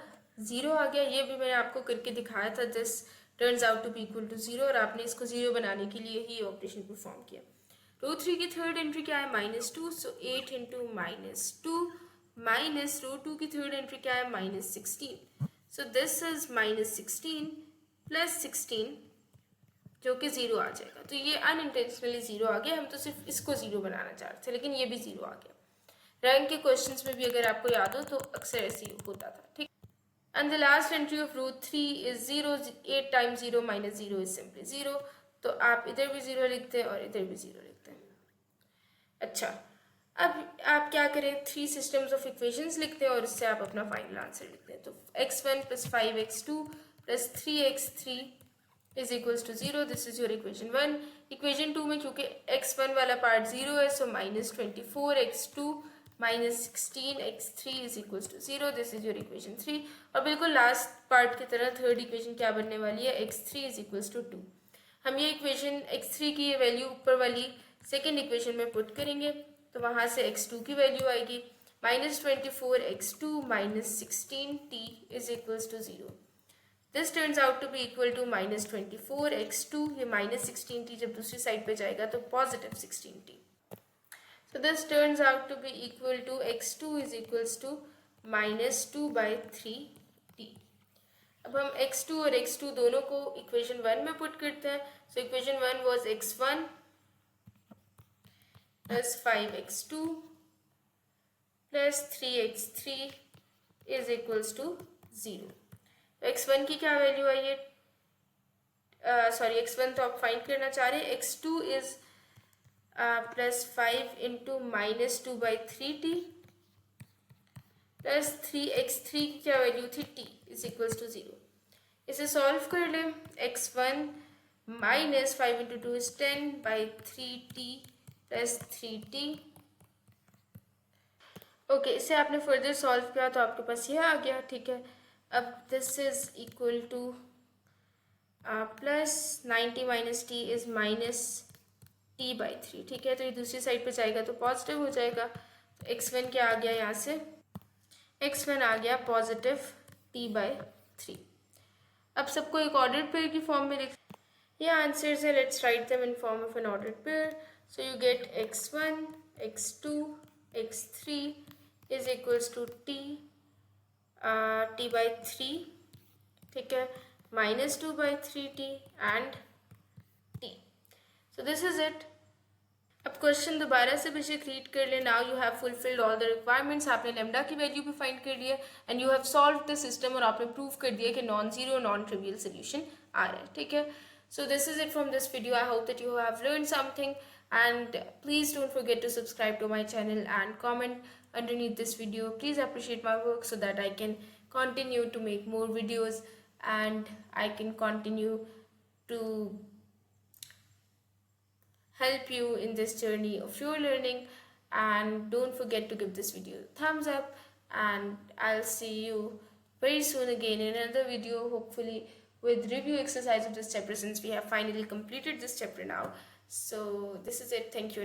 0 आ गया. ये भी मैंने आपको करके दिखाया था. This turns out to be equal to 0, और आपने इसको 0 बनाने के लिए ही ऑपरेशन परफॉर्म किया. रो 3 की थर्ड एंट्री क्या है, -2. सो 8 इंटू -2 माइनस रो 2 की थर्ड एंट्री क्या है, -16. सो दिस इज -16 प्लस 16 जो कि 0 आ जाएगा. तो ये अनइंटेंशनली 0 आ गया. हम तो सिर्फ इसको 0 बनाना चाह रहे थे, लेकिन ये भी 0 आ गया. रैंक के क्वेश्चंस में भी अगर आपको याद हो तो अक्सर ऐसे ही होता था. ठीक, and the last entry of row 3 is 0. 8 times 0 minus 0 is simply 0. तो आप इधर भी 0 लिखते हैं और इधर भी 0 लिखते हैं. अच्छा, अब आप क्या करें, 3 सिस्टम्स ऑफ इक्वेशंस लिखते हैं और इससे आप अपना फाइनल आंसर लिखते हैं. तो x1 + 5x2 + 3x3 is equals to 0. This is your equation 1. Equation 2 में क्योंकि x1 वाला पार्ट 0 है, so -24x2 -16x3 is equals to 0. This is your equation 3. और बिल्कुल लास्ट पार्ट की तरह थर्ड इक्वेशन क्या बनने वाली है, x3 इज इक्वल्स टू 2. हम ये इक्वेशन x3 की वैल्यू ऊपर वाली सेकेंड इक्वेशन में पुट करेंगे, तो वहाँ से x2 की वैल्यू आएगी -24x2 -16t is equals to 0. This turns out to be equal to -24x2. ये -16t जब दूसरी साइड पे जाएगा तो + 16t. So this turns out to be equal to x2 is equals to -2/3t. अब हम x2 और x2 दोनों को इक्वेशन 1 में पुट करते हैं. So equation 1 was x1 + 5x2 + 3x3 is equals to 0. तो x1 की क्या वैल्यू आई है, सॉरी x1 तो आप फाइंड करना चाह रहे हैं. x2 is plus 5 into minus 2 by 3t plus 3x3 की क्या वैल्यू थी t इज इक्वल्स टू 0। इसे सॉल्व कर लें। x1 minus 5 into 2 is 10 by 3t plus 3t। Okay, इसे आपने फर्दर सॉल्व किया तो आपके पास ये आ गया। ठीक है, अब this is equal two plus 90 minus T is minus T by 3। ठीक है, तो ये दूसरी साइड पे जाएगा तो पॉजिटिव हो जाएगा। तो x1 क्या आ गया यहाँ से, x1 आ गया पॉजिटिव t बाई 3। अब सबको एक ऑर्डर्ड पेयर की फॉर्म में लिख, ये आंसर्स है, let's write them in form of an ordered pair. So you get x1 x2 x3 is equals to t t by 3। ठीक है, minus 2 by 3t and t। So this is it. अब question दोबारा से बेशक read कर ले। Now you have fulfilled all the requirements. आपने lambda की वैल्यू भी फाइंड कर लिया and you have solve the system, और आपने प्रूव कर दिया कि non zero non trivial solution आ रहा है। ठीक है, so this is it from this video. I hope that you have learn something and please don't forget to subscribe to my channel and comment underneath this video. Please appreciate my work so that I can continue to make more videos and I can continue to help you in this journey of your learning. And don't forget to give this video a thumbs up, and I'll see you very soon again in another video, hopefully with review exercise of this chapter, since we have finally completed this chapter now. So this is it. Thank you.